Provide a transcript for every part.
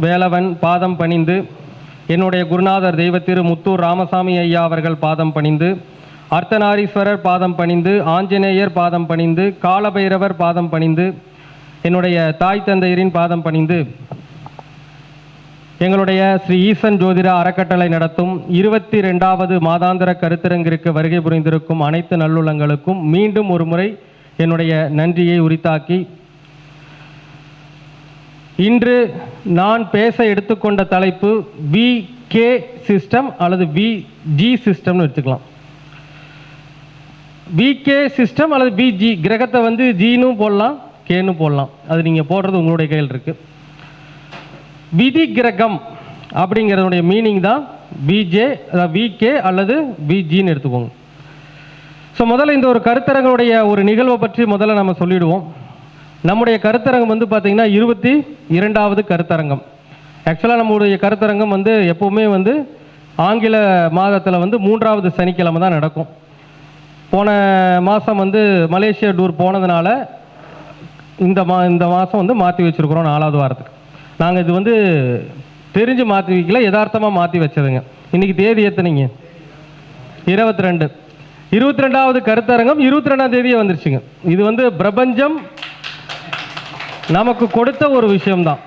வேலவன் பாதம் பணிந்து, என்னுடைய குருநாதர் தெய்வத்திரு முத்தூர் ராமசாமி ஐயா அவர்கள் பாதம் பணிந்து, அர்த்தநாரீஸ்வரர் பாதம் பணிந்து, ஆஞ்சநேயர் பாதம் பணிந்து, காலபைரவர் பாதம் பணிந்து, என்னுடைய தாய் தந்தையரின் பாதம் பணிந்து, எங்களுடைய ஸ்ரீ ஈசன் ஜோதிட அறக்கட்டளை நடத்தும் 22வது மாதாந்திர கருத்தரங்கிற்கு வருகை புரிந்திருக்கும் அனைத்து நல்லுள்ளங்களுக்கும் மீண்டும் ஒரு முறை என்னுடைய நன்றியை உரித்தாக்கி, இன்று நான் பேச எடுத்துக்கொண்ட தலைப்பு VK சிஸ்டம் அல்லது VG சிஸ்டம்னு வச்சுக்கலாம். VK சிஸ்டம் அல்லது VG, கிரகத்தை வந்து ஜின்னு போடலாம், கேன்னு போடலாம். அது நீங்கள் போடுறது உங்களுடைய கையில் இருக்கு. விதி கிரகம் அப்படிங்கிறதுடைய மீனிங் தான் VK அல்லது VGன்னு எடுத்துக்கோங்க. ஸோ முதல்ல இந்த ஒரு கருத்தரங்களுடைய ஒரு நிகழ்வை பற்றி முதல்ல நம்ம சொல்லிடுவோம். நம்முடைய கருத்தரங்கம் வந்து பார்த்திங்கன்னா 22வது கருத்தரங்கம். ஆக்சுவலாக நம்முடைய கருத்தரங்கம் வந்து எப்போவுமே வந்து ஆங்கில மாதத்தில் வந்து 3வது சனிக்கிழமை தான் நடக்கும். போன மாதம் வந்து மலேசியா டூர் போனதுனால இந்த மாதம் வந்து மாற்றி வச்சுருக்குறோம் 4வது வாரத்துக்கு. நாங்கள் இது வந்து தெரிஞ்சு மாற்றி வைக்கல, யதார்த்தமாக மாற்றி வச்சதுங்க. இன்றைக்கி தேதி எத்தனைங்க? 22வது கருத்தரங்கம் 22ஆம் தேதியே வந்துருச்சுங்க. இது வந்து பிரபஞ்சம் நமக்கு கொடுத்த ஒரு விஷயம்தான்.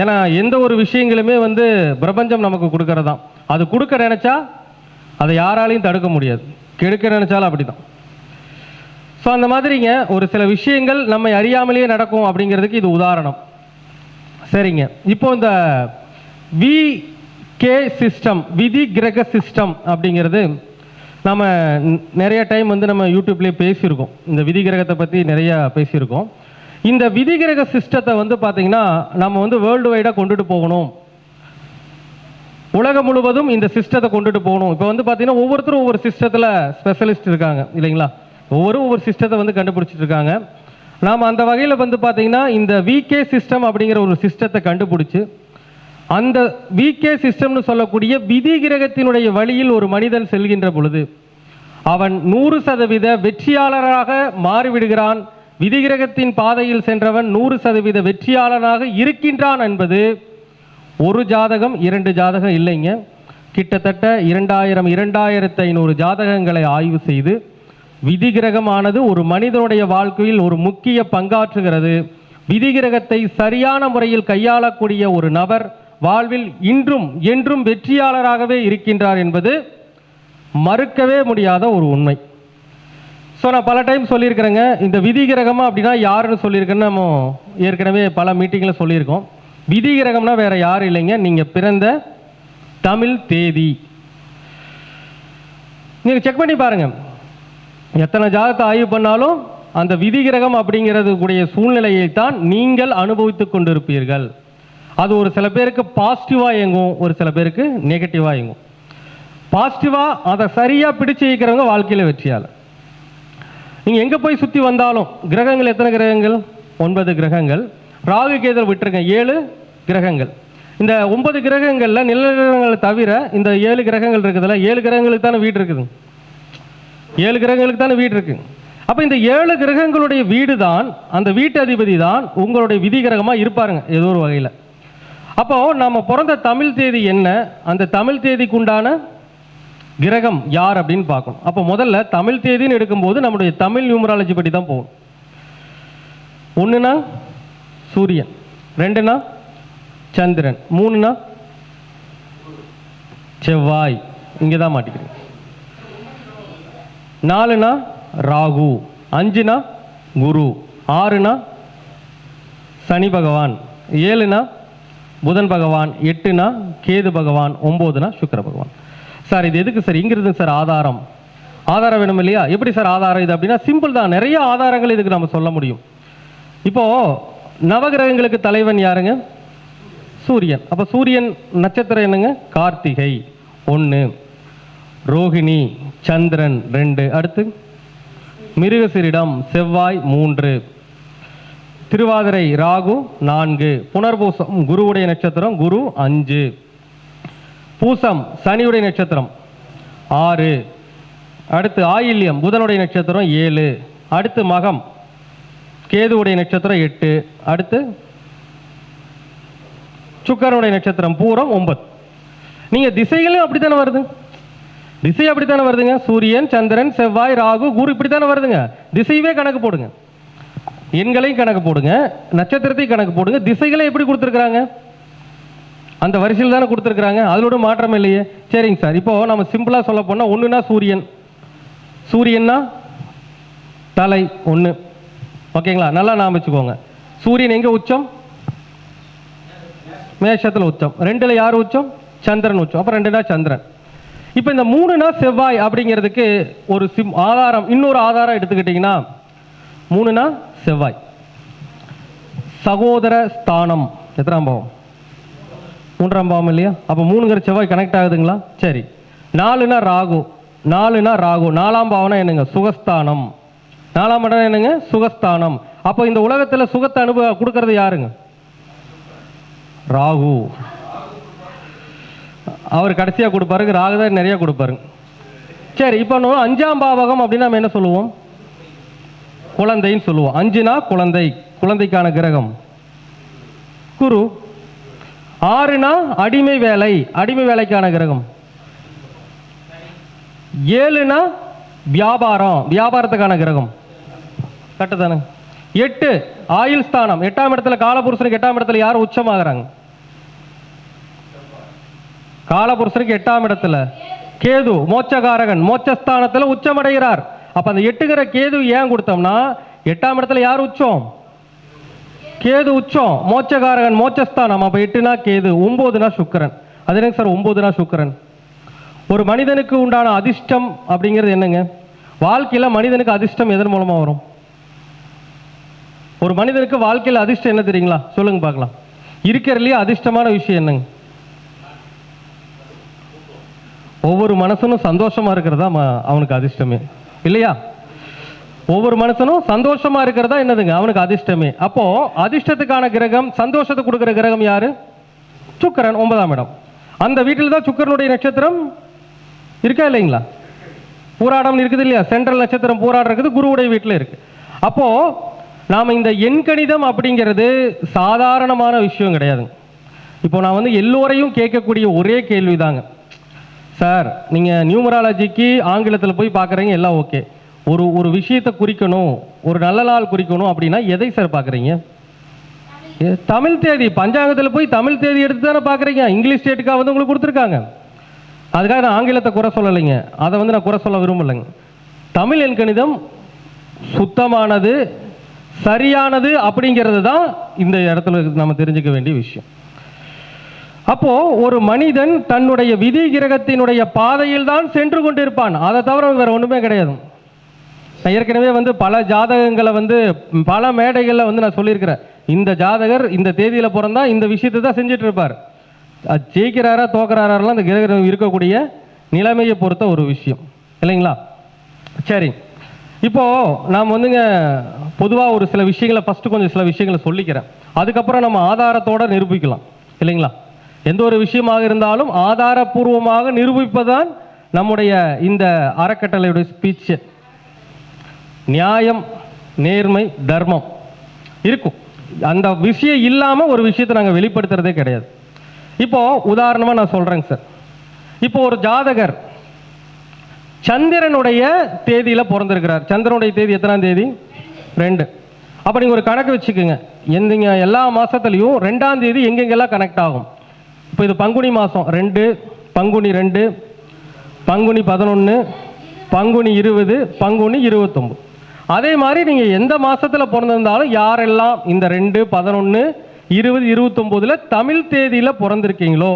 ஏன்னா எந்த ஒரு விஷயங்களுமே வந்து பிரபஞ்சம் நமக்கு கொடுக்கறது தான். அது கொடுக்க நினச்சா அதை யாராலையும் தடுக்க முடியாது, கெடுக்க நினச்சாலும் அப்படி தான். ஸோ அந்த மாதிரிங்க ஒரு சில விஷயங்கள் நம்மை அறியாமலேயே நடக்கும் அப்படிங்கிறதுக்கு இது உதாரணம். சரிங்க, இப்போ இந்த VK சிஸ்டம், விதி கிரக சிஸ்டம் அப்படிங்கிறது நம்ம நிறைய டைம் வந்து நம்ம யூடியூப்லேயே பேசியிருக்கோம். இந்த விதி கிரகத்தை பற்றி நிறையா பேசியிருக்கோம். இந்த விதிகிரக சிஸ்டத்தை வந்து பார்த்தீங்கன்னா நம்ம வந்து வேர்ல்டு வைடாக கொண்டுட்டு போகணும், உலகம் முழுவதும் இந்த சிஸ்டத்தை கொண்டுட்டு போகணும். இப்போ வந்து பார்த்தீங்கன்னா ஒவ்வொருத்தரும் ஒவ்வொரு சிஸ்டத்தில் ஸ்பெஷலிஸ்ட் இருக்காங்க இல்லைங்களா? ஒவ்வொரு சிஸ்டத்தை வந்து கண்டுபிடிச்சிட்டு இருக்காங்க. நாம் அந்த வகையில் வந்து பார்த்தீங்கன்னா இந்த VK சிஸ்டம் அப்படிங்கிற ஒரு சிஸ்டத்தை கண்டுபிடிச்சி, அந்த VK சிஸ்டம்னு சொல்லக்கூடிய விதி கிரகத்தினுடைய வழியில் ஒரு மனிதன் செல்கின்ற பொழுது அவன் 100% வெற்றியாளராக மாறிவிடுகிறான். விதிகிரகத்தின் பாதையில் சென்றவன் 100% வெற்றியாளனாக இருக்கின்றான் என்பது ஒரு ஜாதகம் 2 ஜாதகம் இல்லைங்க. கிட்டத்தட்ட 2500 ஜாதகங்களை ஆய்வு செய்து விதிகிரகமானது ஒரு மனிதனுடைய வாழ்க்கையில் ஒரு முக்கிய பங்காற்றுகிறது. விதிகிரகத்தை சரியான முறையில் கையாளக்கூடிய ஒரு நபர் வாழ்வில் இன்றும் என்றும் வெற்றியாளராகவே இருக்கின்றார் என்பது மறுக்கவே முடியாத ஒரு உண்மை. ஸோ நான் பல டைம் சொல்லியிருக்கிறேங்க, இந்த விதிகிரகமாக அப்படின்னா யாருன்னு சொல்லியிருக்கேன்னு நம்ம ஏற்கனவே பல மீட்டிங்கில் சொல்லியிருக்கோம். விதிகிரகம்னா வேறு யாரும் இல்லைங்க, நீங்கள் பிறந்த தமிழ் தேதி. நீங்கள் செக் பண்ணி பாருங்கள், எத்தனை ஜாதகத்தை ஆய்வு பண்ணாலும் அந்த விதிகிரகம் அப்படிங்கிறது கூடிய சூழ்நிலையை தான் நீங்கள் அனுபவித்து கொண்டிருப்பீர்கள். அது ஒரு சில பேருக்கு பாசிட்டிவாக இயங்கும், ஒரு சில பேருக்கு நெகட்டிவாக இயங்கும். பாசிட்டிவாக அதை சரியாக பிடிச்சு வைக்கிறவங்க வாழ்க்கையில் வெற்றியாளர். நீங்கள் எங்கே போய் சுற்றி வந்தாலும் கிரகங்கள் எத்தனை கிரகங்கள்? 9 கிரகங்கள். ராகு கேது விட்டுருங்க 7 கிரகங்கள். இந்த 9 கிரகங்களில் நிலநடுக்கங்களை தவிர இந்த 7 கிரகங்கள் இருக்குதுல்ல, 7 கிரகங்களுக்கு தானே வீடு இருக்குது. 7 கிரகங்களுக்கு தானே வீடு இருக்குது. அப்போ இந்த 7 கிரகங்களுடைய வீடு தான், அந்த வீட்டு அதிபதி தான் உங்களுடைய விதி கிரகமாக இருப்பாருங்க ஏதோ ஒரு வகையில். அப்போது நம்ம பிறந்த தமிழ் தேதி என்ன, அந்த தமிழ் தேதிக்கு உண்டான கிரகம் யார் அப்படின்னு பார்க்கணும். அப்போ முதல்ல தமிழ் தேதின்னு எடுக்கும்போது நம்முடைய தமிழ் நியூமராலஜி படி தான் போகும். 1னா சூரியன், 2னா சந்திரன், 3னா செவ்வாய், இங்கே தான் மாட்டிக்கிறேன், 4னா ராகு, 5னா குரு, 6னா சனி பகவான், 7னா புதன் பகவான், 8னா கேது பகவான், 9னா சுக்கிர பகவான். சார் இது எதுக்கு சார்? இங்கிருந்து சார் ஆதாரம் வேணும் இல்லையா? எப்படி சார் ஆதாரம் இது அப்படின்னா சிம்பிள் தான், நிறைய ஆதாரங்கள் இதுக்கு நம்ம சொல்ல முடியும். இப்போது நவகிரகங்களுக்கு தலைவன் யாருங்க? சூரியன். அப்போ சூரியன் நட்சத்திரம் என்னங்க? கார்த்திகை 1, ரோகிணி சந்திரன் 2, அடுத்து மிருகசீரிடம் செவ்வாய் 3, திருவாதிரை ராகு 4, புனர்பூசம் குருவுடைய நட்சத்திரம் குரு 5, பூசம் சனியுடைய நட்சத்திரம் 6, அடுத்து ஆயில்யம் புதனுடைய நட்சத்திரம் 7, அடுத்து மகம் கேதுவுடைய நட்சத்திரம் 8, அடுத்து சுக்கிரனுடைய நட்சத்திரம் பூரம் 9. நீங்க திசைகளும் அப்படித்தானே வருது, திசை அப்படித்தானே வருதுங்க. சூரியன், சந்திரன், செவ்வாய், ராகு, குரு இப்படித்தானே வருதுங்க. திசையவே கணக்கு போடுங்க, எண்களையும் கணக்கு போடுங்க, நட்சத்திரத்தையும் கணக்கு போடுங்க. திசைகளை எப்படி கொடுத்துருக்காங்க, அந்த வரிசையில் தானே கொடுத்துருக்காங்க, அதோட மாற்றம் இல்லையே. சரிங்க சார், இப்போ நம்ம சிம்பிளா சொல்ல போனா ஒண்ணுனா சூரியன், சூரியன்னா தலை 1, ஓகேங்களா? நல்லா நாம வச்சுக்கோங்க. சூரியன் எங்க உச்சம்? மேஷத்துல உச்சம். 2ல யார் உச்சம்? சந்திரன் உச்சம். அப்ப 2னா சந்திரன். இப்ப இந்த 3னா செவ்வாய் அப்படிங்கிறதுக்கு ஒரு ஆதாரம், இன்னொரு ஆதாரம் எடுத்துக்கிட்டீங்கன்னா 3னா செவ்வாய். சகோதர ஸ்தானம் எத்தனாம் பாவம்? 3ஆம் பாவம் இல்லையா? அப்ப 3ங்கிற செவ்வாய் கனெக்ட் ஆகுதுங்களா? சரி. 4னா ராகு, 4னா ராகு 4ஆம் பாவம்னா என்னங்க? சுகஸ்தானம். 4ஆம் இடம் என்னங்க? சுகஸ்தானம். அப்போ இந்த உலகத்துல சுகத்தை கொடுக்கறது யாருங்க? ராகு. அவர் கடைசியா கொடுப்பாரு, ராகு தான் நிறைய கொடுப்பாரு. சரி, இப்போ 5ஆம் பாவகம் அப்படின்னா நம்ம என்ன சொல்லுவோம்? குழந்தைன்னு சொல்லுவோம். 5னா குழந்தை, குழந்தைக்கான கிரகம் குரு. 6னா அடிமை வேலை, அடிமை வேலைக்கான கிரகம். 7னா வியாபாரம், வியாபாரத்துக்கான கிரகம். கரெக்டு தானே? 8 ஆயுள் ஸ்தானம். 8ஆம் இடத்துல காலபுருஷனுக்கு 8ஆம் இடத்துல யார் உச்சமாகறாங்க? காலபுருஷனுக்கு 8ஆம் இடத்துல கேது, மோட்சகாரகன், மோட்சஸ்தானத்துல உச்சமடைகிறார். அப்ப அந்த 8ங்கிற கேது ஏன் கொடுத்தோம்னா 8ஆம் இடத்துல யார் உச்சம்? கேது உச்சம், மோட்சகாரகன், மோட்சஸ்தானம். அப்ப 8னா கேது, 9னா சுக்கிரன். அது என்னங்க சார் 9னா சுக்கிரன்? ஒரு மனிதனுக்கு உண்டான அதிர்ஷ்டம் அப்படிங்கிறது என்னங்க? வாழ்க்கையில மனிதனுக்கு அதிர்ஷ்டம் எதன் மூலமா வரும்? ஒரு மனிதனுக்கு வாழ்க்கையில் அதிர்ஷ்டம் என்ன தெரியுங்களா? சொல்லுங்க பார்க்கலாம். இருக்கிறதுலயே அதிர்ஷ்டமான விஷயம் என்னங்க? ஒவ்வொரு மனுஷனும் சந்தோஷமா இருக்கிறதா அவனுக்கு அதிர்ஷ்டமே இல்லையா? ஒவ்வொரு மனுஷனும் சந்தோஷமா இருக்கிறதா என்னதுங்க அவனுக்கு அதிர்ஷ்டமே. அப்போ அதிர்ஷ்டத்துக்கான கிரகம், சந்தோஷத்தை கொடுக்கிற கிரகம் யாரு? சுக்கிரன், 9ஆம் இடம். அந்த வீட்டில் தான் சுக்கிரனுடைய நட்சத்திரம் இருக்கா இல்லைங்களா? பூராடம் இருக்குது இல்லையா? சென்ட்ரல் நட்சத்திரம் பூராடம் இருக்குது, குருவுடைய வீட்டில் இருக்கு. அப்போ நாம இந்த எண்கணிதம் அப்படிங்கிறது சாதாரணமான விஷயம் கிடையாதுங்க. இப்போ நான் வந்து எல்லோரையும் கேட்கக்கூடிய ஒரே கேள்விதாங்க, சார் நீங்க நியூமராலஜிக்கு ஆங்கிலத்தில் போய் பார்க்குறீங்க, எல்லாம் ஓகே. ஒரு விஷயத்தை குறிக்கணும், ஒரு நல்ல நாள் குறிக்கணும் அப்படின்னா எதை சார் பார்க்குறீங்க? தமிழ் தேதி. பஞ்சாங்கத்தில் போய் தமிழ் தேதி எடுத்து தானே பார்க்குறீங்க. இங்கிலீஷ் டேட்டுக்காக வந்து உங்களுக்கு கொடுத்துருக்காங்க. அதுக்காக நான் ஆங்கிலத்தை குறை சொல்லலைங்க, அதை வந்து நான் குறை சொல்ல விரும்பலைங்க. தமிழ் எண்கணிதம் சுத்தமானது, சரியானது அப்படிங்கிறது தான் இந்த இடத்துல நம்ம தெரிஞ்சுக்க வேண்டிய விஷயம். அப்போ ஒரு மனிதன் தன்னுடைய விதி கிரகத்தினுடைய பாதையில் தான் சென்று கொண்டிருப்பான், அதை தவிர வேற ஒண்ணுமே கிடையாது. நான் ஏற்கனவே வந்து பல ஜாதகங்களை வந்து பல மேடைகளில் வந்து நான் சொல்லியிருக்கிறேன், இந்த ஜாதகர் இந்த தேதியில பிறந்தா இந்த விஷயத்தை தான் செஞ்சுட்டு இருப்பார். ஜெயிக்கிறாரா தோக்குறாரெல்லாம் அந்த கிரகம் இருக்கக்கூடிய நிலைமையை பொறுத்த ஒரு விஷயம் இல்லைங்களா? சரி, இப்போ நாம் வந்துங்க பொதுவாக ஒரு சில விஷயங்களை ஃபஸ்ட்டு கொஞ்சம் சில விஷயங்களை சொல்லிக்கிறேன், அதுக்கப்புறம் நம்ம ஆதாரத்தோடு நிரூபிக்கலாம் இல்லைங்களா? எந்த ஒரு விஷயமாக இருந்தாலும் ஆதாரபூர்வமாக நிரூபிப்பதுதான் நம்முடைய இந்த அறக்கட்டளையுடைய ஸ்பீச். நியாயம், நேர்மை, தர்மம் இருக்கும். அந்த விஷயம் இல்லாமல் ஒரு விஷயத்தை நாங்கள் வெளிப்படுத்துறதே கிடையாது. இப்போ உதாரணமாக நான் சொல்கிறேங்க சார், இப்போ ஒரு ஜாதகர் சந்திரனுடைய தேதியில் பிறந்திருக்கிறார். சந்திரனுடைய தேதி எத்தனாம் தேதி? 2. அப்போ நீங்கள் ஒரு கணக்கு வச்சுக்கோங்க, எந்தங்க எல்லா மாதத்துலேயும் 2ஆம் தேதி எங்கெங்கெல்லாம் கனெக்ட் ஆகும். இப்போ இது பங்குனி மாதம் 2, பங்குனி 2, பங்குனி 11, பங்குனி 20, பங்குனி 29. அதே மாதிரி நீங்கள் எந்த மாதத்தில் பிறந்திருந்தாலும் யாரெல்லாம் இந்த 2, 11, 20, 29 தமிழ் தேதியில் பிறந்திருக்கீங்களோ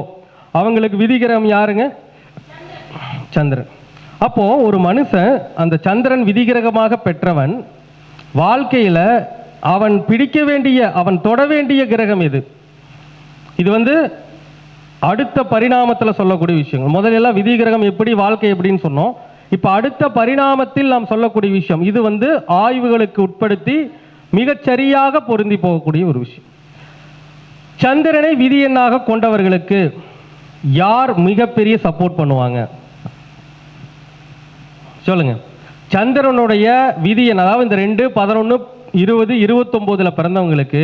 அவங்களுக்கு விதிகிரகம் யாருங்க? சந்திரன். அப்போ ஒரு மனுஷன் அந்த சந்திரன் விதிகிரகமாக பெற்றவன் வாழ்க்கையில் அவன் பிடிக்க வேண்டிய, அவன் தொட வேண்டிய கிரகம் எது? இது வந்து அடுத்த பரிணாமத்தில் சொல்லக்கூடிய விஷயங்கள். முதல்ல விதி கிரகம் எப்படி, வாழ்க்கை எப்படின்னு சொன்னோம். இப்போ அடுத்த பரிணாமத்தில் நாம் சொல்லக்கூடிய விஷயம், இது வந்து ஆய்வுகளுக்கு உட்படுத்தி மிகச்சரியாக பொருந்தி போகக்கூடிய ஒரு விஷயம். சந்திரனை விதி எண்ணாக கொண்டவர்களுக்கு யார் மிகப்பெரிய சப்போர்ட் பண்ணுவாங்க சொல்லுங்க? சந்திரனுடைய விதி எண், அதாவது இந்த 2, 11, 20, 29 பிறந்தவங்களுக்கு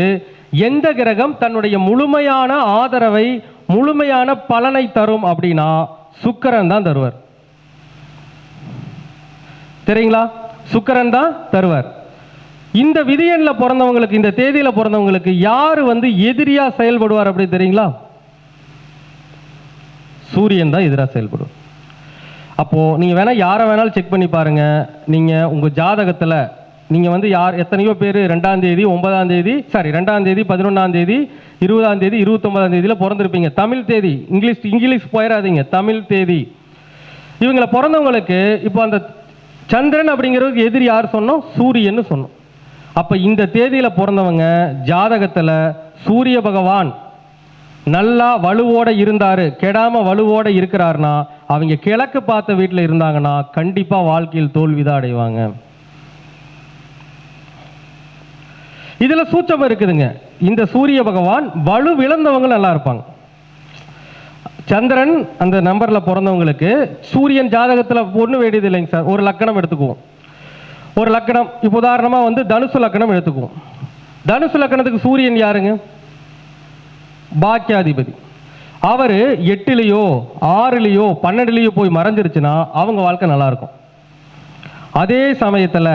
எந்த கிரகம் தன்னுடைய முழுமையான ஆதரவை முழுமையான பலனை தரும் அப்படின்னா சுக்கிரன் தான் தருவார். தெரியுங்களா? சுக்கிரன் தான் தருவார். இந்த விதியன்ல பிறந்தவங்களுக்கு, இந்த தேதியில பிறந்தவங்களுக்கு யாரு எதிரியா செயல்படுவார் அப்படி தெரியுங்களா? சூரியன் தான் எதிராக செயல்படும். அப்போ நீங்க வேணா யாரை வேணாலும் செக் பண்ணி பாருங்க. நீங்க உங்க ஜாதகத்துல நீங்க யார் எத்தனையோ பேர் 2ஆம் தேதி 9ஆம் தேதி 2ஆம் தேதி 11ஆம் தேதி 20ஆம் தேதி 29ஆம் தேதியில பிறந்திருப்பீங்க. தமிழ் தேதி, இங்கிலீஷ் போயிடாதீங்க, தமிழ் தேதி. இவங்களை பிறந்தவங்களுக்கு இப்போ அந்த சந்திரன் அப்படிங்கிறதுக்கு எதிரி யார் சொன்னோம்? சூரியன்னு சொன்னோம். அப்ப இந்த தேதியில பிறந்தவங்க ஜாதகத்துல சூரிய பகவான் நல்லா வலுவோட இருந்தாரு, கெடாம வலுவோட இருக்கிறாருன்னா அவங்க கிழக்கு பார்த்த வீட்டில் இருந்தாங்கன்னா கண்டிப்பா வாழ்க்கையில் தோல்விதான் அடைவாங்க. இதுல சூட்சம் இருக்குதுங்க. இந்த சூரிய பகவான் வலு விழுந்தவங்க நல்லா இருப்பாங்க. சந்திரன் அந்த நம்பர்ல பிறந்தவங்களுக்கு சூரியன் ஜாதகத்துல ஒண்ணு வேண்டியது இல்லைங்க சார். ஒரு லக்கணம் எடுத்துக்குவோம். ஒரு லக்கணம் இப்போ உதாரணமா தனுசு லக்கணம் எடுத்துக்குவோம். தனுசு லக்கணத்துக்கு சூரியன் யாருங்க? பாக்கியாதிபதி. அவரு 8லயோ 6லயோ 12லயோ போய் மறைஞ்சிருச்சுன்னா அவங்க வாழ்க்கை நல்லா இருக்கும். அதே சமயத்துல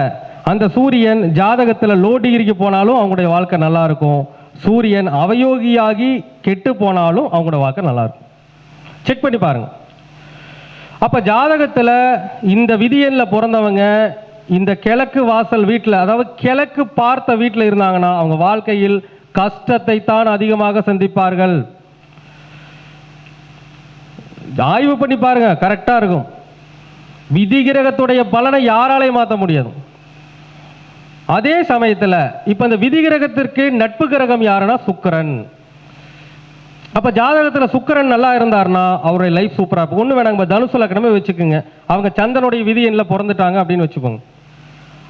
அந்த சூரியன் ஜாதகத்துல லோ டிகிரிக்கு போனாலும் அவங்களுடைய வாழ்க்கை நல்லா இருக்கும். சூரியன் அவயோகியாகி கெட்டு போனாலும் அவங்களுடைய வாழ்க்கை நல்லா இருக்கும். செக் பண்ணி பாருங்க. அப்ப ஜாதகத்துல இந்த விதியன்ல பிறந்தவங்க இந்த கிழக்கு வாசல் வீட்டில், அதாவது கிழக்கு பார்த்த வீட்டில் இருந்தாங்கன்னா அவங்க வாழ்க்கையில் கஷ்டத்தை தான் அதிகமாக சந்திப்பார்கள். ஆய்வு பண்ணி பாருங்க, கரெக்டா இருக்கும். விதி கிரகத்துடைய பலனை யாராலையும் மாற்ற முடியாது. அதே சமயத்தில் இப்ப இந்த விதி கிரகத்திற்கு நட்பு கிரகம் யாருன்னா சுக்கிரன். அப்ப ஜாதகத்தில் சுக்கிரன் நல்லா இருந்தாருன்னா அவருடைய லைஃப் சூப்பரா இருக்கும். ஒண்ணு வேணாங்க, தனுசு லக்னமே வச்சுக்கோங்க. அவங்க சந்திரனுடைய விதி எண்ணில பிறந்துட்டாங்க அப்படின்னு வச்சுக்கோங்க.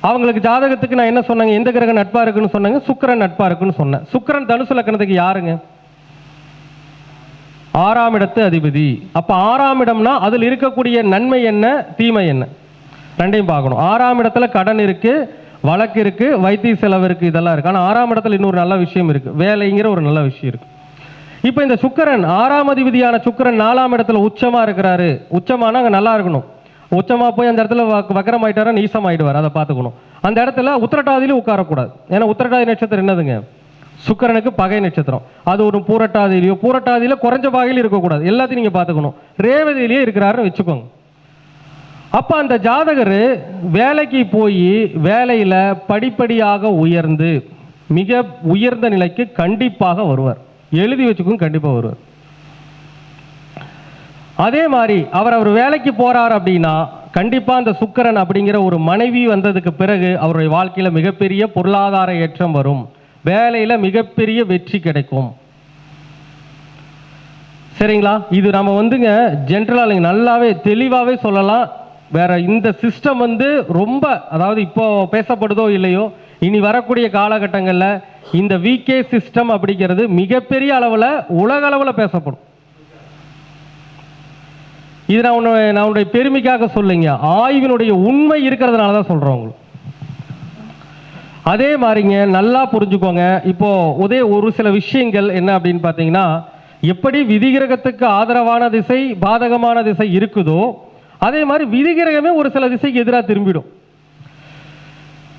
அவங்களுக்கு ஜாதகத்துக்கு நான் என்ன சொன்னாங்க? எந்த கிரகம் நட்பா இருக்குன்னு சொன்னாங்க? சுக்கிரன் நட்பா இருக்குன்னு சொன்னேன். சுக்கிரன் தனுசு லக்னத்துக்கு யாருங்க? 6ஆம் இடத்து அதிபதி. அப்ப 6ஆம் இடம்னா அதில் இருக்கக்கூடிய நன்மை என்ன, தீமை என்ன, ரெண்டையும் பார்க்கணும். 6ஆம் இடத்துல கடன் இருக்கு, வழக்கு இருக்கு, வைத்திய செலவு இருக்கு, இதெல்லாம் இருக்கு. ஆனா 6ஆம் இடத்துல இன்னொரு நல்ல விஷயம் இருக்கு, வேலைங்கிற ஒரு நல்ல விஷயம் இருக்கு. இப்ப இந்த சுக்கிரன் 6ஆம் அதிபதியான சுக்கிரன் 4ஆம் இடத்துல உச்சமா இருக்கிறாரு. உச்சமானா அங்க நல்லா இருக்கணும். உச்சமா போய் அந்த இடத்துல வக்கரம் ஆயிட்டாரா நீசம் ஆயிடுவார், அதை பார்த்துக்கணும். அந்த இடத்துல உத்திரட்டாதியிலும் உட்காரக்கூடாது. ஏன்னா உத்திரட்டாதி நட்சத்திரம் என்னதுங்க? சுக்கிரனுக்கு பகை நட்சத்திரம். அது ஒரு பூரட்டாதியிலையோ, பூரட்டாதியில குறைஞ்ச பாகையிலும் இருக்கக்கூடாது. எல்லாத்தையும் நீங்க பார்த்துக்கணும். ரேவதியிலேயே இருக்கிறாருன்னு வச்சுக்கோங்க. அப்ப அந்த ஜாதகர் வேலைக்கு போய் வேலையில படிப்படியாக உயர்ந்து மிக உயர்ந்த நிலைக்கு கண்டிப்பாக வருவார். எழுதி வச்சுக்கும், கண்டிப்பா வருவார். அதே மாதிரி அவர் வேலைக்கு போறார் அப்படின்னா கண்டிப்பா அந்த சுக்கிரன் அப்படிங்கிற ஒரு மனைவி வந்ததுக்கு பிறகு அவருடைய வாழ்க்கையில மிகப்பெரிய பொருளாதார ஏற்றம் வரும். வேலையில மிகப்பெரிய வெற்றி கிடைக்கும். சரிங்களா? இது நம்ம ஜென்ரலா நல்லாவே தெளிவாவே சொல்லலாம். வேற இந்த சிஸ்டம் ரொம்ப, அதாவது இப்போ பேசப்படுதோ இல்லையோ, இனி வரக்கூடிய காலகட்டங்கள்ல இந்த விகே சிஸ்டம் அப்படிங்கிறது மிகப்பெரிய அளவுல உலக அளவுல பேசப்படும். இது நான் உன்னுடைய பெருமைக்காக சொல்லுங்க, ஆய்வினுடைய உண்மை இருக்கிறதுனால தான் சொல்றோம் உங்களுக்கு. அதே மாதிரிங்க நல்லா புரிஞ்சுக்கோங்க. இப்போ ஒரு சில விஷயங்கள் என்ன அப்படின்னு பார்த்தீங்கன்னா, எப்படி விதிகிரகத்துக்கு ஆதரவான திசை பாதகமான திசை இருக்குதோ அதே மாதிரி விதிகிரகமே ஒரு சில திசைக்கு எதிராக திரும்பிடும்.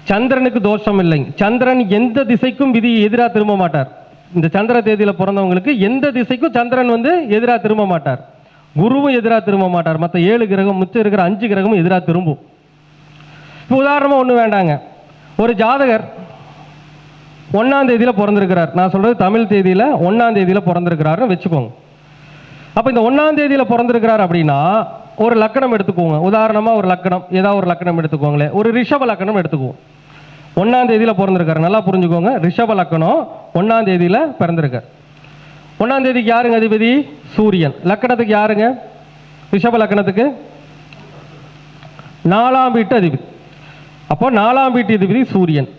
சந்திரனுக்கு தோஷம் இல்லைங்க. சந்திரன் எந்த திசைக்கும் விதி எதிராக திரும்ப மாட்டார். இந்த சந்திர தேதியில பிறந்தவங்களுக்கு எந்த திசைக்கும் சந்திரன் எதிராக திரும்ப மாட்டார். குருவும் எதிராக திரும்ப மாட்டார். மற்ற 7 கிரகம், மிச்சம் இருக்கிற 5 கிரகமும் எதிராக திரும்பும். இப்போ உதாரணமா ஒண்ணு வேண்டாங்க, ஒரு ஜாதகர் 1ஆம் தேதியில பிறந்திருக்கிறார். நான் சொல்றது தமிழ் தேதியில 1ஆம் தேதியில பிறந்திருக்கிறாருன்னு வச்சுக்கோங்க. அப்ப இந்த 1ஆம் தேதியில பிறந்திருக்கிறார் அப்படின்னா ஒரு லக்கணம் எடுத்துக்கோங்க. உதாரணமா ஒரு லக்கணம், ஏதாவது ஒரு லக்கணம் எடுத்துக்கோங்களேன். ஒரு ரிஷப லக்கணம் எடுத்துக்குவோம். 1ஆம் தேதியில பிறந்திருக்காரு. நல்லா புரிஞ்சுக்கோங்க, ரிஷப லக்கணம் 1ஆம் தேதியில பிறந்திருக்கார். 1ஆம் தேதிக்கு யாருங்க அதிபதி? சூரியன். லக்கணத்துக்கு யாருங்க? ரிஷப லக்கணத்துக்கு 4ஆம் வீட்டு அதிபதி. அப்போ 4ஆம் வீட்டு அதிபதி சூரியன்.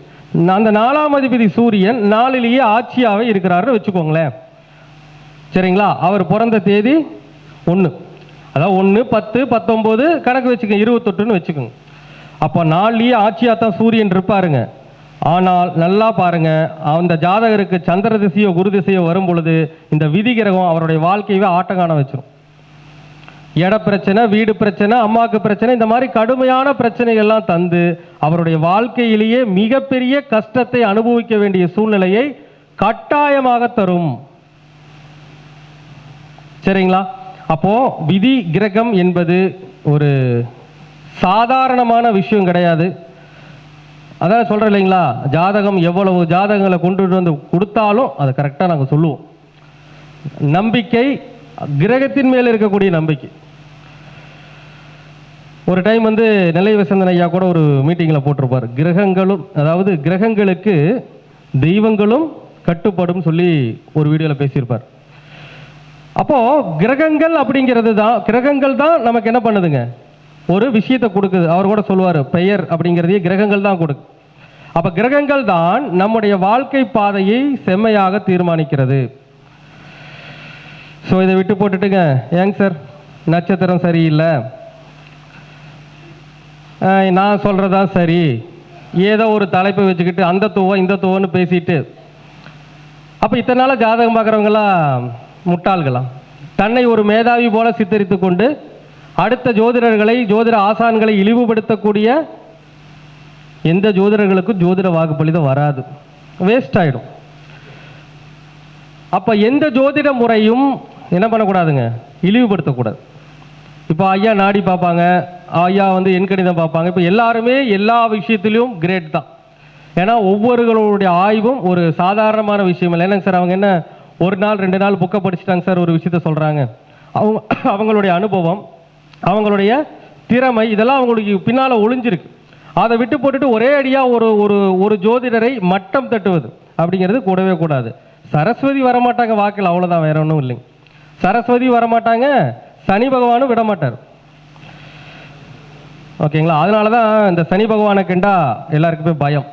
அந்த 4ஆம் அதிபதி சூரியன் 4லேயே ஆட்சியாவே இருக்கிறாருன்னு வச்சுக்கோங்களேன். சரிங்களா? அவர் பிறந்த தேதி 1, அதாவது 1, 10, 19 கணக்கு வச்சுக்கோங்க, 28ன்னு வச்சுக்கோங்க. அப்போ 4லேயே ஆட்சியாக தான் சூரியன் இருப்பாருங்க. ஆனால் நல்லா பாருங்க, அந்த ஜாதகருக்கு சந்திர திசையோ குரு திசையோ வரும் பொழுது இந்த விதி கிரகம் அவருடைய வாழ்க்கையவே ஆட்டங்காண வச்சிடும். இட பிரச்சனை, வீடு பிரச்சனை, அம்மாவுக்கு பிரச்சனை, இந்த மாதிரி கடுமையான பிரச்சனைகள்லாம் தந்து அவருடைய வாழ்க்கையிலேயே மிகப்பெரிய கஷ்டத்தை அனுபவிக்க வேண்டிய சூழ்நிலையை கட்டாயமாக தரும். சரிங்களா? அப்போ விதி கிரகம் என்பது ஒரு சாதாரணமான விஷயம் கிடையாது. அதான் சொல்கிறேன் இல்லைங்களா, ஜாதகம் எவ்வளவு ஜாதகங்களை கொண்டு வந்து கொடுத்தாலும் அதை கரெக்டாக நாங்கள் சொல்லுவோம். நம்பிக்கை, கிரகத்தின் மேல் இருக்கக்கூடிய நம்பிக்கை. ஒரு டைம் வந்து நெல்லை வசந்தன் ஐயா கூட ஒரு மீட்டிங்கில் போட்டிருப்பார், கிரகங்களும், அதாவது கிரகங்களுக்கு தெய்வங்களும் கட்டுப்படும் சொல்லி ஒரு வீடியோவில் பேசியிருப்பார். அப்போது கிரகங்கள் அப்படிங்கிறது தான், கிரகங்கள் தான் நமக்கு என்ன பண்ணுதுங்க, ஒரு விஷயத்தை கொடுக்குது. அவர் கூட சொல்லுவார், பெயர் அப்படிங்கிறதையே கிரகங்கள் தான் கொடுக்கு. அப்போ கிரகங்கள் தான் நம்முடைய வாழ்க்கை பாதையை செம்மையாக தீர்மானிக்கிறது. ஸோ இதை விட்டு போட்டுட்டுங்க, ஏங்க சார் நட்சத்திரம் சரியில்லை, நான் சொல்கிறதான் சரி, ஏதோ ஒரு தலைப்பை வச்சுக்கிட்டு அந்த தூவம் இந்த தூவன்னு பேசிட்டு, அப்போ இத்தனை நாளாக ஜாதகம் பார்க்குறவங்களாம் முட்டாள்களாம், தன்னை ஒரு மேதாவி போல சித்தரித்து கொண்டு அடுத்த ஜோதிடர்களை, ஜோதிட ஆசான்களை இழிவுபடுத்தக்கூடிய எந்த ஜோதிடர்களுக்கும் ஜோதிட வாக்குப்பளிதம் வராது, வேஸ்ட் ஆகிடும். அப்போ எந்த ஜோதிட முறையும் என்ன பண்ணக்கூடாதுங்க, இழிவுபடுத்தக்கூடாது. இப்போ ஐயா நாடி பார்ப்பாங்க, ஐயா வந்து எண்கணிதம் பார்ப்பாங்க. இப்போ எல்லாருமே எல்லா விஷயத்துலையும் கிரேட் தான். ஏன்னா ஒவ்வொருவர்களுடைய ஆய்வும் ஒரு சாதாரணமான விஷயம் இல்லை. என்னங்க சார், அவங்க என்ன ஒரு நாள் 2 நாள் புக்கை படிச்சுட்டாங்க சார், ஒரு விஷயத்த சொல்கிறாங்க. அவங்களுடைய அனுபவம், அவங்களுடைய திறமை, இதெல்லாம் அவங்களுக்கு பின்னால் ஒளிஞ்சிருக்கு. அதை விட்டு போட்டுட்டு ஒரே அடியாக ஒரு ஒரு ஒரு ஜோதிடரை மட்டம் தட்டுவது அப்படிங்கிறது கூடவே கூடாது. சரஸ்வதி வரமாட்டாங்க வாக்கில், அவ்வளோதான், வேற ஒன்றும் இல்லைங்க. சரஸ்வதி வரமாட்டாங்க, சனி பகவானும் விட மாட்டார். ஓகேங்களா? அதனால தான் இந்த சனி பகவானை கண்டா எல்லாருக்குமே பயம்.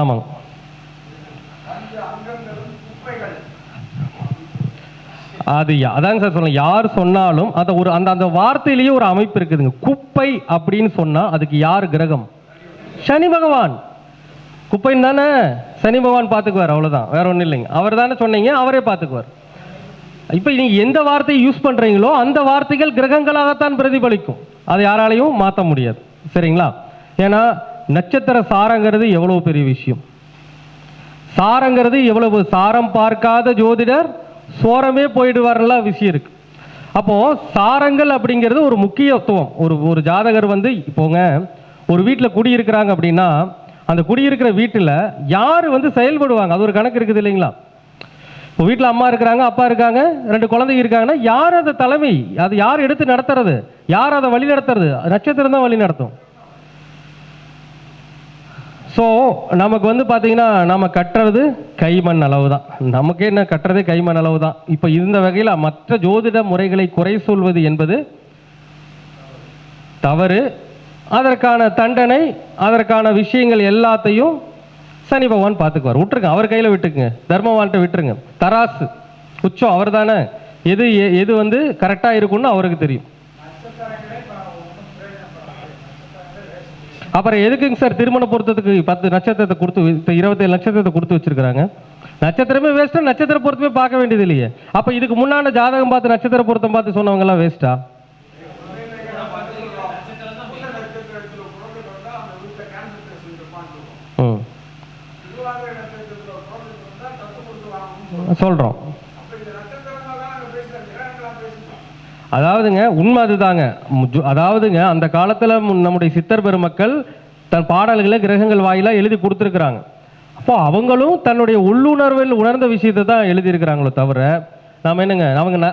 ஆமாங்க. அது அதாங்க சார் சொல்லுங்க, யார் சொன்னாலும் அந்த ஒரு அந்த அந்த வார்த்தையிலேயே ஒரு அமைப்பு இருக்குதுங்க. குப்பை அப்படின்னு சொன்னா அதுக்கு யார் கிரகம்? சனி பகவான். குப்பைன்னு தானே சனி பகவான் பார்த்துக்குவார், அவ்வளோதான், வேற ஒன்றும் இல்லைங்க. அவர் தானே சொன்னீங்க, அவரே பார்த்துக்குவார். இப்போ நீங்கள் எந்த வார்த்தையை யூஸ் பண்ணுறீங்களோ அந்த வார்த்தைகள் கிரகங்களாகத்தான் பிரதிபலிக்கும், அதை யாராலையும் மாற்ற முடியாது. சரிங்களா? ஏன்னா நட்சத்திர சாரங்கிறது எவ்வளவு பெரிய விஷயம். சாரங்கிறது எவ்வளவு, சாரம் பார்க்காத ஜோதிடர் சோரமே போயிடுவார்ல விஷயம் இருக்கு. அப்போ சாரங்கள் அப்படிங்கிறது ஒரு முக்கியத்துவம். ஒரு ஜாதகர் வந்து இப்போங்க ஒரு வீட்டில் குடியிருக்கிறாங்க அப்படின்னா அந்த குடியிருக்கிற வீட்டில் யார் வந்து செயல்படுவாங்க, அது ஒரு கணக்கு இருக்குது இல்லைங்களா? இப்போ வீட்டில் அம்மா இருக்கிறாங்க, அப்பா இருக்காங்க, 2 குழந்தைங்க இருக்காங்கன்னா யார் அந்த தலைமை, அது யார் எடுத்து நடத்துறது, யார் அதை வழி நடத்துறது? நட்சத்திரம் தான் வழி நடத்தும். ஸோ நமக்கு வந்து பார்த்தீங்கன்னா நம்ம கட்டுறது கைமண் அளவு தான், நமக்கு என்ன கட்டுறதே கைமண் அளவு தான். இப்போ இந்த வகையில் மற்ற ஜோதிட முறைகளை குறை சொல்வது என்பது தவறு. அதற்கான தண்டனை, அதற்கான விஷயங்கள் எல்லாத்தையும் சனி பகவான் பார்த்துக்குவார். விட்டுருங்க, அவர் கையில் விட்டுக்குங்க, தர்மவான்கிட்ட விட்டுருங்க. தராசு உச்சம் அவர் தானே, எது வந்து கரெக்டாக இருக்குன்னு அவருக்கு தெரியும். அப்புறம் எதுக்குங்க சார் திருமண பொருத்தத்துக்கு 10 நட்சத்திரத்தை கொடுத்து, 27 நட்சத்திரத்தை கொடுத்து வச்சிருக்கிறாங்க? நட்சத்திரமே வேஸ்ட்டா? நட்சத்திர பொருத்தமே பார்க்க வேண்டியது இல்லையே. அப்போ இதுக்கு முன்னாடி ஜாதகம் பார்த்து நட்சத்திர பொருத்தம் பார்த்து சொன்னவங்க எல்லாம் வேஸ்ட்டா? சொல்றோம். அதாவதுங்க உண்மை அதுதாங்க. அதாவதுங்க அந்த காலத்தில் நம்முடைய சித்தர் பெருமக்கள் தன் பாடல்களை கிரகங்கள் வாயிலாக எழுதி கொடுத்துருக்குறாங்க. அப்போ அவங்களும் தன்னுடைய உள்ளுணர்வில் உணர்ந்த விஷயத்தை தான் எழுதியிருக்கிறாங்களோ தவிர நாம் என்னங்க,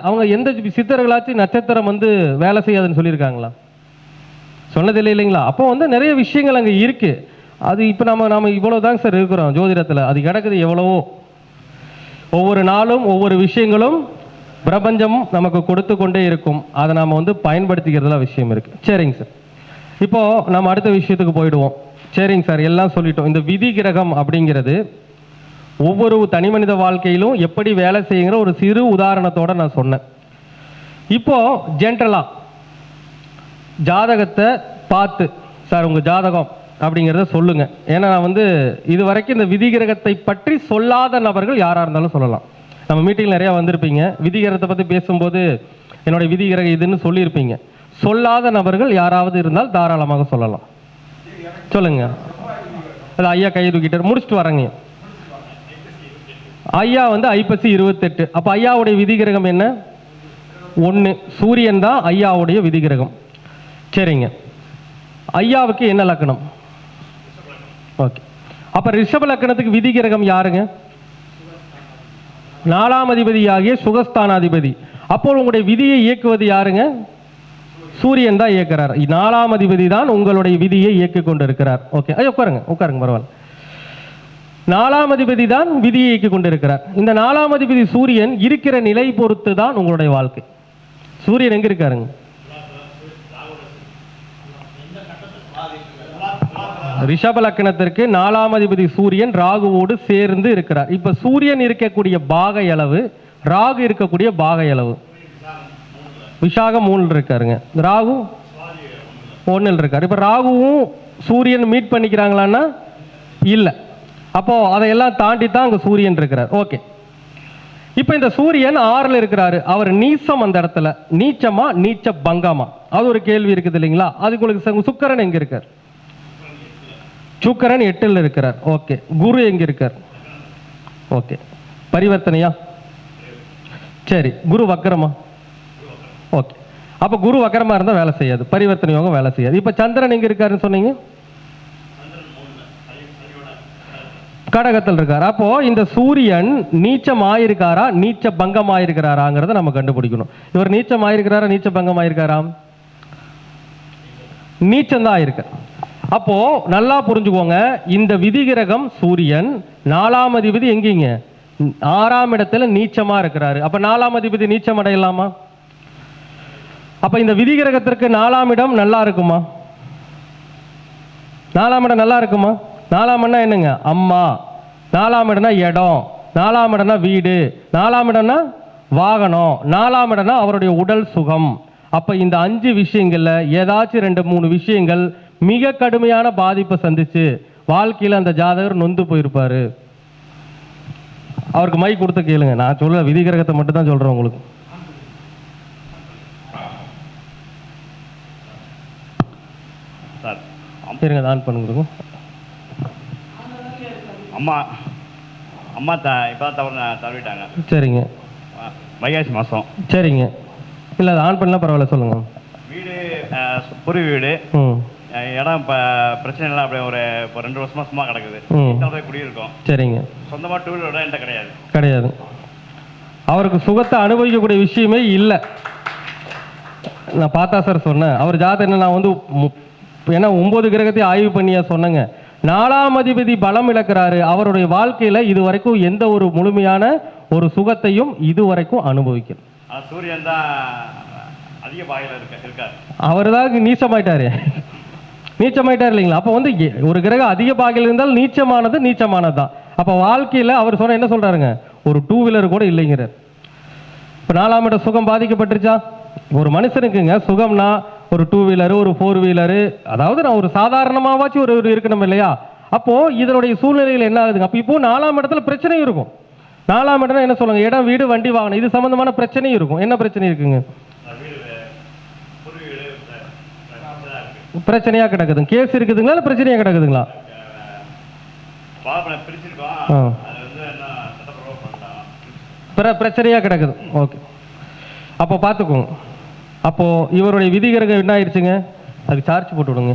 அவங்க எந்த சித்தர்களாச்சும் நட்சத்திரம் வந்து வேலை செய்யாதுன்னு சொல்லியிருக்காங்களா? சொன்னதில்லை இல்லைங்களா? அப்போ வந்து நிறைய விஷயங்கள் அங்கே இருக்கு. அது இப்போ நம்ம இவ்வளோ தாங்க சார் இருக்கிறோம் ஜோதிடத்தில், அது கிடக்குது எவ்வளவோ. ஒவ்வொரு நாளும் ஒவ்வொரு விஷயங்களும் பிரபஞ்சம் நமக்கு கொடுத்து கொண்டே இருக்கும். அதை நாம் வந்து பயன்படுத்திக்கிறதுல விஷயம் இருக்குது. சரிங்க சார், இப்போது நம்ம அடுத்த விஷயத்துக்கு போயிடுவோம். சரிங்க சார், எல்லாம் சொல்லிட்டோம். இந்த விதி கிரகம் அப்படிங்கிறது ஒவ்வொரு தனி மனித வாழ்க்கையிலும் எப்படி வேலை செய்யுங்கிற ஒரு சிறு உதாரணத்தோடு நான் சொன்னேன். இப்போது ஜென்ரலாக ஜாதகத்தை பார்த்து, சார் உங்கள் ஜாதகம் அப்படிங்கிறத சொல்லுங்க. ஏன்னா நான் வந்து இது வரைக்கும் இந்த விதிகிரகத்தை பற்றி சொல்லாத நபர்கள் யாராக இருந்தாலும் சொல்லலாம். நம்ம மீட்டிங்கில் நிறையா வந்திருப்பீங்க, விதிகிரகத்தை பற்றி பேசும்போது என்னுடைய விதிகிரகம் இதுன்னு சொல்லியிருப்பீங்க. சொல்லாத நபர்கள் யாராவது இருந்தால் தாராளமாக சொல்லலாம். சொல்லுங்க. அது ஐயா கை தூக்கிட்டார், முடிச்சுட்டு வரேங்க. ஐயா வந்து ஐப்பசி 28. அப்போ ஐயாவுடைய விதிகிரகம் என்ன? 1. சூரியன் தான் ஐயாவுடைய விதிகிரகம். சரிங்க. ஐயாவுக்கு என்ன லக்கணம்? ஓகே. அப்போ ரிஷப லக்கணத்துக்கு விதிகிரகம் யாருங்க? 4ஆம் அதிபதியாகிய சுகஸ்தானாதிபதி. அப்போ உங்களுடைய விதியை இயக்குவது யாருங்க? சூரியன் தான் இயக்குறார். 4ஆம் அதிபதி தான் உங்களுடைய விதியை இயக்கிக் கொண்டு இருக்கிறார். ஓகே, ஐயா உட்காருங்க, உட்காருங்க, பரவாயில்ல. 4ஆம் அதிபதி தான் விதியை இயக்கிக் கொண்டு இருக்கிறார். இந்த 4ஆம் அதிபதி சூரியன் இருக்கிற நிலை பொறுத்து தான் உங்களுடைய வாழ்க்கை. சூரியன் எங்க இருக்காருங்க? ரிஷப லக்கணத்திற்கு 4ஆம் அதிபதி சூரியன் ராகுவோடு சேர்ந்து இருக்கிறார். இப்ப சூரியன் இருக்கக்கூடிய பாகை அளவு, ராகு இருக்கக்கூடிய பாகை அளவு. விஷாகம் 3 இருக்காருங்க, ராகு 1 இருக்காரு. இப்ப ராகுவும் சூரியன் மீட் பண்ணிக்கிறாங்களான்னா இல்ல. அப்போ அதையெல்லாம் தாண்டி தான் அங்க சூரியன் இருக்கிறார். ஓகே. இப்ப இந்த சூரியன் 6ல் இருக்கிறாரு. அவர் நீச்சம், அந்த இடத்துல நீச்சமா நீச்ச பங்கமா, அது ஒரு கேள்வி இருக்குது இல்லைங்களா? அதுக்கு உங்களுக்கு சுக்கிரன் எங்க இருக்கார்? சுக்கிரன் 8ல் இருக்கிறார். ஓகே. குரு எங்க இருக்கார்? ஓகே. பரிவர்த்தனையா? சரி. குரு வக்கரமா? ஓகே. அப்ப குரு வக்கரமா இருந்தா வேலை செய்யாது, பரிவர்த்தனை யோகம் வேலை செய்யாது. இப்ப சந்திரன் எங்க இருக்காருன்னு சொன்னீங்க? கடகத்தில் இருக்கார். அப்போ இந்த சூரியன் நீச்சம் ஆயிருக்காரா நீச்ச பங்கம் ஆயிருக்கிறாராங்கிறத நம்ம கண்டுபிடிக்கணும். இவர் நீச்சம் ஆயிருக்கிறாரா நீச்ச பங்கம் ஆயிருக்காரா? நீச்சம் தான் ஆயிருக்கார். அப்போ நல்லா புரிஞ்சுக்கோங்க, இந்த விதிகிரகம் சூரியன் 4ஆம் அதிபதி எங்கீங்க? 6ஆம் இடத்துல நீச்சமா இருக்கிறாரு. அப்ப 4ஆம் அதிபதி நீச்சம் அடையலாமா? அப்ப இந்த விதிகிரகத்திற்கு 4ஆம் இடம் நல்லா இருக்குமா? 4ஆம் இடம் நல்லா இருக்குமா? 4ஆம் இடம்னா என்னங்க? அம்மா. 4ஆம் இடம்னா இடம். 4ஆம் இடம்னா வீடு. 4ஆம் இடம்னா வாகனம். 4ஆம் இடம்னா அவருடைய உடல் சுகம். அப்ப இந்த 5 விஷயங்கள்ல ஏதாச்சும் 2-3 விஷயங்கள் மிக கடுமையான பாதிப்பை சந்திச்சு வாழ்க்கையில் அந்த ஜாதகர் நொந்து போயிருப்பாரு. அவருக்கு மை கொடுத்து கேளுங்க, நான் சொல்ல விதிகிரகத்தை மட்டும் தான் சொல்றேன் உங்களுக்கு. இருங்க, ஆன் பண்ணுங்க. அம்மா அம்மா இப்போ தவறிட்டாங்க. சரிங்க. வைகாசி மாதம். சரிங்க. இல்லை, அது ஆன் பண்ணலாம், பரவாயில்ல, சொல்லுங்க. வீடு புரி வீடு, இடம் இப்போ பிரச்சனை இல்லை. அப்படியே ஒரு 2 வருஷமா சும்மா கிடக்குது. குடியிருக்கோம். சரிங்க. சொந்தமாக 2 வீலர் இடம் என்கிட்ட கிடையாது. கிடையாது. அவருக்கு சுகத்தை அனுபவிக்கக்கூடிய விஷயமே இல்லை. நான் பார்த்தா சார் சொன்னேன், அவர் ஜாதகம் என்ன, நான் வந்து ஏன்னா 9 கிரகத்தை ஆய்வு பண்ணியா சொன்னேங்க. 4ஆம் அதிபதி பலம் இழக்கிறாரு. அவருடைய வாழ்க்கையில இதுவரைக்கும் எந்த ஒரு முழுமையான ஒரு சுகத்தையும் இதுவரைக்கும் அனுபவிக்கல. சூரியன் தான் அதிக பாகையில் இருக்கார். அவர் தான் நீச்சமாயிட்டாரு. நீச்சமாயிட்டார் இல்லைங்களா? அப்போ வந்து ஒரு கிரகம் அதிக பாகையில் இருந்தால் நீச்சமானது தான். அப்போ வாழ்க்கையில் அவர் சொன்ன என்ன சொல்றாருங்க, ஒரு 2 வீலர் கூட இல்லைங்கிறார். இப்போ 4ஆம் இட சுகம் பாதிக்கப்பட்டுருச்சா? ஒரு மனுஷனுக்குங்க சுகம்னா ஒரு 2 வீலரு, ஒரு 4 வீலரு, அதாவது நான் ஒரு சாதாரணமாவாச்சும் ஒரு இருக்கணும் இல்லையா? அப்போ இதனுடைய சூழ்நிலைகள் என்ன ஆகுதுங்க? அப்போ இப்போ 4ஆம் இடத்துல பிரச்சனையும் இருக்கும். 4ஆம் இடம்னா என்ன சொல்லுங்க, இடம் வீடு வண்டி வாகனம் இது சம்பந்தமான பிரச்சனையும் இருக்கும். என்ன பிரச்சனை இருக்குங்க? பிரச்சனையா கிடக்குது. கேஸ் இருக்குதுங்களா இல்லை பிரச்சனையா கிடக்குதுங்களா? பிரச்சனையா கிடக்குது. ஓகே. அப்போ பார்த்துக்கோங்க. அப்போ இவருடைய விதிகிரகம் என்ன ஆயிடுச்சுங்க? அதுக்கு சார்ஜ் போட்டு விடுங்க.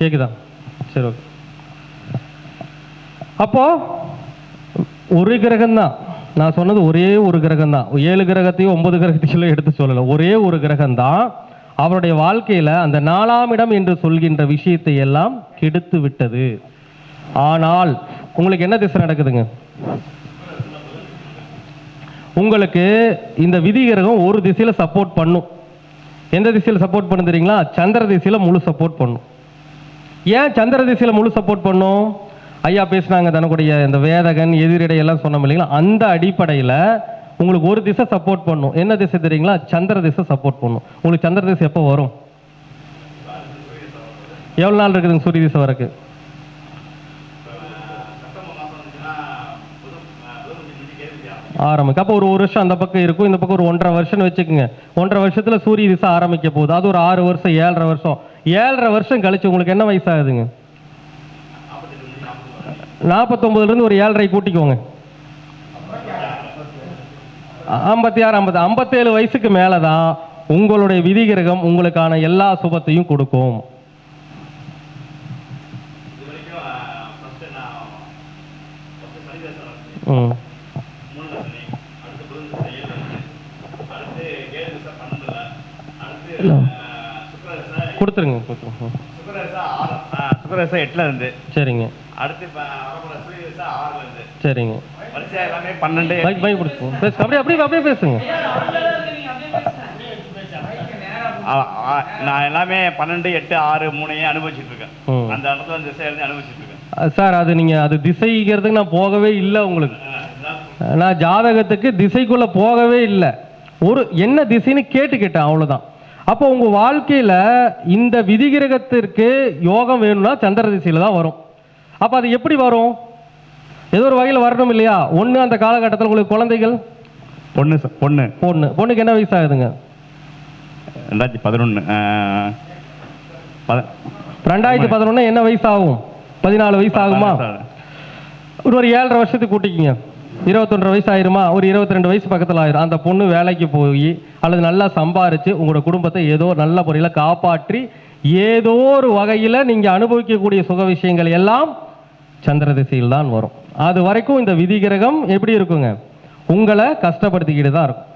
கேக்குதா? சரி, ஓகே. அப்போ ஒரு கிரகம் தான் நான் சொன்னது, ஒரே ஒரு கிரகம் தான். 7 கிரகத்தையும் 9 கிரகத்தையும் எடுத்து சொல்லல, ஒரே ஒரு கிரகம் தான் அவருடைய வாழ்க்கையில அந்த 4ஆம் இடம் என்று சொல்கின்ற விஷயத்தை எல்லாம் கெடுத்து விட்டது. ஆனால் உங்களுக்கு என்ன திசை நடக்குதுங்க? உங்களுக்கு இந்த விதிகிரகம் ஒரு திசையில சப்போர்ட் பண்ணும். எந்த திசையில சப்போர்ட் பண்ணு தெரியுங்களா? சந்திர திசையில முழு சப்போர்ட் பண்ணும். ஏன் சந்திர திசையில முழு சப்போர்ட் பண்ணும்? ஐயா பேசினாங்க தனக்குடைய இந்த வேதகன் எதிரிடை எல்லாம் சொன்னோம் இல்லைங்களா? அந்த அடிப்படையில் உங்களுக்கு ஒரு திசை சப்போர்ட் பண்ணும். என்ன திசை தெரியுங்களா? சந்திர திசை சப்போர்ட் பண்ணும். உங்களுக்கு சந்திர திசை எப்போ வரும்? எவ்வளோ நாள் இருக்குதுங்க சூரிய திசை வரக்கு? ஆரம்பிக்கும். அப்போ ஒரு வருஷம் அந்த பக்கம் இருக்கும், இந்த பக்கம் ஒரு 1.5 வருஷம்னு வச்சுக்கோங்க. 1.5 வருஷத்துல சூரிய திசை ஆரம்பிக்க போகுது. அது ஒரு 6 வருஷம், 7.5 வருஷம். 7.5 வருஷம் கழிச்சு உங்களுக்கு என்ன வயசாகுதுங்க? 49 ஒரு 7.5 கூட்டிக்கோங்க. 56, 50, 57 வயசுக்கு மேலதான் உங்களுடைய விதிகிரகம் உங்களுக்கான எல்லா சுபத்தையும் கொடுக்கும். கொடுத்துருங்க. சுக்கரதசை 8ல இருந்து. சரிங்க. அடுத்து சூரியதசை 6ல இருந்து. சரிங்க. வரிசையா எல்லாமே 12. பை கொடுத்துருங்க. அப்படியே பேசுங்க. நான் எல்லாமே 12, 8, 6, 3 அனுபவிச்சுட்டு இருக்கேன். அந்த இடத்துல வந்து திசை இருந்து அனுபவிச்சுட்டு இருக்கேன் சார். அது நீங்க அது திசைங்கிறதுக்கு நான் போகவே இல்லை. உங்களுக்கு நான் ஜாதகத்துக்கு திசைக்குள்ள போகவே இல்லை. ஒரு என்ன திசைன்னு கேட்டேன், அவ்வளவுதான். அப்போ உங்க வாழ்க்கையில இந்த விதிகிரகத்திற்கு யோகம் வேணும்னா சந்திர திசையில தான் வரும். அப்ப அது எப்படி வரும்? ஏதோ ஒரு வகையில் வரணும் இல்லையா? ஒண்ணு அந்த காலகட்டத்தில் உங்களுக்கு குழந்தைகள் பொண்ணுக்கு என்ன வயசு ஆகுதுங்க? 2011. 2011 என்ன வயசு ஆகும்? 14 வயசு ஆகுமா? ஒரு 7.5 வருஷத்துக்கு கூட்டிக்கிங்க. 21 வயசு ஆயிருமா? ஒரு 22 வயசு பக்கத்தில் ஆயிரும். அந்த பொண்ணு வேலைக்கு போய் அல்லது நல்லா சம்பாரிச்சு உங்களோட குடும்பத்தை ஏதோ நல்ல முறையில் காப்பாற்றி ஏதோ ஒரு வகையில் நீங்க அனுபவிக்கக்கூடிய சுக விஷயங்கள் எல்லாம் சந்திர திசையில் தான் வரும். அது வரைக்கும் இந்த விதிகிரகம் எப்படி இருக்குங்க? உங்களை கஷ்டப்படுத்திக்கிட்டு தான் இருக்கும்.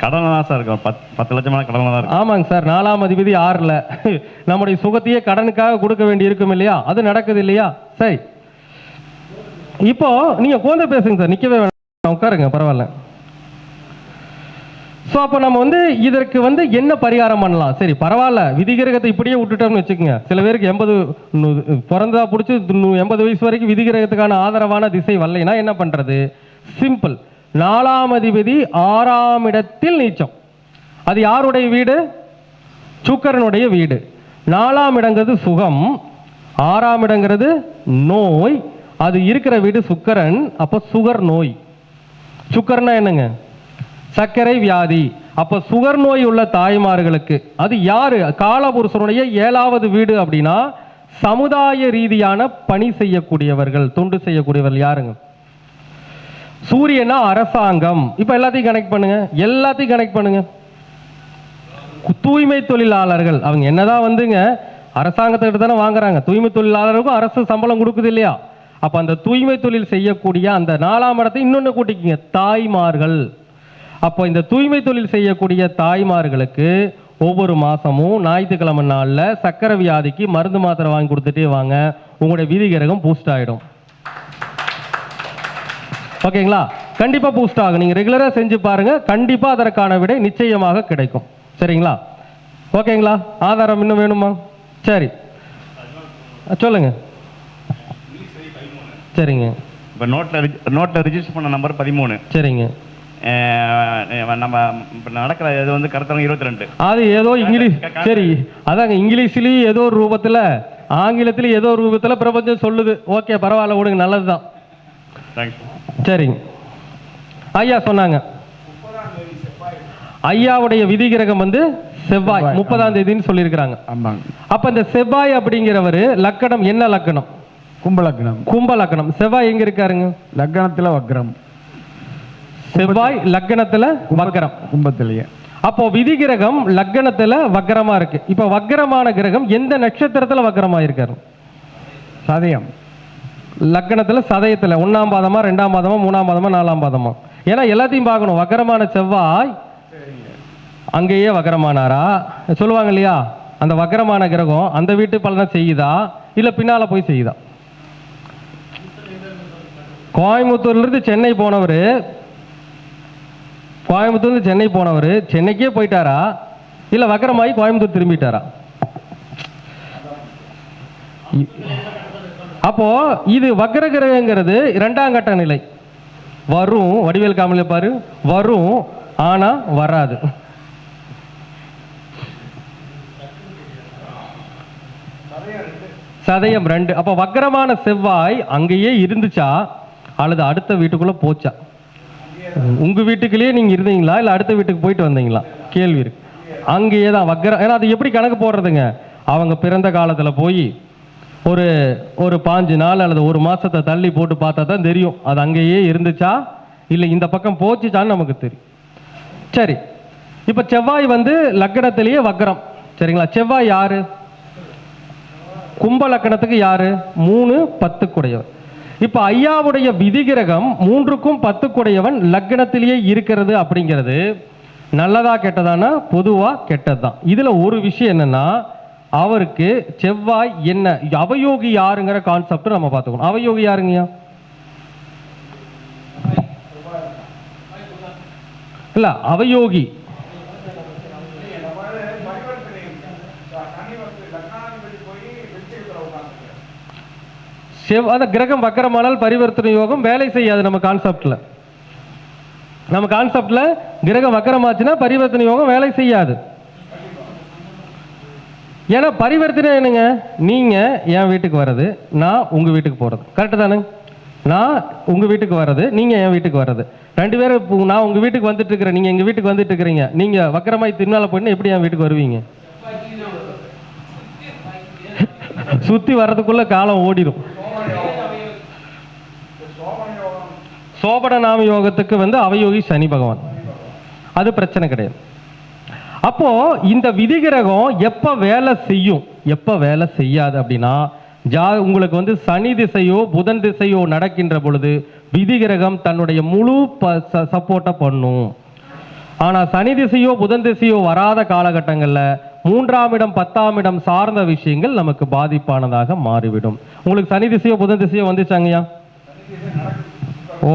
கடனை தான் சார் இருக்கும். 10 லட்சமான கடனை தான் இருக்கும். ஆமாங்க சார். 4ஆம் அதிபதி 6ல் நம்முடைய சுகத்தையே கடனுக்காக கொடுக்க வேண்டி இருக்கும் இல்லையா? அது நடக்குது இல்லையா? சரி, இப்போ நீங்க கோந்த பேசுங்க சார். நிக்கவே வேணாம், உட்காருங்க, பரவாயில்ல. ஸோ அப்போ நம்ம வந்து இதற்கு வந்து என்ன பரிகாரம் பண்ணலாம்? சரி பரவாயில்ல, விதிகிரகத்தை இப்படியே விட்டுட்டோம்னு வச்சுக்கோங்க. சில பேருக்கு 80 பிறந்தா பிடிச்சி 80 வயசு வரைக்கும் விதிகிரகத்துக்கான ஆதரவான திசை வரலைன்னா என்ன பண்றது? சிம்பிள். 4ஆம் அதிபதி 6ஆம் இடத்தில் நீச்சம். அது யாருடைய வீடு? சுக்கிரனுடைய வீடு. 4ஆம் இடங்கிறது சுகம், 6ஆம் இடங்கிறது நோய். அது இருக்கிற வீடு சுக்கிரன். அப்போ சுகர் நோய். சுக்கர்னா என்னங்க? சர்க்கரை வியாதி. அப்ப சுகர் நோய் உள்ள தாய்மார்களுக்கு அது யாரு? காலபுருஷனுடைய 7வது வீடு. அப்படின்னா சமுதாய ரீதியான பணி செய்யக்கூடியவர்கள், தொண்டு செய்யக்கூடியவர்கள் யாருங்க? சூரியனா அரசாங்கம். இப்ப எல்லாத்தையும் கனெக்ட் பண்ணுங்க. தூய்மை தொழிலாளர்கள் அவங்க என்னதான் வந்துங்க அரசாங்கத்துக்கிட்ட தானே வாங்குறாங்க. தூய்மை தொழிலாளருக்கும் அரசு சம்பளம் கொடுக்குது இல்லையா? அப்ப அந்த தூய்மை தொழில் செய்யக்கூடிய அந்த 4ஆம் இடத்தை இன்னொன்னு கூட்டிக்கிங்க, தாய்மார்கள். அப்போ இந்த தூய்மை தொழில் செய்யக்கூடிய தாய்மார்களுக்கு ஒவ்வொரு மாசமும் ஞாயிற்றுக்கிழமை நாள்ல சக்கரை வியாதிக்கு மருந்து மாத்திரை வாங்கி கொடுத்துட்டே வாங்க. உங்களுடைய விதிகிரகம் பூஸ்ட் ஆயிடும். ஓகேங்களா? கண்டிப்பா பூஸ்ட் ஆகும். நீங்க ரெகுலரா செஞ்சு பாருங்க, கண்டிப்பா அதற்கான விடை நிச்சயமாக கிடைக்கும். சரிங்களா? ஓகேங்களா? ஆதாரம் இன்னும் வேணுமா? சரி சொல்லுங்க. சரிங்க. இப்போ நோட்டில் ரிஜிஸ்டர் பண்ண நம்பர் 13. சரிங்க. நம்ம நடக்கிற இது வந்து கரெக்டாக 22. அது ஏதோ இங்கிலீஷ். சரி, அதாங்க இங்கிலீஷ்லேயும் ஏதோ ஒரு ரூபத்தில், ஆங்கிலத்திலும் ஏதோ ஒரு ரூபத்தில் பிரபஞ்சம் சொல்லுது. ஓகே பரவாயில்ல, விடுங்க, நல்லது தான். சரிங்க. ஐயா சொன்னாங்க. ஐயாவுடைய விதிகிரகம் வந்து செவ்வாய் 30ஆம் தேதின்னு சொல்லியிருக்கிறாங்க. அப்ப இந்த செவ்வாய் அப்படிங்கிறவர் லக்கணம் என்ன லக்கணம்? கும்ப லக்கணம். செவ்வாய் எங்க இருக்காருங்க? லக்னத்துல வக்ரம். செவ்வாய் லக்னத்துல வக்ரம், கும்பத்திலேயே. அப்போ விதிகிரகம் லக்னத்துல வக்ரமா இருக்கு. இப்ப வக்ரமான கிரகம் எந்த நட்சத்திரத்துல வக்ரமா இருக்காரு? சதயம். லக்னத்துல சதயத்துல 1ஆம் பாதமா, 2ஆம் பாதமா, 3ஆம் பாதமா, 4ஆம் பாதமா? ஏன்னா எல்லாத்தையும் பார்க்கணும். வக்ரமான செவ்வாய் அங்கேயே வக்ரமானாரா சொல்லுவாங்க இல்லையா? அந்த வக்ரமான கிரகம் அந்த வீட்டு பலனை செய்யுதா இல்ல பின்னால போய் செய்யுதா? கோயம்புத்தூர்ல இருந்து சென்னை போனவர், கோயம்புத்தூர்ல சென்னை போனவர் சென்னைக்கே போயிட்டாரா இல்ல வக்ரமாயி கோயம்புத்தூர் திரும்பிட்டாரா? அப்போ இது வக்ர கிரகங்கிறது 2ஆம் கட்ட நிலை. வரும், வடிவேல் காமல பாரு, வரும் ஆனா வராது. சதயம் 2. அப்ப வக்ரமான செவ்வாய் அங்கேயே இருந்துச்சா அல்லது அடுத்த வீட்டுக்குள்ள போச்சா? உங்க வீட்டுக்குள்ளேயே நீங்க இருந்தீங்களா இல்ல அடுத்த வீட்டுக்கு போயிட்டு வந்தீங்களா? கேள்வி இருக்கு. அங்கேயே தான் வக்ரம். ஏன்னா அது எப்படி கணக்கு போடுறதுங்க? அவங்க பிறந்த காலத்துல போய் ஒரு 5 நாள் அல்லது 1 மாசத்தை தள்ளி போட்டு பார்த்தா தான் தெரியும் அது அங்கேயே இருந்துச்சா இல்லை இந்த பக்கம் போச்சுச்சான்னு நமக்கு தெரியும். சரி, இப்போ செவ்வாய் வந்து லக்கணத்திலேயே வக்ரம். சரிங்களா? செவ்வாய் யாரு? கும்ப லக்கணத்துக்கு யாரு? 3 10 குடையவர். இப்போ ஐயாவுடைய விதிகிரகம் 3க்கும் 10 குடையவன் லக்கணத்திலேயே இருக்கிறது அப்படிங்கிறது நல்லதா கெட்டதானா? பொதுவா கெட்டதுதான். இதுல ஒரு விஷயம் என்னன்னா, அவருக்கு செவ்வாய் என்ன அவயோகி யாருங்கிற கான்செப்ட் நம்ம பார்த்துக்கணும். அவயோகி யாருங்கய்யா? இல்ல அவயோகி அந்த கிரகம் வக்கரமானால் பரிவர்த்தனை யோகம் வேலை செய்யாது. நம்ம கான்செப்ட்ல கிரகம் வக்கரமாச்சுன்னா பரிவர்த்தனை யோகம் வேலை செய்யாது. ஏன்னா பரிவர்த்தனை என்னங்க? நீங்க என் வீட்டுக்கு வர்றது, நான் உங்க வீட்டுக்கு போறது. கரெக்டு தானே? நான் உங்க வீட்டுக்கு வர்றது, நீங்க என் வீட்டுக்கு வர்றது. 2 பேரும் நான் உங்க வீட்டுக்கு வந்துட்டு இருக்கிறேன், நீங்க எங்க வீட்டுக்கு வந்துட்டு இருக்கிறீங்க. நீங்க வக்கரமாய் திருநாள போயிட்டு எப்படி என் வீட்டுக்கு வருவீங்க? சுத்தி வர்றதுக்குள்ள காலம் ஓடிடும். சோபன நாம யோகத்துக்கு வந்து அவயோகி சனி பகவான். அது பிரச்சனை கிடையாது. அப்போ இந்த விதிகிரகம் எப்ப வேலை செய்யும் எப்ப வேலை செய்யாது அப்படின்னா, உங்களுக்கு வந்து சனி திசையோ புதன் திசையோ நடக்கின்ற பொழுது விதிகிரகம் தன்னுடைய முழு சப்போர்ட்டை பண்ணும். ஆனா சனி திசையோ புதன் திசையோ வராத காலகட்டங்கள்ல 3ஆம் இடம் 10ஆம் இடம் சார்ந்த விஷயங்கள் நமக்கு பாதிப்பானதாக மாறிவிடும். உங்களுக்கு சனி திசையோ புதன் திசையோ வந்துச்சாங்கய்யா?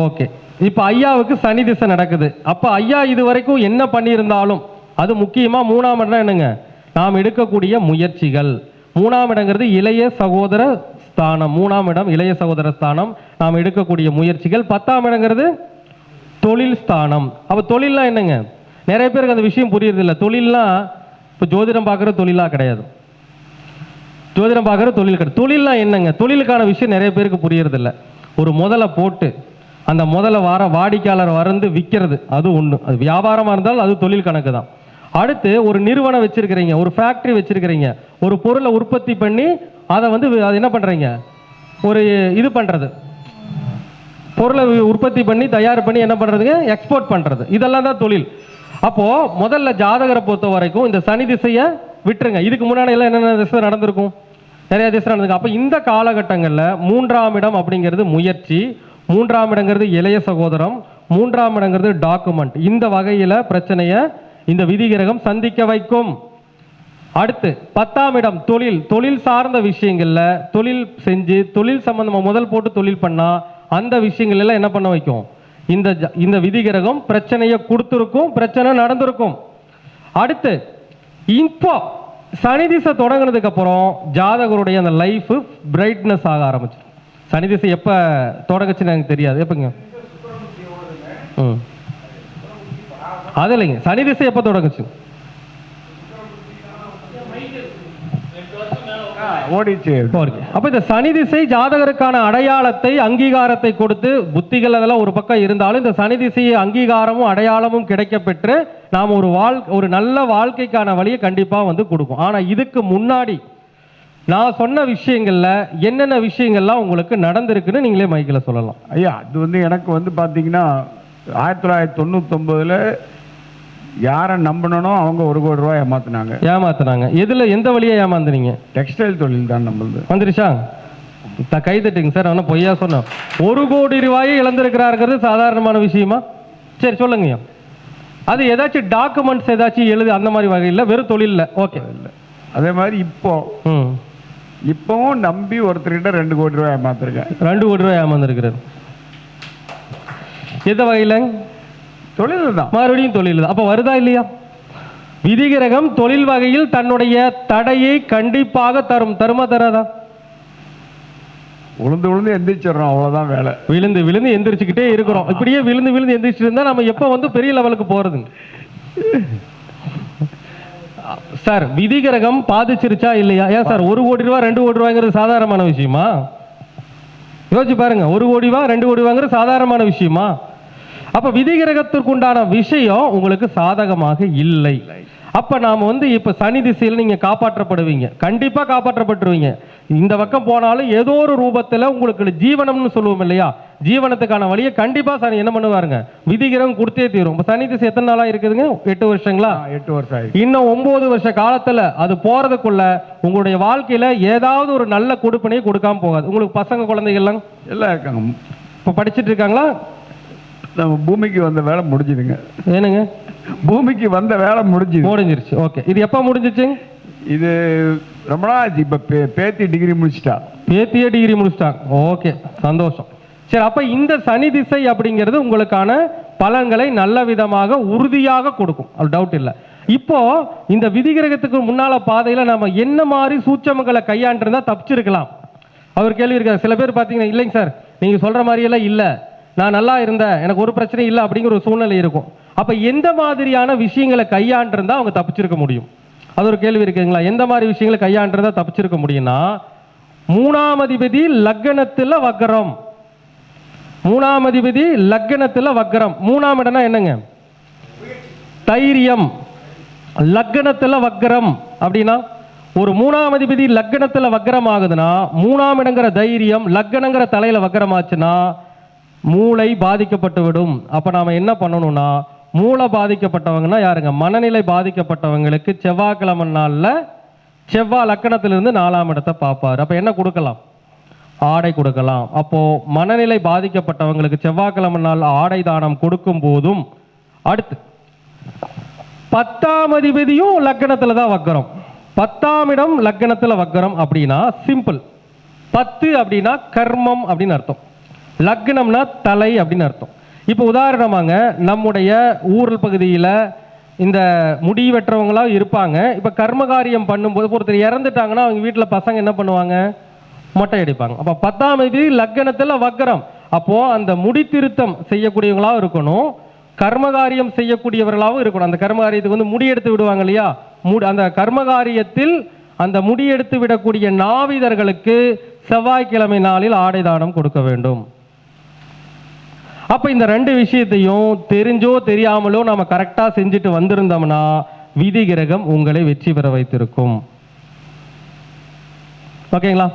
ஓகே. இப்ப ஐயாவுக்கு சனி திசை நடக்குது. அப்ப ஐயா இது வரைக்கும் என்ன பண்ணியிருந்தாலும், அது முக்கியமா 3ஆம் இடம் என்னங்க? நாம் எடுக்கக்கூடிய முயற்சிகள். 3ஆம் இடங்கிறது இளைய சகோதர ஸ்தானம். 3ஆம் இடம் இளைய சகோதர ஸ்தானம். நாம் எடுக்கக்கூடிய முயற்சிகள். 10ஆம் இடங்கிறது தொழில் ஸ்தானம். அப்ப தொழில்லாம் என்னங்க? நிறைய பேருக்கு அந்த விஷயம் புரியுறது இல்லை. தொழில்லாம் இப்போ ஜோதிடம் பார்க்குற தொழிலா கிடையாது. ஜோதிடம் பார்க்குற தொழில் கிடையாது. தொழில்லாம் என்னங்க? தொழிலுக்கான விஷயம் நிறைய பேருக்கு புரியறது இல்லை. ஒரு முதலை போட்டு அந்த முதல்ல வாடிக்கையாளர் வந்து விற்கிறது, அது ஒன்று. அது வியாபாரமாக இருந்தாலும் அது தொழில் கணக்கு தான். அடுத்து ஒரு நிறுவனம் வச்சிருக்கிறீங்க, ஒரு ஃபேக்ட்ரி வச்சிருக்கிறீங்க, ஒரு பொருளை உற்பத்தி பண்ணி அதை வந்து அது என்ன பண்ணுறீங்க? ஒரு இது பண்ணுறது, பொருளை உற்பத்தி பண்ணி தயார் பண்ணி என்ன பண்ணுறதுங்க? எக்ஸ்போர்ட் பண்ணுறது. இதெல்லாம் தான் தொழில். அப்போது முதல்ல ஜாதகரை பொறுத்த வரைக்கும் இந்த சனி திசையை விட்டுருங்க. இதுக்கு முன்னாடி எல்லாம் என்னென்ன திசை நடந்திருக்கும்? நிறைய திசை நடந்திருக்கும். அப்போ இந்த காலகட்டங்களில் 3ஆம் இடம் அப்படிங்கிறது முயற்சி, 3ஆம் இடங்கிறது இளைய சகோதரம், 3ஆம் இடங்கிறது டாக்குமெண்ட். இந்த வகையில் பிரச்சனையை இந்த விதிகிரகம் சந்திக்க வைக்கும். அடுத்து 10ஆம் இடம் தொழில். தொழில் சார்ந்த விஷயங்கள்ல தொழில் செஞ்சு தொழில் சம்பந்தமாக முதல் போட்டு தொழில் பண்ணா அந்த விஷயங்கள் எல்லாம் என்ன பண்ண வைக்கும்? இந்த விதிகிரகம் பிரச்சனையை கொடுத்துருக்கும், பிரச்சனை நடந்திருக்கும். அடுத்து இப்போ சனி திசை தொடங்கினதுக்கு அப்புறம் ஜாதகருடைய அந்த லைஃப் பிரைட்னஸ் ஆக ஆரம்பிச்சு. சனி திசை எப்ப தொடங்குச்சுன்னு எனக்கு தெரியாது. எப்பங்க? அது இல்லைங்க, சனி திசை எப்ப தொடங்குச்சு? ஓடிச்சு. அப்ப இந்த சனி திசை ஜாதகருக்கான அடையாளத்தை அங்கீகாரத்தை கொடுத்து, புத்திகள் அதெல்லாம் ஒரு பக்கம் இருந்தாலும் இந்த சனி திசையை அங்கீகாரமும் அடையாளமும் கிடைக்க பெற்று நாம் ஒரு நல்ல வாழ்க்கைக்கான வழியை கண்டிப்பா வந்து கொடுக்கும். ஆனா இதுக்கு முன்னாடி நான் சொன்ன விஷயங்கள்ல என்னென்ன விஷயங்கள்லாம் உங்களுக்கு நடந்திருக்குன்னு நீங்களே மைக்கில் சொல்லலாம். ஐயா, அது வந்து எனக்கு வந்து பார்த்தீங்கன்னா 1999 யாரை நம்பணும் அவங்க 1 கோடி ரூபாய் ஏமாத்தினாங்க. எதுல எந்த வழியா ஏமாந்துனீங்க? டெக்ஸ்டைல் தொழில் தான் நம்மளது. வந்துருச்சா? கை தட்டுங்க சார். ஆனால் பொய்யா சொன்னோம். 1 கோடி ரூபாயை இழந்திருக்கிறாருங்கிறது சாதாரணமான விஷயமா? சரி சொல்லுங்க. அது ஏதாச்சும் டாக்குமெண்ட்ஸ் ஏதாச்சும் எழுது அந்த மாதிரி வகையில், வெறும் தொழில் ஓகே இல்லை. அதே மாதிரி இப்போவும் நம்பி ஒருத்தர்கிட்ட 2 கோடி ரூபாய் ஏமாத்திருக்கேன். 2 கோடி ரூபாய் ஏமாந்துருக்கிறார். எந்த வகையில்? தொழில் தான். மறுபடியும் தொழில் தான். அப்போ வருதா இல்லையா? விதிகிரகம் தொழில் வகையில் தன்னுடைய தடையை கண்டிப்பாக தருமா தராதா? விழுந்து எந்திரிச்சிடறோம், அவ்வளவுதான் வேலை. விழுந்து எந்திரிச்சுக்கிட்டே இருக்கிறோம். இப்படியே விழுந்து எந்திரிச்சுட்டு இருந்தா நம்ம எப்போ வந்து பெரிய லெவலுக்கு போறது? சார் விதிகிரகம் பாதிச்சிருச்சா இல்லையா? ஏன் சார் 1 கோடி ரூபா 2 கோடி ரூபாய்ங்கிறது சாதாரணமான விஷயமா? யோசிச்சு பாருங்க, 1 கோடி ரூபா 2 கோடி ரூபாங்கிறது சாதாரணமான விஷயமா? அப்ப விதிகிரகத்திற்கு உண்டான விஷயம் உங்களுக்கு சாதகமாக இல்லை. அப்ப நாம வந்து இப்ப சனி திசையில் நீங்க காப்பாற்றப்படுவீங்க, கண்டிப்பா காப்பாற்றப்பட்டுருவீங்க. இந்த பக்கம் போனாலும் ஏதோ ஒரு ரூபத்துல உங்களுக்கு ஜீவனம்னு சொல்லுவோம் இல்லையா, ஜீவனத்துக்கான வழியை கண்டிப்பா சனி என்ன பண்ணுவாருங்க, விதிகிரகம் கொடுத்தே தீரும். இப்ப சனி திசை எத்தனை நாளா இருக்குதுங்க? 8 வருஷங்களா? 8 வருஷம். இன்னும் 9 வருஷ காலத்துல அது போறதுக்குள்ள உங்களுடைய வாழ்க்கையில ஏதாவது ஒரு நல்ல கொடுப்பனையை கொடுக்காம போகாது. உங்களுக்கு பசங்க குழந்தைகள்லாம் எல்லாம் இருக்காங்க. இப்ப படிச்சுட்டு இருக்காங்களா? நம்ம பூமிக்கு வந்த வேலை முடிஞ்சுதுங்க. ஏனுங்க? பூமிக்கு வந்த வேலை முடிஞ்சிருச்சு. ஓகே, இது எப்ப முடிஞ்சிச்சு? இது ரொம்ப நாள். இப்ப பேத்தி டிகிரி முடிச்சிட்டா. பேத்தியே டிகிரி முடிச்சிட்டாங்க. ஓகே, சந்தோஷம். சரி, அப்ப இந்த சனி திசை அப்படிங்கிறது உங்களுக்கான பலன்களை நல்ல விதமாக உறுதியாக கொடுக்கும், அது டவுட் இல்லை. இப்போ இந்த விதிகிரகத்துக்கு முன்னால பாதையில நம்ம என்ன மாதிரி சூட்சமங்களை கையாண்டிருந்தா தப்பிச்சிருக்கலாம்? அவர் கேள்வி இருக்காரு. சில பேர் பார்த்தீங்கன்னா, இல்லைங்க சார் நீங்க சொல்ற மாதிரி எல்லாம் இல்லை, நான் நல்லா இருந்தேன், எனக்கு ஒரு பிரச்சனை இல்லை அப்படிங்கிற ஒரு சூழ்நிலை இருக்கும். அப்ப எந்த மாதிரியான விஷயங்களை கையாண்டிருந்தா அவங்க தப்பிச்சிருக்க முடியும்? அது ஒரு கேள்வி இருக்குங்களா? எந்த மாதிரி விஷயங்களை கையாண்டிருந்தா தப்பிச்சிருக்க முடியும்னா, 3ஆம் அதிபதி லக்னத்துல வக்ரம். 3ஆம் அதிபதி லக்னத்துல வக்ரம். 3ஆம் இடம்னா என்னங்க? தைரியம். லக்னத்துல வக்ரம் அப்படின்னா ஒரு 3ஆம் அதிபதி லக்னத்துல வக்ரம் ஆகுதுன்னா 3ஆம் இடங்கிற தைரியம் லக்னங்கிற தலையில வக்ரம் ஆச்சுன்னா மூளை பாதிக்கப்பட்டு விடும். அப்ப நாம என்ன பண்ணணும்னா, மூளை பாதிக்கப்பட்டவங்கன்னா யாருங்க? மனநிலை பாதிக்கப்பட்டவங்களுக்கு செவ்வாய்க்கிழமை நாள்ல செவ்வாய் லக்கணத்திலிருந்து 4ஆம் இடத்தை பார்ப்பார். அப்ப என்ன கொடுக்கலாம்? ஆடை கொடுக்கலாம். அப்போ மனநிலை பாதிக்கப்பட்டவங்களுக்கு செவ்வாய்க்கிழமை நாள் ஆடை தானம் கொடுக்கும் போதும், அடுத்து 10ஆம் அதிபதியும் லக்கணத்துல தான் வக்கரம். 10ஆம் இடம் லக்கணத்துல வக்கரம் அப்படின்னா சிம்பிள். 10 அப்படின்னா கர்மம் அப்படின்னு அர்த்தம், லக்னம்னா தலை அப்படின்னு அர்த்தம். இப்போ உதாரணமாங்க, நம்முடைய ஊர் பகுதியில் இந்த முடி வெட்டுறவங்களாம் இருப்பாங்க. இப்போ கர்மகாரியம் பண்ணும்போது ஒருத்தர் இறந்துட்டாங்கன்னா அவங்க வீட்டில் பசங்க என்ன பண்ணுவாங்க? மொட்டை அடிப்பாங்க. அப்போ 10ஆம் தேதி லக்னத்தில் வக்கரம். அப்போது அந்த முடி திருத்தம் செய்யக்கூடியவங்களாகவும் இருக்கணும், கர்மகாரியம் செய்யக்கூடியவர்களாகவும் இருக்கணும். அந்த கர்மகாரியத்துக்கு வந்து முடி எடுத்து விடுவாங்க இல்லையா, அந்த கர்மகாரியத்தில் அந்த முடி எடுத்து விடக்கூடிய நாவிதர்களுக்கு செவ்வாய்க்கிழமை நாளில் ஆடை தானம் கொடுக்க வேண்டும். அப்ப இந்த 2 விஷயத்தையும் தெரிஞ்சோ தெரியாமலோ நாம கரெக்டா செஞ்சுட்டு வந்திருந்தோம்னா விதி கிரகம் உங்களை வெற்றி பெற வைத்திருக்கும். ஓகேங்களா?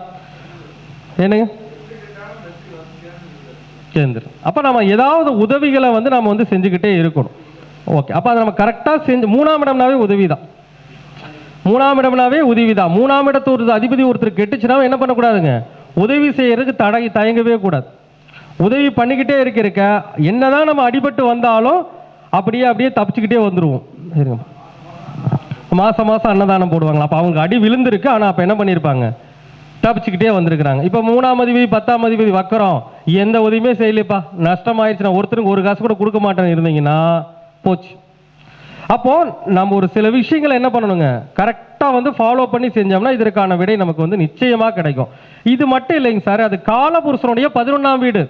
என்னங்க? அப்ப நம்ம ஏதாவது உதவிகளை வந்து நம்ம வந்து செஞ்சுக்கிட்டே இருக்கணும். ஓகே, அப்ப அதை நம்ம கரெக்டா செஞ்சு 3ஆம் இடம்னாவே உதவிதான். 3ஆம் இடம்னாவே உதவிதான். 3ஆம் இடத்து ஒரு அதிபதி ஒருத்தர் கெட்டுச்சுன்னா என்ன பண்ணக்கூடாதுங்க? உதவி செய்யறதுக்கு தயங்கவே கூடாது. உதவி பண்ணிக்கிட்டே இருக்க என்னதான் நம்ம அடிபட்டு வந்தாலும் அப்படியே தப்பிச்சுக்கிட்டே வந்துடுவோம். மாசம் அன்னதானம் போடுவாங்க. அப்போ அவங்க அடி விழுந்திருக்கு, ஆனால் அப்போ என்ன பண்ணியிருப்பாங்க? தப்பிச்சுக்கிட்டே வந்திருக்கிறாங்க. இப்போ 3ஆம் அதிபதி 10ஆம் அதிபதி வக்கரம், எந்த உதவியுமே செய்யலப்பா, நஷ்டமாயிருச்சுன்னா ஒருத்தருக்கு ஒரு காசு கூட கொடுக்க மாட்டேன்னு இருந்தீங்கன்னா போச்சு. அப்போ நம்ம ஒரு சில விஷயங்களை என்ன பண்ணணுங்க, கரெக்டாக வந்து ஃபாலோ பண்ணி செஞ்சோம்னா இதற்கான விடை நமக்கு வந்து நிச்சயமாக கிடைக்கும். இது மட்டும் இல்லைங்க சார், அது காலபுருஷனுடைய 11ஆம் வீடு.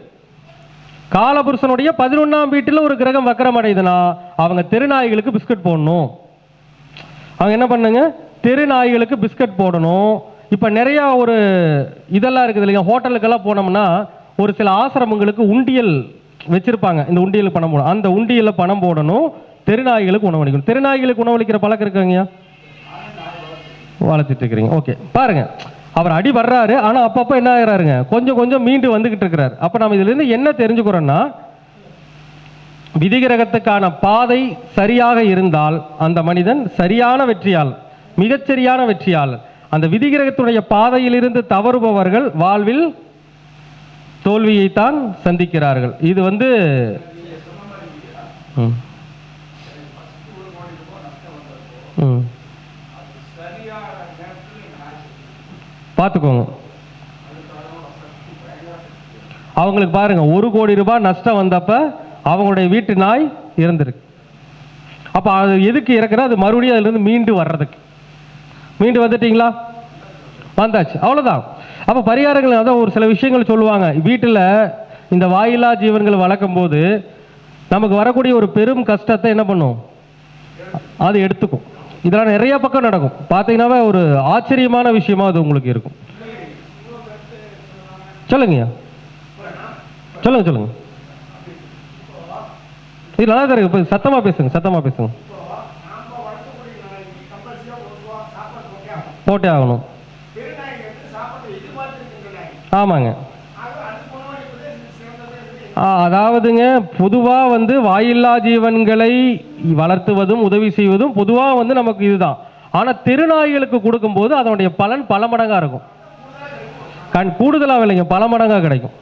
காலபுருஷனுடைய 11ஆம் வீட்டில் ஒரு கிரகம் வக்கரம் அடையுதுன்னா அவங்க தெருநாய்களுக்கு பிஸ்கட் போடணும். அவங்க என்ன பண்ணுங்க? தெருநாய்களுக்கு பிஸ்கட் போடணும். இப்போ நிறையா ஒரு இதெல்லாம் இருக்குது இல்லைங்க, ஹோட்டலுக்கெல்லாம் போனோம்னா ஒரு சில ஆசிரமங்களுக்கு உண்டியல் வச்சிருப்பாங்க. இந்த உண்டியல் பணம் போடணும், அந்த உண்டியலில் பணம் போடணும், தெருநாய்களுக்கு உணவளிக்கணும். தெருநாய்களுக்கு உணவளிக்கிற பழக்கம் இருக்காங்க, வளர்த்துட்டு இருக்கிறீங்க. ஓகே, பாருங்க, அவர் அடி வர்றாரு, ஆனால் அப்பப்போ என்ன ஆகிறாருங்க, கொஞ்சம் மீண்டு வந்துகிட்டு இருக்கிறார். அப்போ நம்ம இதுலேருந்து என்ன தெரிஞ்சுக்கிறோன்னா, விதிகிரகத்துக்கான பாதை சரியாக இருந்தால் அந்த மனிதன் சரியான வெற்றியாளர், மிகச்சரியான வெற்றியாளர். அந்த விதிகிரகத்துடைய பாதையிலிருந்து தவறுபவர்கள் வாழ்வில் தோல்வியைத்தான் சந்திக்கிறார்கள். இது வந்து பார்த்துக்கோங்க. அவங்களுக்கு பாருங்க, 1 கோடி ரூபாய் நஷ்டம் வந்தப்ப அவங்களுடைய வீட்டு நாய் இறந்துருக்கு. அப்போ அது எதுக்கு இறக்குற? அது மறுபடியும் அதுலேருந்து மீண்டு வர்றதுக்கு. மீண்டு வந்துட்டீங்களா? வந்தாச்சு, அவ்வளோதான். அப்போ பரிகாரங்கள் அதான் ஒரு சில விஷயங்கள் சொல்லுவாங்க. வீட்டில் இந்த வாயிலா ஜீவன்கள் வளர்க்கும் போது நமக்கு வரக்கூடிய ஒரு பெரும் கஷ்டத்தை என்ன பண்ணும்? அது எடுத்துக்கும். இதெல்லாம் நிறைய பக்கம் நடக்கும். பார்த்தீங்கன்னாவே ஒரு ஆச்சரியமான விஷயமா அது உங்களுக்கு இருக்கும். சொல்லுங்க சொல்லுங்க சொல்லுங்க. இது நல்லா தான் இருக்கு. சத்தமா பேசுங்க, சத்தமா பேசுங்க. போட்டே ஆகணும். ஆமாங்க. அதாவதுங்க பொதுவாக வந்து வாயில்லா ஜீவன்களை வளர்த்துவதும் உதவி செய்வதும் பொதுவாக வந்து நமக்கு இதுதான். ஆனால் தெருநாய்களுக்கு கொடுக்கும்போது அதனுடைய பலன் பல மடங்காக இருக்கும். கூடுதலாக இல்லைங்க, பல மடங்காக கிடைக்கும்.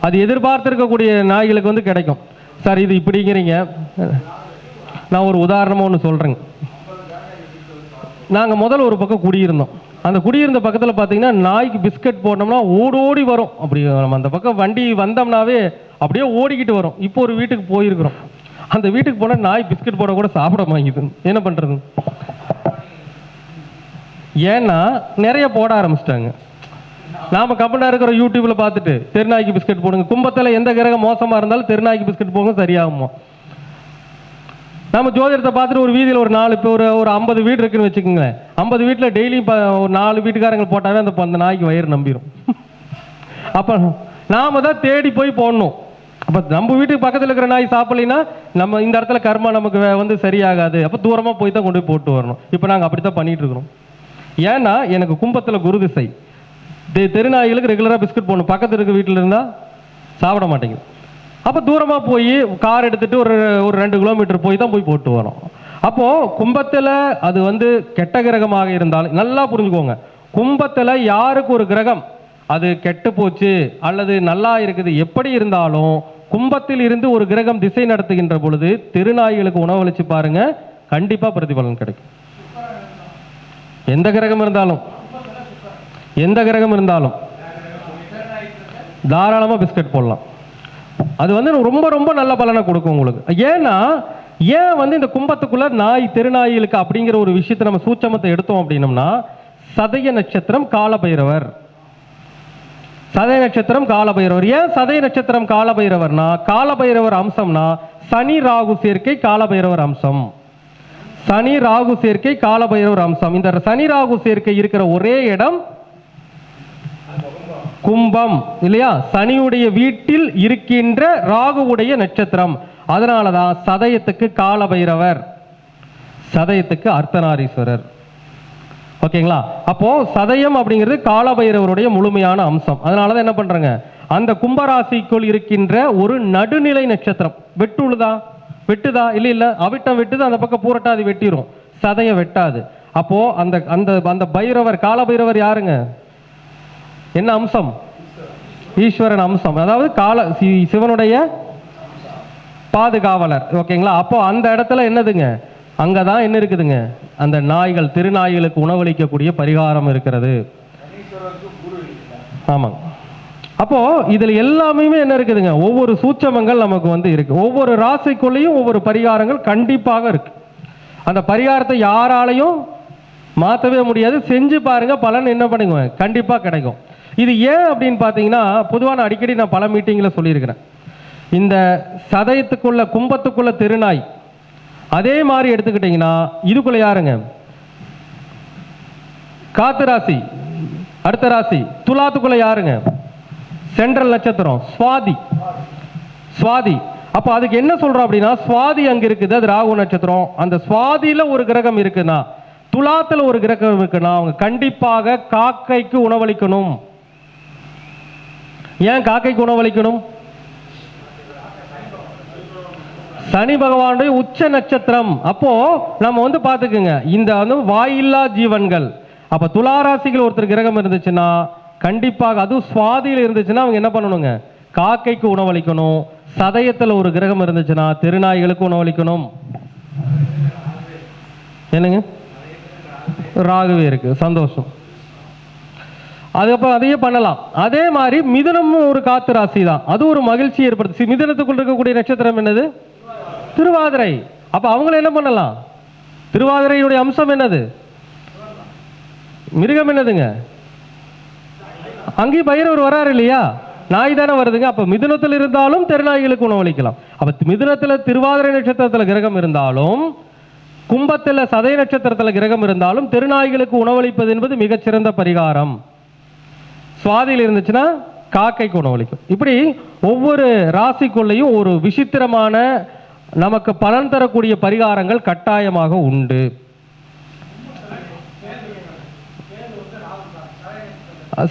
அது எதிர்பார்த்திருக்கக்கூடிய நாய்களுக்கு வந்து கிடைக்கும். சார் இது இப்படிங்கிறீங்க, நான் ஒரு உதாரணமாக ஒன்று சொல்கிறேங்க. நாங்கள் முதல்ல ஒரு பக்கம் குடியிருந்தோம். அந்த குடியிருந்த பக்கத்தில் பார்த்தீங்கன்னா நாய்க்கு பிஸ்கட் போட்டோம்னா ஓடோடி வரும். அப்படி நம்ம அந்த பக்கம் வண்டி வந்தோம்னாவே அப்படியே ஓடிக்கிட்டு வரும். இப்போ ஒரு வீட்டுக்கு போயிருக்கிறோம். அந்த வீட்டுக்கு போனால் நாய் பிஸ்கட் போட கூட சாப்பிட வாங்கிது. என்ன பண்ணுறது? ஏன்னா நிறைய போட ஆரம்பிச்சிட்டாங்க. நாம் கம்பெனியாக இருக்கிற யூடியூப்பில் பார்த்துட்டு தெருநாய்க்கு பிஸ்கட் போடுங்க, கும்பத்தில் எந்த கிரகம் மோசமாக இருந்தாலும் தெருநாய்க்கு பிஸ்கட் போடுங்க சரியாகுமா. நம்ம ஜோதிடத்தை பார்த்துட்டு ஒரு வீதியில் ஒரு 4 இப்போ ஒரு 50 வீடு இருக்குன்னு வச்சுக்கோங்களேன். 50 வீட்டில் டெய்லியும் ஒரு 4 வீட்டுக்காரங்க போட்டாவே அந்த நாய்க்கு வயிறு நம்பிடும். அப்போ நாம தான் தேடி போய் போடணும். அப்போ நம்ம வீட்டுக்கு பக்கத்தில் இருக்கிற நாய் சாப்பிடலைன்னா நம்ம இந்த இடத்துல கர்மா நமக்கு வந்து சரியாகாது. அப்போ தூரமாக போய் தான் கொண்டு போய் போட்டு வரணும். இப்போ நாங்கள் அப்படி தான் பண்ணிட்டு இருக்கிறோம். ஏன்னா எனக்கு கும்பத்தில் குரு திசை. தெருநாய்களுக்கு ரெகுலராக பிஸ்கட் போடணும். பக்கத்தில் இருக்க வீட்டில் இருந்தால் சாப்பிட மாட்டேங்குது. அப்போ தூரமாக போய் கார் எடுத்துகிட்டு ஒரு 2 கிலோமீட்டர் போய் தான் போய் போட்டு வரோம். அப்போது கும்பத்தில் அது வந்து கெட்ட கிரகமாக இருந்தாலும் நல்லா புரிஞ்சுக்கோங்க. கும்பத்தில் யாருக்கு ஒரு கிரகம் அது கெட்டு போச்சு அல்லது நல்லா இருக்குது எப்படி இருந்தாலும் கும்பத்தில் இருந்து ஒரு கிரகம் திசை நடத்துகின்ற பொழுது திருநாய்களுக்கு உணவளிச்சு பாருங்க, கண்டிப்பாக பிரதிபலன் கிடைக்கும். எந்த கிரகம் இருந்தாலும் தாராளமாக பிஸ்கட் போடலாம். அது வந்து ரொம்ப ரொம்ப நல்ல பலனை கொடுக்கும் உங்களுக்கு. ஏன் வந்து இந்த கும்பத்துக்குள்ள நாய் தெருநாய்களுக்கு அப்படிங்கிற ஒரு விஷயத்தை நம்ம சூட்சமத்தை எடுத்தோம் அப்படின்னம்னா, சதய நட்சத்திரம் காலபைரவர். சதய நட்சத்திரம் காலபைரவர். ஏன் சதய நட்சத்திரம் காலபைரவர்னா, காலபைரவர் அம்சம்னா சனி ராகு சேர்க்கை காலபைரவர் அம்சம். சனி ராகு சேர்க்கை காலபைரவர் அம்சம். இந்த சனி ராகு சேர்க்கை இருக்கிற ஒரே இடம் கும்பம் இல்லையா? சனியுடைய வீட்டில் இருக்கின்ற ராகுவுடைய நட்சத்திரம். அதனாலதான் சதயத்துக்கு காலபைரவர், சதயத்துக்கு அர்த்தநாரீஸ்வரர். ஓகேங்களா? அப்போ சதயம் அப்படிங்கிறது காலபைரவருடைய முழுமையான அம்சம். அதனாலதான் என்ன பண்றாங்க, அந்த கும்பராசிக்குள் இருக்கின்ற ஒரு நடுநிலை நட்சத்திரம் வெட்டுதா இல்ல அவிட்டம் வெட்டுது, அந்த பக்கம் பூரட்டாதி வெட்டிரும், சதயம் வெட்டாது. அப்போ அந்த அந்த அந்த பைரவர் காலபைரவர் யாருங்க? என்ன அம்சம்? ஈஸ்வரன் அம்சம். அதாவது சிவனுடைய பாதுகாவலர். ஓகேங்களா? அப்போ அந்த இடத்துல என்னதுங்க, அங்கதான் என்ன இருக்குதுங்க, அந்த நாய்கள் திருநாய்களுக்கு உணவளிக்கக்கூடிய பரிகாரம் இருக்கிறது. ஆமாங்க. அப்போ இதுல எல்லாமே என்ன இருக்குதுங்க, ஒவ்வொரு சூட்சமங்கள் நமக்கு வந்து இருக்கு. ஒவ்வொரு ராசிக்குள்ளேயும் ஒவ்வொரு பரிகாரங்கள் கண்டிப்பாக இருக்கு. அந்த பரிகாரத்தை யாராலையும் மாற்றவே முடியாது. செஞ்சு பாருங்க, பலன் என்ன பண்ணுங்க கண்டிப்பா கிடைக்கும். இது ஏன் அப்படின்னு பார்த்தீங்கன்னா, பொதுவாக நான் அடிக்கடி பல மீட்டிங்கில் சொல்லியிருக்கிறேன். இந்த சதயத்துக்குள்ள கும்பத்துக்குள்ள திருநாய் அதே மாதிரி எடுத்துக்கிட்டீங்கன்னா இதுக்குள்ள யாருங்க, காத்து ராசி. அடுத்த ராசி துலாத்துக்குள்ள யாருங்க, சென்ட்ரல் நட்சத்திரம் சுவாதி. அப்போ அதுக்கு என்ன சொல்றோம் அப்படின்னா, சுவாதி அங்க இருக்குது, அது ராகு நட்சத்திரம். அந்த சுவாதியில ஒரு கிரகம் இருக்குன்னா, துலாத்துல ஒரு கிரகம் இருக்குன்னா, அவங்க கண்டிப்பாக காக்கைக்கு உணவளிக்கணும். ஏன் காக்கைக்கு உணவளிக்கணும்? சனி பகவானுடைய உச்ச நட்சத்திரம். அப்போ நம்ம வந்து பாத்துக்குங்க, இந்த வந்து வாயில்லா ஜீவன்கள். அப்ப துளாராசிகள் ஒருத்தர் கிரகம் இருந்துச்சுன்னா கண்டிப்பாக, அதுவும் சுவாதியில் இருந்துச்சுன்னா அவங்க என்ன பண்ணணுங்க, காக்கைக்கு உணவளிக்கணும். சதயத்தில் ஒரு கிரகம் இருந்துச்சுன்னா திருநாய்களுக்கு உணவளிக்கணும். என்னங்க, ராகுவே இருக்கு, சந்தோஷம். அதுக்கப்புறம் அதையே பண்ணலாம். அதே மாதிரி மிதுனமும் ஒரு காத்து ராசி தான், அது ஒரு மகிழ்ச்சி ஏற்படுத்து. மிதுனத்துக்குள் இருக்கக்கூடிய நட்சத்திரம் என்னது, திருவாதிரை. அப்ப அவங்கள என்ன பண்ணலாம், திருவாதிரையுடைய அம்சம் என்னது, மிருகம் என்னதுங்க, அங்கேயும் பைரவர் வராரு இல்லையா, நாய் தானே வருதுங்க. அப்ப மிதுனத்தில் இருந்தாலும் திருநாய்களுக்கு உணவளிக்கலாம். அப்ப மிதுனத்துல திருவாதிரை நட்சத்திரத்துல கிரகம் இருந்தாலும் கும்பத்தில் சதய நட்சத்திரத்தில் கிரகம் இருந்தாலும் தெருநாய்களுக்கு உணவளிப்பது என்பது மிகச்சிறந்த பரிகாரம். சுவாதியில் இருந்துச்சுன்னா காக்கைக்கு உணவளிக்கும். இப்படி ஒவ்வொரு ராசிக்குள்ளேயும் ஒரு விசித்திரமான நமக்கு பலன் தரக்கூடிய பரிகாரங்கள் கட்டாயமாக உண்டு.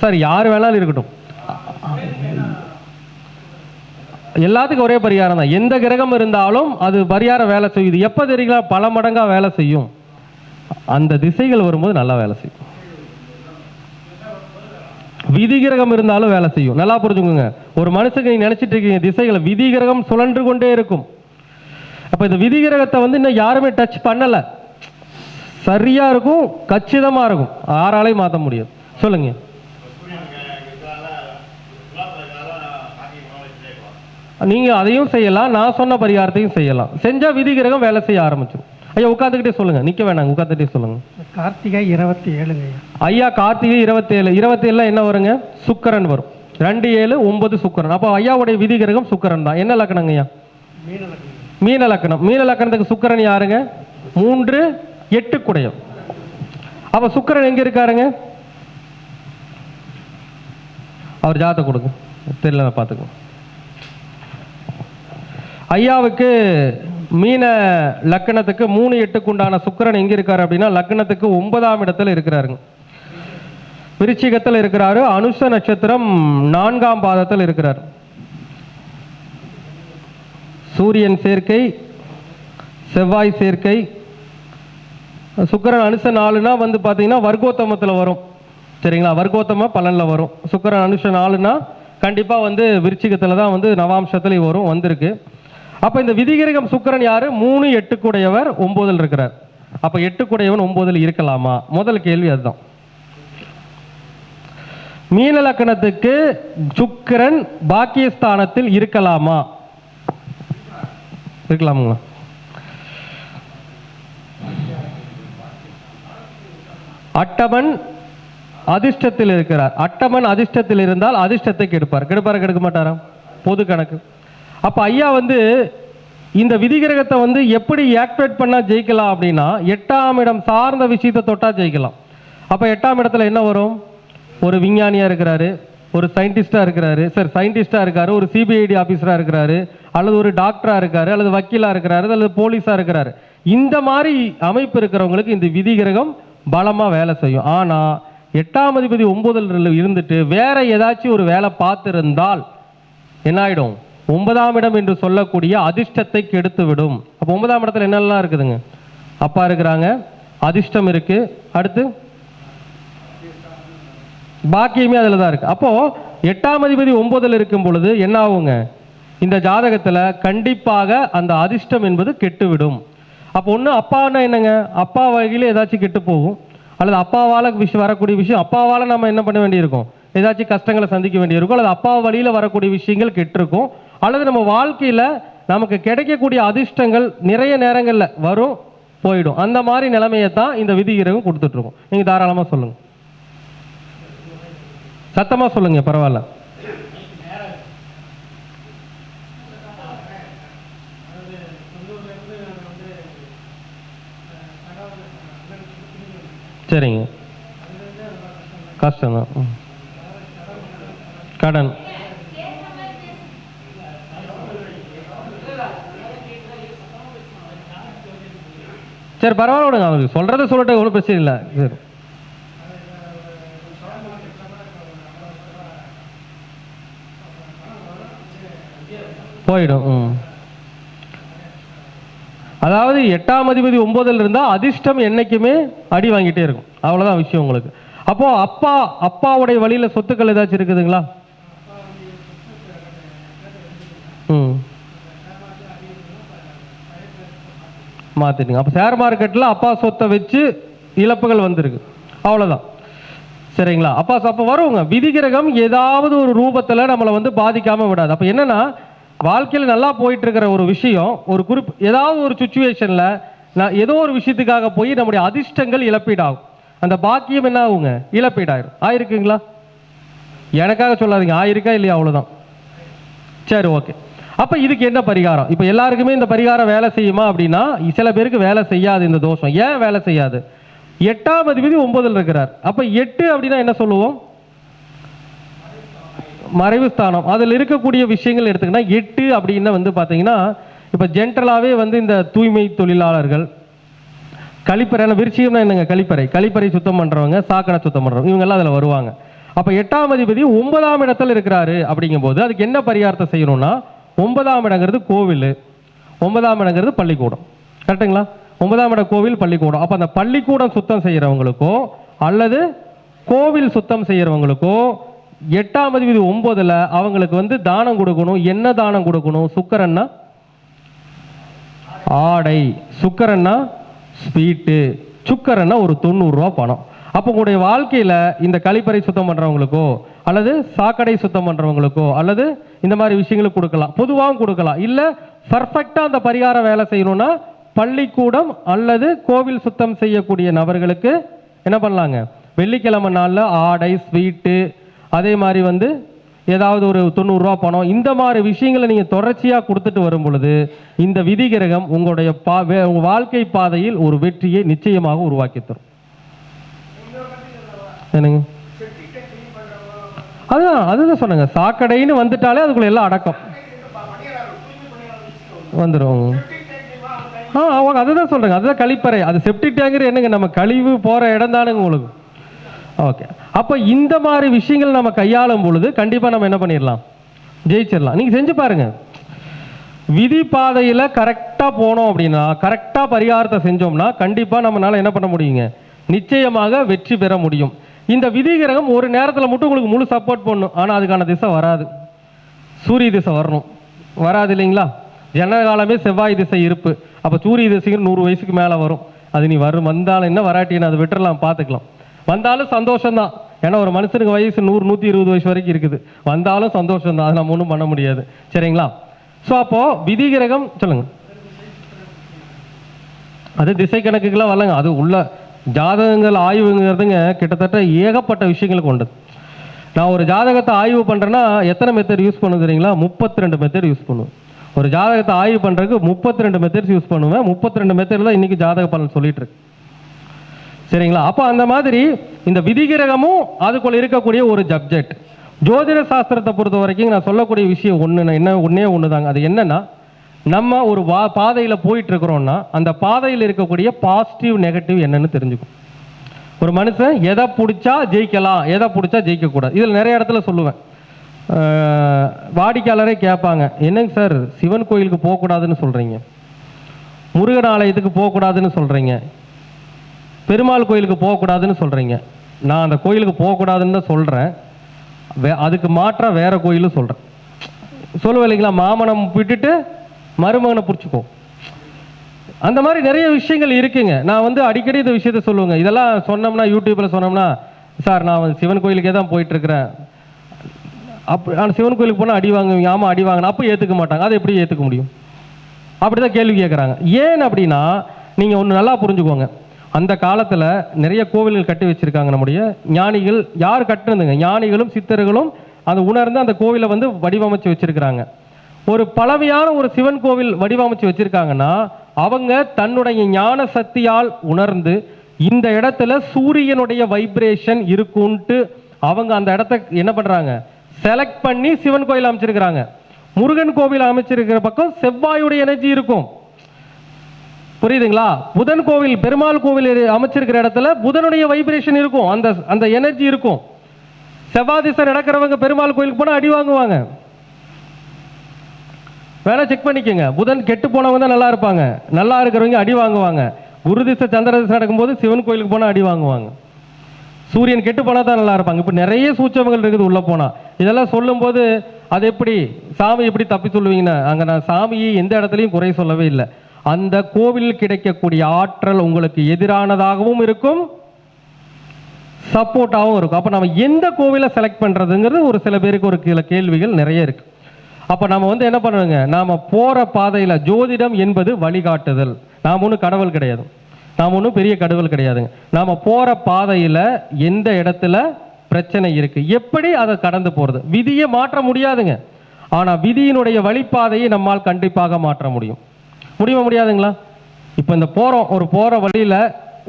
சார் யார் வேணாலும் இருக்கட்டும், எல்லாத்துக்கும் ஒரே பரிகாரம் தான். எந்த கிரகம் இருந்தாலும் அது பரிகாரம் வேலை செய்யுது. எப்போ தெரியுங்களா? பல மடங்கா வேலை செய்யும். அந்த திசைகள் வரும்போது நல்லா வேலை செய்யும். விதி கிரகம் இருந்தாலும் வேலை செய்யும். நல்லா புரிஞ்சுக்கோங்க. ஒரு மனுஷங்க நீங்க நினைச்சிட்டு இருக்கீங்க திசைகளை, விதி கிரகம் சுழன்று கொண்டே இருக்கும். அப்ப இந்த விதி கிரகத்தை வந்து இன்னும் யாருமே டச் பண்ணல. சரியா இருக்கும், கச்சிதமா இருக்கும், யாராலையும் மாற்ற முடியாது. சொல்லுங்க. நீங்க அதையும் செய்யலாம், நான் சொன்ன பரிகாரத்தையும் செய்யலாம். செஞ்சா விதி கிரகம் வேலை செய்ய ஆரம்பிச்சிடும். ஐயா உட்காந்துக்கிட்டே சொல்லுங்க, நிக்க வேணாங்க, உட்காந்துக்கிட்டே சொல்லுங்க. கார்த்திகை 27 ஐயா கார்த்திகை 27. 27 என்ன வருங்க? சுக்கரன் வரும். 2 7 9 சுக்கரன். அப்போ ஐயாவுடைய விதி கிரகம் சுக்கரன் தான். என்ன லக்கணங்க ஐயா? மீன லக்கணம். மீன லக்கணத்துக்கு சுக்கரன் யாருங்க? 3 8 குடையம். அப்ப சுக்கரன் எங்க இருக்காருங்க? அவர் ஜாதகம் கொடுங்க, தெரியல நான் பார்த்துக்கோ. ஐயாவுக்கு மீன லக்கணத்துக்கு 3 8 உண்டான சுக்கிரன் எங்க இருக்காரு அப்படின்னா லக்கணத்துக்கு 9ஆம் இடத்துல இருக்கிறாருங்க. விருச்சிகத்தில் இருக்கிறாரு. அனுஷ நட்சத்திரம் 4ஆம் பாதத்தில் இருக்கிறார். சூரியன் சேர்க்கை, செவ்வாய் சேர்க்கை. சுக்கிரன் அனுஷ 4னா வந்து பார்த்தீங்கன்னா வர்க்கோத்தமத்தில் வரும். சரிங்களா? வர்க்கோத்தம பலனில் வரும். சுக்கிரன் அனுஷ 4னா கண்டிப்பாக வந்து விருச்சிகத்தில் தான் வந்து நவாம்சத்தில் வரும், வந்திருக்கு. அப்ப இந்த விதிகிரகம் சுக்கிரன் யாரு? 3 8 கூடையவர் 9ல் இருக்கிறார். அப்ப 8 கூடையவன் 9ல் இருக்கலாமா? முதல் கேள்வி அதுதான். மீன லக்கணத்துக்கு சுக்கிரன் பாக்கியஸ்தானத்தில் இருக்கலாமா? இருக்கலாமுங்களா? அட்டமன் அதிர்ஷ்டத்தில் இருக்கிறார். அட்டமன் அதிர்ஷ்டத்தில் இருந்தால் அதிர்ஷ்டத்தை கெடுப்பார். கெடுக்க மாட்டாரா? பொது கணக்கு. அப்ப ஐயா வந்து இந்த விதிகிரகத்தை வந்து எப்படி ஆக்டிவேட் பண்ணா ஜெயிக்கலாம் அப்படின்னா 8ஆம் இடம் சார்ந்த விஷயத்தை தொட்டா ஜெயிக்கலாம். அப்ப 8ஆம் இடத்துல என்ன வரும்? ஒரு விஞ்ஞானியா இருக்கிறாரு, ஒரு சயின்டிஸ்டா இருக்கிறாரு, சயின்டிஸ்டா இருக்காரு, ஒரு சிபிஐடி ஆபீசரா இருக்கிறாரு, அல்லது ஒரு டாக்டரா இருக்காரு, அல்லது வக்கீலா இருக்கிறாரு, அல்லது போலீஸா இருக்கிறாரு. இந்த மாதிரி அமைப்பு இருக்கிறவங்களுக்கு இந்த விதிகிரகம் பலமா வேலை செய்யும். ஆனா 8ஆம் அதிபதி 9ல் இருந்துட்டு வேற ஏதாச்சும் ஒரு வேலை பார்த்திருந்தால் என்ன ஆயிடும்? 9ஆம் இடம் என்று சொல்லக்கூடிய அதிர்ஷ்டத்தை கெடுத்து விடும். அப்போ 9ஆம் இடத்துல என்னெல்லாம் இருக்குதுங்க? அப்பா இருக்கிறாங்க, அதிர்ஷ்டம் இருக்கு, அடுத்து பாக்கியமே அதில் தான் இருக்கு. அப்போ 8ஆம் அதிபதி 9ல் இருக்கும் பொழுது என்ன ஆகுங்க? இந்த ஜாதகத்தில் கண்டிப்பாக அந்த அதிர்ஷ்டம் என்பது கெட்டுவிடும். அப்போ ஒன்று அப்பான்னா என்னங்க? அப்பா வகையில் ஏதாச்சும் கெட்டு போகும், அல்லது அப்பாவால் வரக்கூடிய விஷயம் அப்பாவால் நம்ம என்ன பண்ண வேண்டியிருக்கும்? ஏதாச்சும் கஷ்டங்களை சந்திக்க வேண்டியிருக்கும், அல்லது அப்பா வழியில் வரக்கூடிய விஷயங்கள் கெட்டிருக்கும், அல்லது நம்ம வாழ்க்கையில் நமக்கு கிடைக்கக்கூடிய அதிர்ஷ்டங்கள் நிறைய நேரங்களில் வரும், போயிடும். அந்த மாதிரி நிலைமையை தான் இந்த விதிகிரகம் கொடுத்துட்ருக்கோம். நீங்கள் தாராளமாக சொல்லுங்கள், சத்தமாக சொல்லுங்க, பரவாயில்ல. சரிங்க, கஷ்டம்தான். கடன் சரி பரவாயில்ல விடுங்க, அவருக்கு சொல்றதை சொல்லட்டு, ஒன்றும் பிரச்சனை இல்லை. சரி போயிடும். அதாவது 8ஆம் அதிபதி 9ல் இருந்தால் அதிர்ஷ்டம் என்னைக்குமே அடி வாங்கிட்டே இருக்கும். அவ்வளோதான் விஷயம் உங்களுக்கு. அப்போ அப்பாவுடைய வழியில சொத்துக்கள் ஏதாச்சும் இருக்குதுங்களா? மாத்திட்டுங்க. அப்போ ஷேர் மார்க்கெட்டில் அப்பா சொத்தை வச்சு இழப்புகள் வந்திருக்கு, அவ்வளோதான். சரிங்களா? அப்போ வருவாங்க. விதிகிரகம் ஏதாவது ஒரு ரூபத்தில் நம்மளை வந்து பாதிக்காம விடாது. அப்போ என்னன்னா வாழ்க்கையில் நல்லா போயிட்டு இருக்கிற ஒரு விஷயம் ஒரு ஏதாவது ஒரு சுச்சுவேஷனில் நான் ஏதோ ஒரு விஷயத்துக்காக போய் நம்முடைய அதிர்ஷ்டங்கள் இழப்பீடாகும். அந்த பாக்கியம் என்ன ஆகுங்க? இழப்பீடாயிரும். ஆயிருக்குங்களா? எனக்காக சொல்லாதீங்க, ஆயிருக்கா இல்லையா? அவ்வளோதான். சரி, ஓகே. அப்போ இதுக்கு என்ன பரிகாரம்? இப்போ எல்லாருக்குமே இந்த பரிகாரம் வேலை செய்யுமா அப்படின்னா சில பேருக்கு வேலை செய்யாது இந்த தோஷம். ஏன் வேலை செய்யாது? 8ஆம் அதிபதி 9ல் இருக்கிறார். அப்போ 8 அப்படின்னா என்ன சொல்லுவோம்? மறைவு ஸ்தானம். அதில் இருக்கக்கூடிய விஷயங்கள் எடுத்துக்கினா 8 அப்படின்னா வந்து பார்த்தீங்கன்னா இப்போ ஜென்ரலாகவே வந்து இந்த தூய்மை தொழிலாளர்கள், கழிப்பறை, விருச்சிகம்னா என்னங்க? கழிப்பறை சுத்தம் பண்ணுறவங்க, சாக்கடை சுத்தம் பண்ணுறவங்க, இவங்கெல்லாம் அதில் வருவாங்க. அப்போ 8ஆம் அதிபதி 9ஆம் இடத்துல இருக்கிறாரு. அப்படிங்கும்போது அதுக்கு என்ன பரிகாரத்தை செய்யணும்னா 9ஆம் இடங்கிறது கோவில், 9ஆம் இடங்கிறது பள்ளிக்கூடம். கரெக்டுங்களா? 9ஆம் இடம் கோவில், பள்ளிக்கூடம். அப்போ அந்த பள்ளிக்கூடம் சுத்தம் செய்கிறவங்களுக்கோ அல்லது கோவில் சுத்தம் செய்கிறவங்களுக்கோ 8ஆம் அதிபதி 9ல் அவங்களுக்கு வந்து தானம் கொடுக்கணும். என்ன தானம் கொடுக்கணும்? சுக்கரன்னா ஆடை, சுக்கரன்னா ஸ்வீட்டு, சுக்கரன்னா ஒரு 90 ரூபா பணம். அப்போ உங்களுடைய வாழ்க்கையில் இந்த கழிப்பறை சுத்தம் பண்ணுறவங்களுக்கோ அல்லது சாக்கடை சுத்தம் பண்ணுறவங்களுக்கோ அல்லது இந்த மாதிரி விஷயங்களுக்கு கொடுக்கலாம், பொதுவாகவும் கொடுக்கலாம். இல்லை பர்ஃபெக்டாக அந்த பரிகார வேலை செய்யணும்னா பள்ளிக்கூடம் அல்லது கோவில் சுத்தம் செய்யக்கூடிய நபர்களுக்கு என்ன பண்ணலாங்க? வெள்ளிக்கிழமை நாளில் ஆடை, ஸ்வீட்டு, அதே மாதிரி வந்து ஏதாவது ஒரு 90 ரூபா பணம், இந்த மாதிரி விஷயங்களை நீங்கள் தொடர்ச்சியாக கொடுத்துட்டு வரும் பொழுது இந்த விதி கிரகம் உங்களுடைய உங்கள் வாழ்க்கை பாதையில் ஒரு வெற்றியை நிச்சயமாக உருவாக்கி தரும். என்னங்க? அதுதான் சொன்னங்க. சாக்கடைன்னு வந்துட்டாலே அதுக்குள்ள எல்லாம் அடக்கம் வந்துடும். அவங்க அதுதான் சொல்றேங்க. அதுதான் கழிப்பறை. அது செப்டிக் டேங்கர் என்னங்க? நம்ம கழிவு போற இடம் தானுங்க உங்களுக்கு. ஓகே. அப்போ இந்த மாதிரி விஷயங்கள் நம்ம கையாளும் பொழுது கண்டிப்பாக நம்ம என்ன பண்ணிடலாம்? ஜெயிச்சிடலாம். நீங்கள் செஞ்சு பாருங்க. விதி பாதையில் கரெக்டாக போனோம் அப்படின்னா, கரெக்டாக பரிகாரத்தை செஞ்சோம்னா கண்டிப்பாக நம்மளால என்ன பண்ண முடியுங்க? நிச்சயமாக வெற்றி பெற முடியும். இந்த விதி கிரகம் ஒரு நேரத்தில் மட்டும் உங்களுக்கு முழு சப்போர்ட் பண்ணும். ஆனால் அதுக்கான திசை வராது. சூரிய திசை வரணும், வராது இல்லைங்களா? ஜனகாலமே செவ்வாய் திசை இருப்பு. அப்போ சூரிய திசைக்கு 100 வயசுக்கு மேலே வரும். அது நீ வந்தாலும் என்ன, வராட்டின்னு அதை விட்டுறலாம், பார்த்துக்கலாம். வந்தாலும் சந்தோஷம்தான். ஏன்னா ஒரு மனுஷனுக்கு வயசு 100, 120 வயசு வரைக்கும் இருக்குது. வந்தாலும் சந்தோஷம்தான், அது நம்ம ஒன்றும் பண்ண முடியாது. சரிங்களா? ஸோ அப்போ விதி கிரகம் சொல்லுங்க. அது திசை கணக்குக்கெல்லாம் வரலங்க. அது உள்ள ஜாதகங்கள் ஆய்வுங்கிறதுங்க கிட்டத்தட்ட ஏகப்பட்ட விஷயங்கள் கொண்டது. நான் ஒரு ஜாதகத்தை ஆய்வு பண்ணுறேன்னா எத்தனை மெத்தட் யூஸ் பண்ணுறீங்களா? 32 மெத்தட் யூஸ் பண்ணுவேன். ஒரு ஜாதகத்தை ஆய்வு பண்ணுறதுக்கு 32 மெத்தட்ஸ் யூஸ் பண்ணுவேன். 32 மெத்தட் தான் இன்றைக்கி ஜாதக பலன் சொல்லிட்டு இருக்கு. சரிங்களா? அப்போ அந்த மாதிரி இந்த விதிகிரகமும் அதுக்குள்ள இருக்கக்கூடிய ஒரு சப்ஜெக்ட். ஜோதிட சாஸ்திரத்தை பொறுத்த வரைக்கும் நான் சொல்லக்கூடிய விஷயம் ஒன்றே ஒன்று தாங்க. அது என்னன்னா, நம்ம ஒரு பாதையில் போயிட்டு இருக்கிறோம்னா அந்த பாதையில் இருக்கக்கூடிய பாசிட்டிவ் நெகட்டிவ் என்னன்னு தெரிஞ்சுக்கும். ஒரு மனுஷன் எதை பிடிச்சா ஜெயிக்கலாம், எதை பிடிச்சா ஜெயிக்கக்கூடாது. இதில் நிறைய இடத்துல சொல்லுவேன். வாடிக்கையாளரே கேட்பாங்க, என்னங்க சார் சிவன் கோயிலுக்கு போகக்கூடாதுன்னு சொல்கிறீங்க, முருகன் ஆலயத்துக்கு போகக்கூடாதுன்னு சொல்கிறீங்க, பெருமாள் கோயிலுக்கு போகக்கூடாதுன்னு சொல்கிறீங்க. நான் அந்த கோயிலுக்கு போகக்கூடாதுன்னு தான் சொல்கிறேன், அதுக்கு மாற்றாக வேறு கோயிலும் சொல்கிறேன். சொல்லுவேன் இல்லைங்களா? மாமனம் விட்டுட்டு மருமகனை பிடிச்சிக்கோ. அந்த மாதிரி நிறைய விஷயங்கள் இருக்குங்க. நான் வந்து அடிக்கடி இந்த விஷயத்த சொல்லுவேங்க. இதெல்லாம் சொன்னோம்னா யூடியூப்பில் சொன்னோம்னா, சார் நான் சிவன் கோயிலுக்கே தான் போயிட்டுருக்கிறேன், ஆனால் சிவன் கோயிலுக்கு போனால் அடி வாங்குவீங்க. ஆமாம் அடி வாங்கினா அப்போ ஏற்றுக்க மாட்டாங்க. அதை எப்படி ஏற்றுக்க முடியும்? அப்படி தான் கேள்வி கேட்குறாங்க. ஏன் அப்படின்னா, நீங்கள் ஒன்று நல்லா புரிஞ்சுக்கோங்க. அந்த காலத்தில் நிறைய கோவில்கள் கட்டி வச்சுருக்காங்க. நம்முடைய ஞானிகள் யார் கட்டுனதுங்க? ஞானிகளும் சித்தர்களும் அதை உணர்ந்து அந்த கோவிலை வந்து வடிவமைச்சு வச்சுருக்கிறாங்க. ஒரு பழமையான ஒரு சிவன் கோவில் வடிவமைச்சு வச்சுருக்காங்கன்னா அவங்க தன்னுடைய ஞான சக்தியால் உணர்ந்து இந்த இடத்துல சூரியனுடைய வைப்ரேஷன் இருக்குன்ட்டு அவங்க அந்த இடத்த என்ன பண்ணுறாங்க? செலக்ட் பண்ணி சிவன் கோயில் அமைச்சிருக்கிறாங்க. முருகன் கோவில் அமைச்சிருக்கிற பக்கம் செவ்வாயுடைய எனர்ஜி இருக்கும். புரியுதுங்களா? புதன் கோவில், பெருமாள் கோவில் அமைச்சிருக்கிற இடத்துல புதனுடைய வைப்ரேஷன் இருக்கும், அந்த எனர்ஜி இருக்கும். செவ்வாய் திசை நடக்கிறவங்க பெருமாள் கோயிலுக்கு போனால் அடி வாங்குவாங்க. வேணா செக் பண்ணிக்கோங்க. புதன் கெட்டு போனவங்க தான் நல்லா இருப்பாங்க, நல்லா இருக்கிறவங்க அடி வாங்குவாங்க. குரு திசை சந்திர திசை நடக்கும்போது சிவன் கோயிலுக்கு போனால் அடி வாங்குவாங்க. சூரியன் கெட்டு போனால் தான் நல்லா இருப்பாங்க. இப்போ நிறைய சூட்சமங்கள் இருக்குது உள்ளே போனால். இதெல்லாம் சொல்லும்போது அது எப்படி சாமி எப்படி தப்பி சொல்லுவீங்கன்னா, அங்கே நான் சாமியை எந்த இடத்துலையும் குறை சொல்லவே இல்லை. அந்த கோவில் கிடைக்கக்கூடிய ஆற்றல் உங்களுக்கு எதிரானதாகவும் இருக்கும், சப்போர்ட்டாகவும் இருக்கும். அப்போ நம்ம எந்த கோவிலை செலக்ட் பண்ணுறதுங்கிறது ஒரு சில பேருக்கு ஒரு சில கேள்விகள் நிறைய இருக்குது. அப்போ நம்ம வந்து என்ன பண்ணுறோங்க? நாம் போகிற பாதையில் ஜோதிடம் என்பது வழிகாட்டுதல். நாம் ஒன்றும் கடவுள் கிடையாது, நாம் ஒன்றும் பெரிய கடவுள் கிடையாதுங்க. நாம் போகிற பாதையில் எந்த இடத்துல பிரச்சனை இருக்குது, எப்படி அதை கடந்து போகிறது, விதியை மாற்ற முடியாதுங்க. ஆனால் விதியினுடைய வழிப்பாதையை நம்மால் கண்டிப்பாக மாற்ற முடியும். முடியாதுங்களா? இப்போ இந்த போகிற வழியில்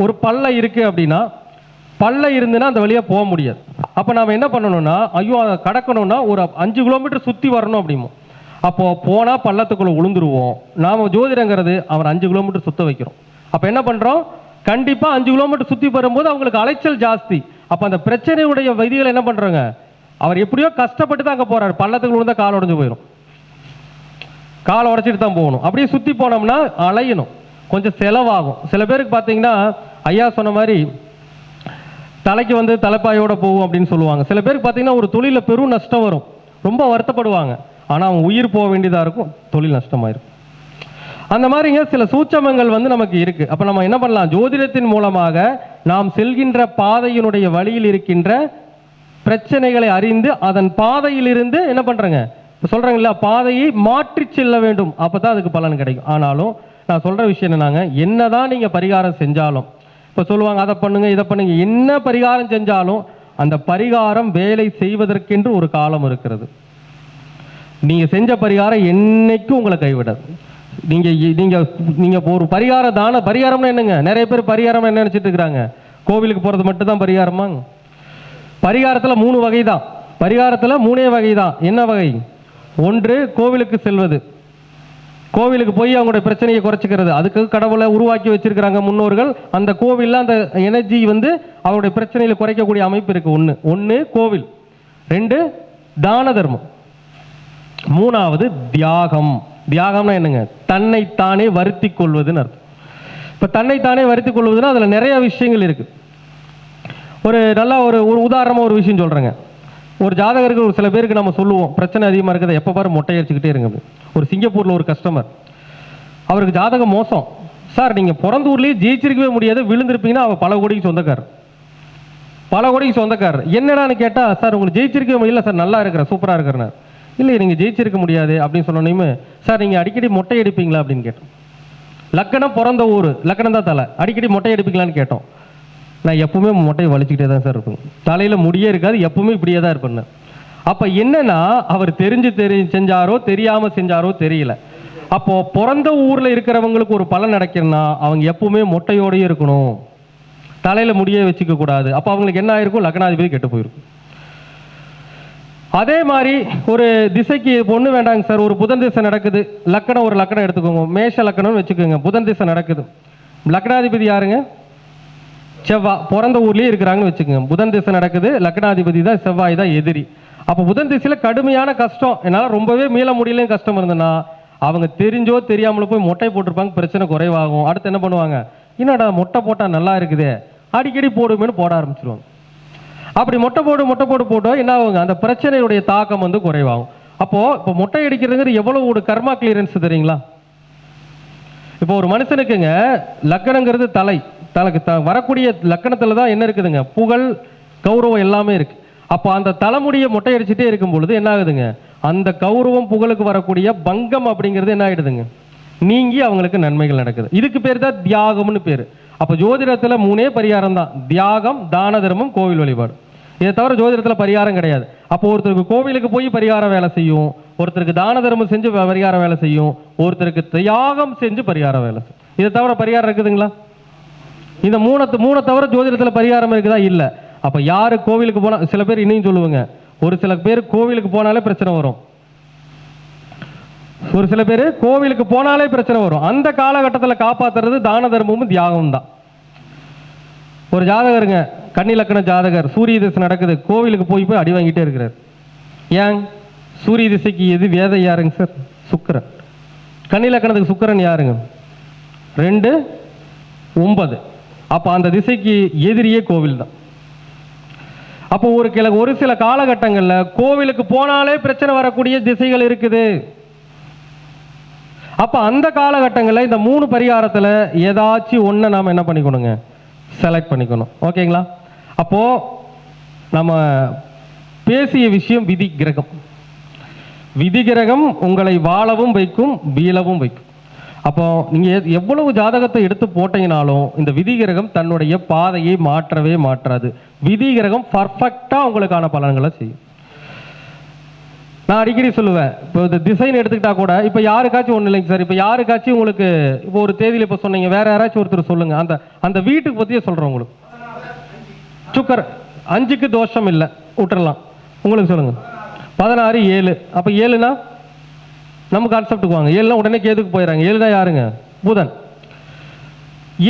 ஒரு பள்ளம் இருக்குது அப்படின்னா, பள்ளம் இருந்துன்னா அந்த வழியாக போக முடியாது. அப்போ நாம் என்ன பண்ணணும்னா, ஐயோ அதை கடக்கணும்னா ஒரு 5 கிலோமீட்டர் சுற்றி வரணும் அப்படிமோ. அப்போது போனால் பள்ளத்துக்குள்ளே விழுந்துருவோம். நாம் ஜோதிடங்கிறது அவர் 5 கிலோமீட்டர் சுற்ற வைக்கிறோம். அப்போ என்ன பண்ணுறோம், கண்டிப்பாக 5 கிலோமீட்டர் சுற்றி வரும்போது அவங்களுக்கு அலைச்சல் ஜாஸ்தி. அப்போ அந்த பிரச்சனையுடைய விதிகளை என்ன பண்ணுறாங்க, அவர் எப்படியோ கஷ்டப்பட்டு தான் அங்கே போகிறார். பள்ளத்துக்கு விழுந்தால் கால் உடஞ்சு போயிடும், காலை உடச்சிட்டு தான் போகணும். அப்படியே சுற்றி போனோம்னா அலையணும், கொஞ்சம் செலவாகும். சில பேருக்கு பார்த்தீங்கன்னா ஐயா சொன்ன மாதிரி தலைக்கு வந்து தலைப்பாயோட போகும் அப்படின்னு சொல்லுவாங்க. சில பேருக்கு பார்த்தீங்கன்னா ஒரு தொழிலில் பெரும் நஷ்டம் வரும், ரொம்ப வருத்தப்படுவாங்க. ஆனால் அவங்க உயிர் போக வேண்டியதாக இருக்கும், தொழில் நஷ்டமாயிருக்கும். அந்த மாதிரிங்க சில சூட்சமங்கள் வந்து நமக்கு இருக்குது. அப்போ நம்ம என்ன பண்ணலாம், ஜோதிடத்தின் மூலமாக நாம் செல்கின்ற பாதையினுடைய வழியில் இருக்கின்ற பிரச்சனைகளை அறிந்து அதன் பாதையிலிருந்து என்ன பண்ணுறேங்க, சொல்கிறாங்களா, பாதையை மாற்றி செல்ல வேண்டும். அப்போ தான் அதுக்கு பலன் கிடைக்கும். ஆனாலும் நான் சொல்கிற விஷயம் என்னன்னாங்க, என்ன தான் நீங்கள் பரிகாரம் செஞ்சாலும், இப்போ சொல்லுவாங்க அதை பண்ணுங்க இதை பண்ணுங்க, என்ன பரிகாரம் செஞ்சாலும் அந்த பரிகாரம் வேலை செய்வதற்கென்று ஒரு காலம் இருக்கிறது. நீங்கள் செஞ்ச பரிகாரம் என்னைக்கும் உங்களை கைவிடாது. நீங்கள் ஒரு பரிகாரம்னா என்னங்க, நிறைய பேர் பரிகாரம் என்ன நினச்சிட்டு இருக்கிறாங்க, கோவிலுக்கு போகிறது மட்டும்தான் பரிகாரமாங்க. பரிகாரத்தில் 3 வகை தான். பரிகாரத்தில் 3 வகை தான். என்ன வகை? ஒன்று கோவிலுக்கு செல்வது, கோவிலுக்கு போய் அவங்களுடைய பிரச்சனையை குறைச்சிக்கிறது. அதுக்கு கடவுளை உருவாக்கி வச்சிருக்கிறாங்க முன்னோர்கள். அந்த கோவிலில் அந்த எனர்ஜி வந்து அவருடைய பிரச்சனைகளை குறைக்கக்கூடிய அமைப்பு இருக்கு. ஒன்று கோவில், 2 தான தர்மம், 3வது தியாகம். தியாகம்னா என்னங்க, தன்னைத்தானே வருத்தி கொள்வதுன்னு அர்த்தம். இப்போ தன்னைத்தானே வருத்தி கொள்வதுன்னா அதில் நிறைய விஷயங்கள் இருக்கு. ஒரு நல்லா ஒரு உதாரணமாக ஒரு விஷயம் சொல்கிறேங்க. ஒரு ஜாதகருக்கு ஒரு சில பேருக்கு நம்ம சொல்லுவோம், பிரச்சனை அதிகமாக இருக்குது, எப்போ பாரு மொட்டை அடிச்சுக்கிட்டே இருங்க. ஒரு சிங்கப்பூரில் ஒரு கஸ்டமர், அவருக்கு ஜாதகம் மோசம். சார் நீங்கள் பிறந்த ஊர்லேயே ஜெயிச்சிருக்கவே முடியாது, விழுந்திருப்பீங்கன்னா அவர் பல கோடிக்கு சொந்தக்காரர். என்னடான்னு கேட்டால், சார் உங்களுக்கு ஜெயிச்சிருக்கவே முடியல சார், நல்லா இருக்கிற சூப்பராக இருக்கிறேன்னு. இல்லை நீங்கள் ஜெயிச்சிருக்க முடியாது அப்படின்னு சொன்னோன்னே, சார் நீங்கள் அடிக்கடி மொட்டை அடிப்பீங்களா அப்படின்னு கேட்டோம். லக்கணம் பிறந்த ஊர், லக்கணம் தான் தலை, அடிக்கடி மொட்டை அடிப்பீங்களான்னு கேட்டோம். நான் எப்பவுமே மொட்டையை வலிச்சுக்கிட்டே தான் சார் இருப்பேன், தலையில் முடியே இருக்காது, எப்பவுமே இப்படியே தான் இருப்பேன். அப்போ என்னன்னா, அவர் செஞ்சாரோ தெரியாமல் செஞ்சாரோ தெரியல. அப்போ பிறந்த ஊரில் இருக்கிறவங்களுக்கு ஒரு பலன் நடக்கிறதுனா அவங்க எப்பவுமே மொட்டையோடயே இருக்கணும், தலையில் முடியே வச்சுக்க கூடாது. அப்போ அவங்களுக்கு என்ன ஆயிருக்கும், லக்னாதிபதி கெட்டு போயிருக்கும். அதே மாதிரி ஒரு திசைக்கு பொண்ணு வேண்டாங்க சார், ஒரு புதன் திசை நடக்குது, லக்கணம் ஒரு லக்கணம் எடுத்துக்கோங்க, மேஷ லக்கணம்னு வச்சுக்கோங்க, புதன் திசை நடக்குது, லக்னாதிபதி யாருங்க, செவ்வாய், பிறந்த ஊர்லேயே இருக்கிறாங்கன்னு வச்சுக்கோங்க. புதன் திசை நடக்குது, லக்னாதிபதி தான் செவ்வாய் தான் எதிரி. அப்போ புதன் திசையில் கடுமையான கஷ்டம், என்னால் ரொம்பவே மீள முடியலன்னு கஷ்டம் இருந்ததுன்னா அவங்க தெரிஞ்சோ தெரியாமலோ போய் மொட்டை போட்டிருப்பாங்க, பிரச்சனை குறைவாகும். அடுத்து என்ன பண்ணுவாங்க, என்னடா மொட்டை போட்டால் நல்லா இருக்குதே, அடிக்கடி போடுமேனு போட ஆரம்பிச்சிருவாங்க. அப்படி மொட்டை போட்டு என்ன ஆகுங்க, அந்த பிரச்சனையுடைய தாக்கம் வந்து குறைவாகும். அப்போது இப்போ மொட்டை அடிக்கிறதுங்கிறது எவ்வளோ ஒரு கர்மா கிளியரன்ஸ் தெரியுங்களா? இப்போ ஒரு மனுஷனுக்குங்க லக்கணங்கிறது தனக்கு வரக்கூடிய லக்கணத்தில் தான் என்ன இருக்குதுங்க, புகழ் கௌரவம் எல்லாமே இருக்கு. அப்போ அந்த தலைமுடியை மொட்டை அடிச்சுட்டே இருக்கும் பொழுது என்ன ஆகுதுங்க, அந்த கௌரவம் புகழுக்கு வரக்கூடிய பங்கம் அப்படிங்கிறது என்ன ஆகிடுதுங்க, நீங்கி அவங்களுக்கு நன்மைகள் நடக்குது. இதுக்கு பேர் தான் தியாகம்னு பேர். அப்போ ஜோதிடத்தில் 3 பரிகாரம் தான், தியாகம், தான தர்மம், கோவில் வழிபாடு. இதை தவிர ஜோதிடத்தில் பரிகாரம் கிடையாது. அப்போ ஒருத்தருக்கு கோவிலுக்கு போய் பரிகாரம் வேலை செய்யும், ஒருத்தருக்கு தான தர்மம் செஞ்சு பரிகாரம் வேலை செய்யும், ஒருத்தருக்கு தியாகம் செஞ்சு பரிகாரம் வேலை செய்யும். இதை தவிர பரிகாரம் இருக்குதுங்களா? இந்த மூணை தவிர ஜோதிடத்தில் பரிகாரம் இருக்குதா? இல்லை. அப்போ யார் கோவிலுக்கு போனால், சில பேர் இன்னும் சொல்லுவாங்க, ஒரு சில பேர் கோவிலுக்கு போனாலே பிரச்சனை வரும், ஒரு சில பேர் கோவிலுக்கு போனாலே பிரச்சனை வரும். அந்த காலகட்டத்தில் காப்பாற்றுறது தான தர்மமும் தியாகமும் தான். ஒரு ஜாதகருங்க, கன்னி லக்கண ஜாதகர், சூரிய திசை நடக்குது, கோவிலுக்கு போய் அடி வாங்கிட்டே இருக்கிறார். ஏன்? சூரிய திசைக்கு எது வேத யாருங்க சார்? சுக்கிரன். கன்னி லக்கணத்துக்கு சுக்கிரன் யாருங்க? 2, 9. அப்போ அந்த திசைக்கு எதிரியே கோவில் தான். அப்போ ஒரு சில காலகட்டங்களில் கோவிலுக்கு போனாலே பிரச்சனை வரக்கூடிய திசைகள் இருக்குது. அப்போ அந்த காலகட்டங்களில் இந்த 3 பரிகாரத்தில் ஏதாச்சும் ஒன்றை நாம் என்ன பண்ணிக்கணுங்க, செலக்ட் பண்ணிக்கணும். ஓகேங்களா? அப்போது நம்ம பேசிய விஷயம் விதி கிரகம். விதி கிரகம் உங்களை வாழவும் வைக்கும், வீழவும் வைக்கும். அப்போ நீங்கள் எவ்வளவு ஜாதகத்தை எடுத்து போட்டீங்கனாலும் இந்த விதி கிரகம் தன்னுடைய பாதையை மாற்றவே மாற்றாது. விதி கிரகம் பர்ஃபெக்டாக உங்களுக்கான பலன்களை செய்யும். நான் அடிக்கடி சொல்லுவேன், இப்போ இந்த திசைன்னு எடுத்துக்கிட்டா கூட இப்போ யாருக்காச்சும் ஒன்றும் இல்லைங்க சார், இப்போ யாருக்காச்சும் உங்களுக்கு இப்போ ஒரு தேதியில் இப்போ சொன்னீங்க, வேற யாராச்சும் ஒருத்தர் சொல்லுங்க, அந்த அந்த வீட்டுக்கு பற்றியே சொல்கிறேன் உங்களுக்கு. சுக்கர் 5க்கு தோஷம் இல்லை, விட்டுறலாம். உங்களுக்கு சொல்லுங்க 16 7. அப்போ 7னா நம்ம கான்செப்டுக்கு வாங்க. 7னா உடனே கேதுக்கு போயிடறாங்க. 7னா யாருங்க? புதன்.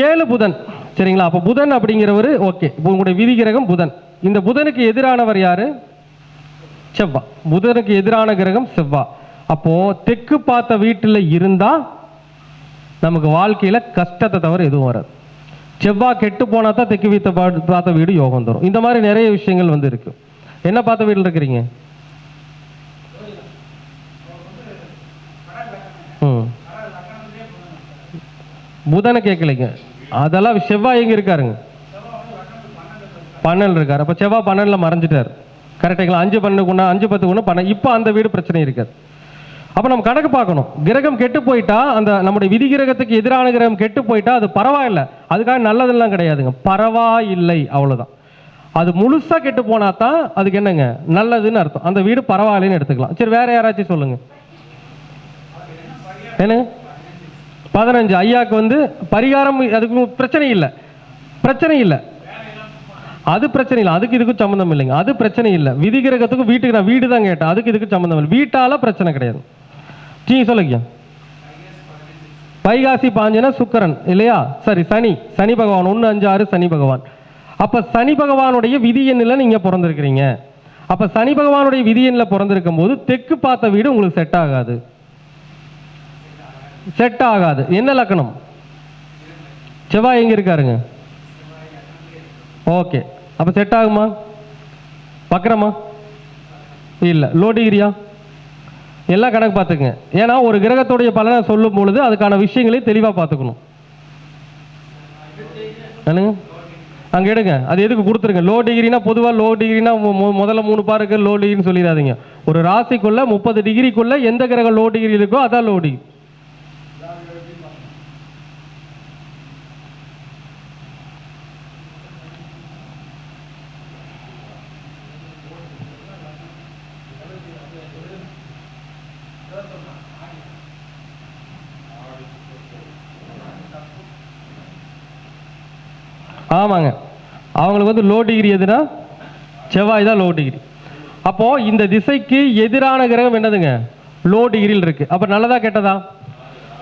7 புதன், சரிங்களா? அப்போ புதன் அப்படிங்கிறவர் ஓகே. இப்போ உங்களுடைய விதி கிரகம் புதன். இந்த புதனுக்கு எதிரானவர் யாரு? செவ்வாய். புதனுக்கு எதிரான கிரகம் செவ்வாய். அப்போ தெற்கு பார்த்த வீட்டில் இருந்தா நமக்கு வாழ்க்கையில கஷ்டத்தை தவிர எதுவும் வராது. செவ்வாய் கெட்டு போனா தான் தெற்கு வீட்டை பார்த்த வீடு யோகம் தரும். இந்த மாதிரி நிறைய விஷயங்கள் வந்து இருக்கு. என்ன பார்த்த வீட்டில் இருக்கிறீங்க? புதனை கேட்கலைங்க, அதெல்லாம் செவ்வாய் எங்க இருக்காருங்க? 12 இருக்காரு. அப்ப செவ்வாய் 12ல மறைஞ்சிட்டாரு. கரெக்டுங்களா? 5 12 5 10 12. இப்போ அந்த வீடு பிரச்சனை இருக்காது. அப்ப நம்ம கணக்கு பார்க்கணும். கிரகம் கெட்டு போயிட்டா, அந்த நம்முடைய விதி கிரகத்துக்கு எதிரான கிரகம் கெட்டு போயிட்டா அது பரவாயில்லை, அதுக்காக நல்லதெல்லாம் கிடையாதுங்க, பரவாயில்லை, அவ்வளவுதான். அது முழுசா கெட்டு போனா தான் அதுக்கு என்னங்க நல்லதுன்னு அர்த்தம். அந்த வீடு பரவாயில்லைன்னு எடுத்துக்கலாம். சரி, வேற யாராச்சும் சொல்லுங்க. என்ன 15 ஐயாக்கு வந்து பரிகாரம், அதுக்கு பிரச்சனை இல்லை, பிரச்சனை இல்லை, அது பிரச்சனை இல்லை, அதுக்கு இதுக்கும் சம்மந்தம் இல்லைங்க, அது பிரச்சனை இல்லை. விதி கிரகத்துக்கும் வீட்டுக்கு நான் வீடு தான் கேட்டேன், அதுக்கு இதுக்கு சம்மந்தம் இல்லை, வீட்டால பிரச்சனை கிடையாது. நீங்க சொல்லுங்க. வைகாசி பாஞ்சனா சுக்கரன் இல்லையா? சரி, சனி, சனி பகவான் 1 5 6 சனி பகவான். அப்ப சனி பகவானுடைய விதி எண்ணில் நீங்க பிறந்திருக்கிறீங்க. அப்ப சனி பகவானுடைய விதி எண்ணில் பிறந்திருக்கும் போது தெற்கு பார்த்த வீடு உங்களுக்கு செட் ஆகாது, செட் ஆகாது. என்ன லக்கணம்? செவ்வாய் எங்க இருக்காருங்க? ஓகே, அப்ப செட் ஆகுமா? பக்கரமா? இல்ல. லோ டிகிரியா? எல்லாம் கணக்கு பார்த்துக்குங்க. ஏன்னா ஒரு கிரகத்துடைய பலனை சொல்லும் பொழுது அதுக்கான விஷயங்களையும் தெளிவா பார்த்துக்கணும். அங்க எடுங்க, அது எதுக்கு கொடுத்துருங்க. லோ டிகிரினா பொதுவாக லோ டிகிரினா முதல்ல 3 பாருக்கு லோ டிகிரின்னு சொல்லிடாதீங்க. ஒரு ராசிக்குள்ள 30 டிகிரிக்குள்ள எந்த கிரகம் லோ டிகிரி இருக்கோ அதான் லோ டிகிரி. ஆமாங்க, அவங்களுக்கு வந்து லோ டிகிரி எதுனா செவ்வாய் தான் லோ டிகிரி. அப்போ இந்த திசைக்கு எதிரான கிரகம் என்னதுங்க? லோ டிகிரியில் இருக்கு. அப்ப நல்லதா கெட்டதா?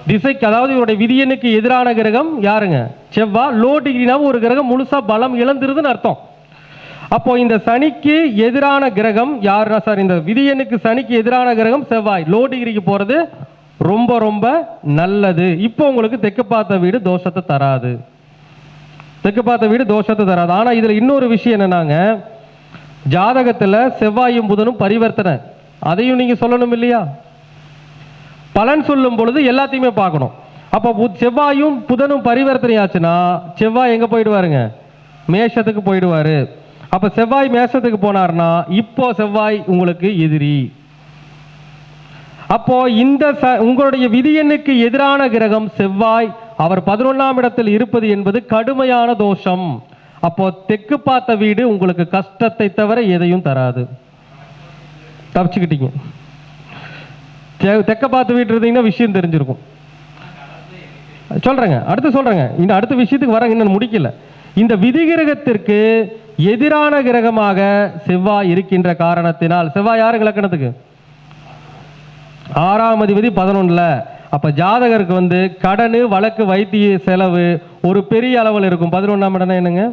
திசைக்கு, அதாவது இவருடைய விதியனுக்கு எதிரான கிரகம் யாருங்க? செவ்வாய். லோ டிகிரினா ஒரு கிரகம் முழுசா பலம் இழந்துருதுன்னு அர்த்தம். அப்போ இந்த சனிக்கு எதிரான கிரகம் யாருன்னா சார், இந்த விதியனுக்கு சனிக்கு எதிரான கிரகம் செவ்வாய். லோ டிகிரிக்கு போறது ரொம்ப ரொம்ப நல்லது. இப்போ உங்களுக்கு தெற்கு பார்த்த வீடு தோஷத்தை தராது, தெற்கு பார்த்த வீடு தோஷத்தை தராது. ஆனா இதுல இன்னொரு விஷயம் என்னன்னாங்க, ஜாதகத்துல செவ்வாயும் புதனும் பரிவர்த்தனை, அதையும் நீங்க சொல்லணும் இல்லையா? பலன் சொல்லும் பொழுது எல்லாத்தையுமே பார்க்கணும். அப்போ செவ்வாயும் புதனும் பரிவர்த்தனை ஆச்சுன்னா செவ்வாய் எங்க போயிடுவாருங்க? மேஷத்துக்கு போயிடுவாரு. அப்ப செவ்வாய் மேஷத்துக்கு போனார்னா இப்போ செவ்வாய் உங்களுக்கு எதிரி. அப்போ இந்த உங்களுடைய விதி எண்ணுக்கு எதிரான கிரகம் செவ்வாய், அவர் 11ஆம் இடத்தில் இருப்பது என்பது கடுமையான தோஷம். அப்போ தெற்கு பார்த்த வீடு உங்களுக்கு கஷ்டத்தை தவிர எதையும் தராது. தப்பிச்சுக்கிட்டீங்க. தெற்க பார்த்து வீட்டு இருந்தீங்கன்னா விஷயம் தெரிஞ்சிருக்கும். சொல்றேங்க, அடுத்து சொல்றேங்க, இந்த அடுத்த விஷயத்துக்கு வரங்க, இன்னும் முடிக்கல. இந்த விதி கிரகத்திற்கு எதிரான கிரகமாக செவ்வாய் இருக்கின்ற காரணத்தினால், செவ்வாய் யாரு இலக்கணத்துக்கு? 6ஆம் அதிபதி 11ல. அப்ப ஜாதகருக்கு வந்து கடனு வழக்கு வைத்திய செலவு ஒரு பெரிய அளவில் இருக்கும். 11ஆம் இடம் என்னங்க?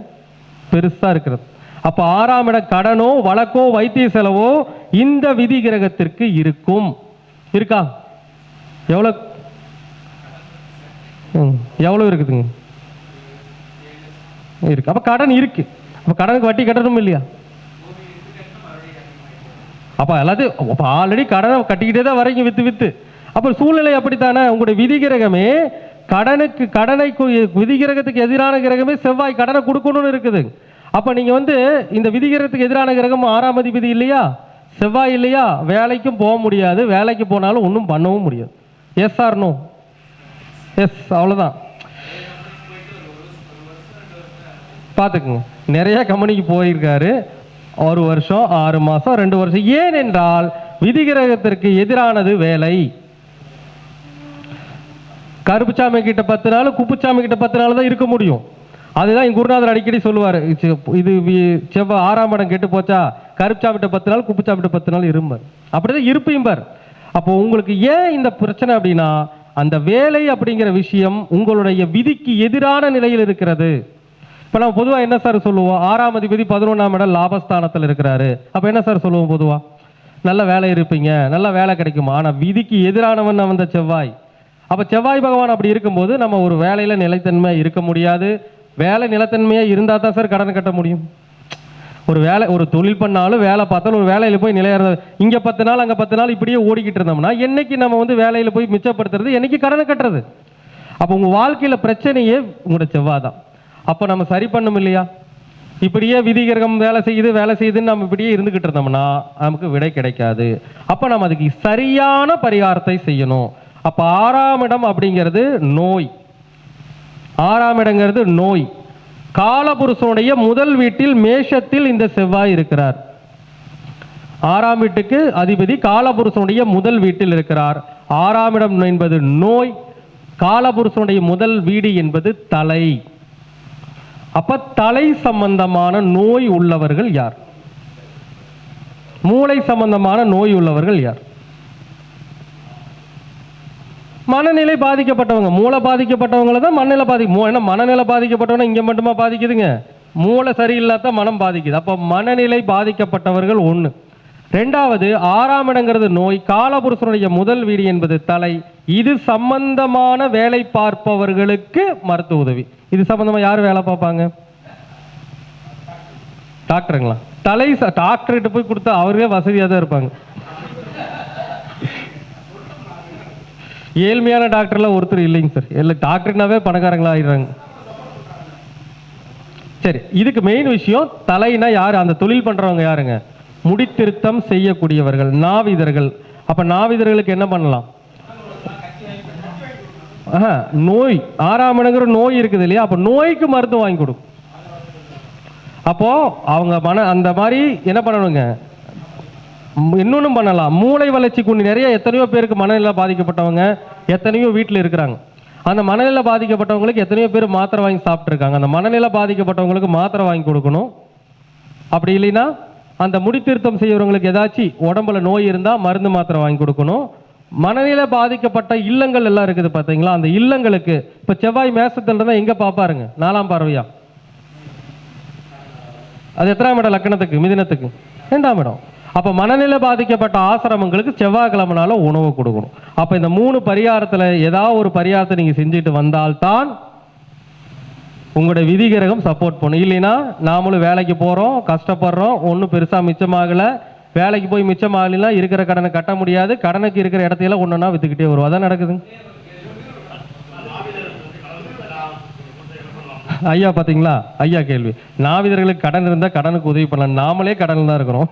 பெருசா இருக்கிறது. அப்ப 6ஆம் இடம் கடனோ வழக்கோ வைத்திய செலவோ இந்த விதி கிரகத்திற்கு இருக்கும். இருக்கா? எவ்வளவு எவ்வளவு இருக்குதுங்க? இருக்கு. அப்ப கடன் இருக்கு. அப்ப கடனுக்கு வட்டி கட்டணும் இல்லையா? அப்ப எல்லாத்தையும் ஆல்ரெடி கடனை கட்டிக்கிட்டே தான் வரீங்க வித்து வித்து. அப்ப சூழ்நிலை அப்படித்தானே. உங்களுடைய விதி கிரகமே கடனை விதி கிரகத்துக்கு எதிரான கிரகமே செவ்வாய் கடனை கொடுக்கணும்னு இருக்குது. அப்ப நீங்க வந்து இந்த விதி கிரகத்துக்கு எதிரான கிரகம் 6ஆம் அதிபதி இல்லையா, செவ்வாய் இல்லையா, வேலைக்கும் போக முடியாது, வேலைக்கு போனாலும் ஒன்றும் பண்ணவும் முடியாது. S R no? எஸ், அவ்வளவுதான். பார்த்துக்குங்க, நிறைய கம்பெனிக்கு போயிருக்காரு. 1 வருஷம் 6 மாசம் 2 வருஷம். ஏனென்றால் விதிகிரகத்திற்கு எதிரானது வேலை. கருப்புச்சாமி கிட்ட 10 நாள், குப்புச்சாமி கிட்ட 10 நாள் தான் இருக்க முடியும். அதுதான் என் குருநாதர் அடிக்கடி சொல்லுவார், இது செவ்வாய் 6ஆம் இடம் கெட்டு போச்சா, கருப்புச்சாமிட்ட 10 நாள், குப்புச்சாமிட்ட 10 நாள் இரும்பார். அப்படிதான் இருப்பீம்பார். அப்போ உங்களுக்கு ஏன் இந்த பிரச்சனை அப்படின்னா, அந்த வேலை அப்படிங்கிற விஷயம் உங்களுடைய விதிக்கு எதிரான நிலையில் இருக்கிறது. இப்போ நம்ம பொதுவாக என்ன சார் சொல்லுவோம், 6ஆம் அதிபதி 11ஆம் இடம் லாபஸ்தானத்தில் இருக்கிறாரு. அப்போ என்ன சார் சொல்லுவோம், பொதுவாக நல்ல வேலை இருப்பீங்க, நல்ல வேலை கிடைக்குமா. ஆனால் விதிக்கு எதிரானவன் வந்த செவ்வாய். அப்போ செவ்வாய் பகவான் அப்படி இருக்கும்போது நம்ம ஒரு வேலையில் நிலைத்தன்மையாக இருக்க முடியாது. வேலை நிலைத்தன்மையாக இருந்தால் தான் சார் கடன் கட்ட முடியும். ஒரு வேலை, ஒரு தொழில் பண்ணாலும் வேலை பார்த்தாலும் ஒரு வேலையில் போய் நிலையாக இங்கே 10 நாள் அங்கே 10 நாள் இப்படியே ஓடிக்கிட்டு இருந்தோம்னா என்னைக்கு நம்ம வந்து வேலையில் போய் மிச்சப்படுத்துறது, என்னைக்கு கடனை கட்டுறது. அப்போ உங்கள் வாழ்க்கையில் பிரச்சனையே உங்களோட செவ்வாய் தான். அப்போ நம்ம சரி பண்ணும் இல்லையா. இப்படியே விதிகிரகம் வேலை செய்யுதுன்னு நம்ம இப்படியே இருந்துக்கிட்டு இருந்தோம்னா நமக்கு விடை கிடைக்காது. அப்போ நம்ம அதுக்கு சரியான பரிகாரத்தை செய்யணும். அப்போ 6ஆம் இடம் அப்படிங்கிறது நோய். 6ஆம் இடங்கிறது நோய். காலபுருஷனுடைய முதல் வீட்டில் மேஷத்தில் இந்த செவ்வாய் இருக்கிறார். 6ஆம் வீட்டுக்கு அதிபதி காலபுருஷனுடைய முதல் வீட்டில் இருக்கிறார். 6ஆம் இடம் என்பது நோய். காலபுருஷனுடைய முதல் வீடு என்பது தலை. அப்ப தலை சம்பந்தமான நோய் உள்ளவர்கள் யார்? மூளை சம்பந்தமான நோய் உள்ளவர்கள் யார்? மனநிலை பாதிக்கப்பட்டவங்க. மூளை பாதிக்கப்பட்டவங்கள தான் மனநிலை ஏன்னா மனநிலை பாதிக்கப்பட்டவங்க இங்கே மட்டுமா பாதிக்குதுங்க, மூளை சரியில்லாத மனம் பாதிக்குது. அப்போ மனநிலை பாதிக்கப்பட்டவர்கள் ஒன்று. ரெண்டாவது, 6ஆம் இடங்கிறது நோய். காலபுருஷனுடைய முதல் வீடு என்பது தலை. இது சம்பந்தமான வேலை பார்ப்பவர்களுக்கு மருத்துவ உதவி. இது சம்பந்தமா யார் வேலை பார்ப்பாங்க? டாக்டருங்களா? தலை டாக்டர்கிட்ட போய் கொடுத்தா அவரே வசதியாக தான் இருப்பாங்க. ஏழ்மையான டாக்டர்லாம் ஒருத்தர் இல்லைங்க சார். இல்லை, டாக்டர்னாவே பணக்காரங்களா ஆயிடுறாங்க. சரி, இதுக்கு மெயின் விஷயம் தலைனா யார்? அந்த தொழில் பண்றவங்க யாருங்க? முடித்திருத்தம் செய்யக்கூடியவர்கள், நாவிதர்கள். அப்ப நாவிதர்களுக்கு என்ன பண்ணலாம்? நோய் 6ஆம் இடங்கிற நோய் இருக்குது இல்லையா, அப்ப நோய்க்கு மருந்து வாங்கி கொடுக்கும். அப்போ அவங்க அந்த மாதிரி என்ன பண்ணணுங்க, இன்னொன்னும் பண்ணலாம். மூளை வளர்ச்சி குண்டி நிறைய எத்தனையோ பேருக்கு மனநிலை பாதிக்கப்பட்டவங்க எத்தனையோ வீட்டில் இருக்கிறாங்க. அந்த மனநிலை பாதிக்கப்பட்டவங்களுக்கு எத்தனையோ பேர் மாத்திரை வாங்கி சாப்பிட்ருக்காங்க. அந்த மனநிலை பாதிக்கப்பட்டவங்களுக்கு மாத்திரை வாங்கி கொடுக்கணும். அப்படி இல்லைன்னா அந்த முடித்திருத்தம் செய்யறவங்களுக்கு ஏதாச்சும் உடம்புல நோய் இருந்தால் மருந்து மாத்திரை வாங்கி கொடுக்கணும். மனநிலை பாதிக்கப்பட்ட இல்லங்கள் எல்லாம் இருக்குது பார்த்தீங்களா, அந்த இல்லங்களுக்கு இப்போ செவ்வாய் மேசத்தில் இருந்தால் எங்கே பார்ப்பாருங்க? 4ஆம் பார்வையா? அது எத்தனாம் இடம் லக்கணத்துக்கு? மிதுனத்துக்கு 2ஆம் இடம். அப்போ மனநிலை பாதிக்கப்பட்ட ஆசிரமங்களுக்கு செவ்வாய்க்கிழமைனால உணவு கொடுக்கணும். அப்போ இந்த 3 பரிகாரத்தில் ஏதாவது ஒரு பரிகாரத்தை நீங்கள் செஞ்சுட்டு வந்தால்தான் உங்களுடைய விதிகிரகம் சப்போர்ட் பண்ணும். இல்லைன்னா நாமளும் வேலைக்கு போகிறோம், கஷ்டப்படுறோம், ஒன்றும் பெருசாக மிச்சமாகலை. வேலைக்கு போய் மிச்சமாகலாம், இருக்கிற கடனை கட்ட முடியாது, கடனுக்கு இருக்கிற இடத்தையெல்லாம் ஒன்றுனா விற்றுக்கிட்டே வரும். அதான் நடக்குதுங்க ஐயா. பார்த்தீங்களா ஐயா கேள்வி? நாவிதர்களுக்கு கடன் இருந்தால் கடனுக்கு உதவி பண்ணலாம். நாமளே கடனில் தான் இருக்கிறோம்.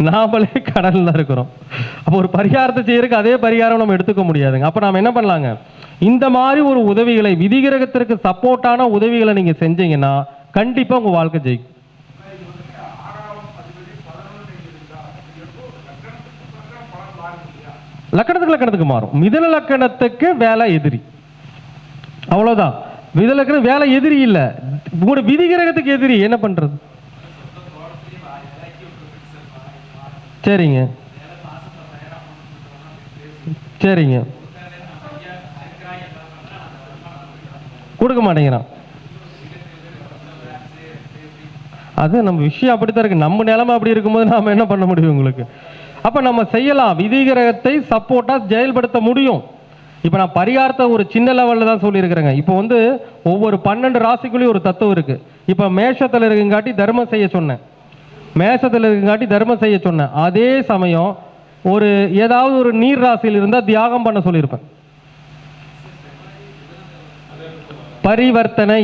நாமளே கடனில் தான் இருக்கிறோம். அப்போ ஒரு பரிகாரத்தை செய்யறதுக்கு அதே பரிகாரம் நம்ம எடுத்துக்க முடியாதுங்க. அப்போ நாம் என்ன பண்ணலாங்க, இந்த மாதிரி ஒரு உதவிகளை, விதிகிரகத்திற்கு சப்போர்ட்டான உதவிகளை நீங்கள் செஞ்சீங்கன்னா கண்டிப்பாக உங்கள் வாழ்க்கை ஜெயிக்கும். லக்கணத்துக்கு மாறும். மிதுன லக்கணத்துக்கு வேலை எதிரி, அவ்வளவுதான். மிதுன லக்கணம் வேலை எதிரி இல்ல, உங்களோட விதிகிரகத்துக்கு எதிரி. என்ன பண்றது? சரிங்க சரிங்க, கொடுக்க மாட்டேங்கிறான். அது நம்ம விஷயம் அப்படித்தான் இருக்கு. நம்ம நிலைமை அப்படி இருக்கும்போது நாம என்ன பண்ண முடியும் உங்களுக்கு? அப்ப நம்ம செய்யலாம், விதிகிரகத்தை சப்போர்ட்டா செயல்படுத்த முடியும். இப்ப நான் பரிகாரத்தை ஒரு சின்ன லெவல்ல தான் சொல்லியிருக்கிறேங்க. இப்போ வந்து ஒவ்வொரு 12 ராசிக்குள்ளேயும் ஒரு தத்துவம் இருக்கு. இப்ப மேஷத்துல இருக்குங்காட்டி தர்மம் செய்ய சொன்னேன், மேஷத்துல இருக்குங்காட்டி தர்மம் செய்ய சொன்னேன். அதே சமயம் ஒரு ஏதாவது ஒரு நீர் ராசியில் இருந்தா தியாகம் பண்ண சொல்லியிருப்பேன். பரிவர்த்தனை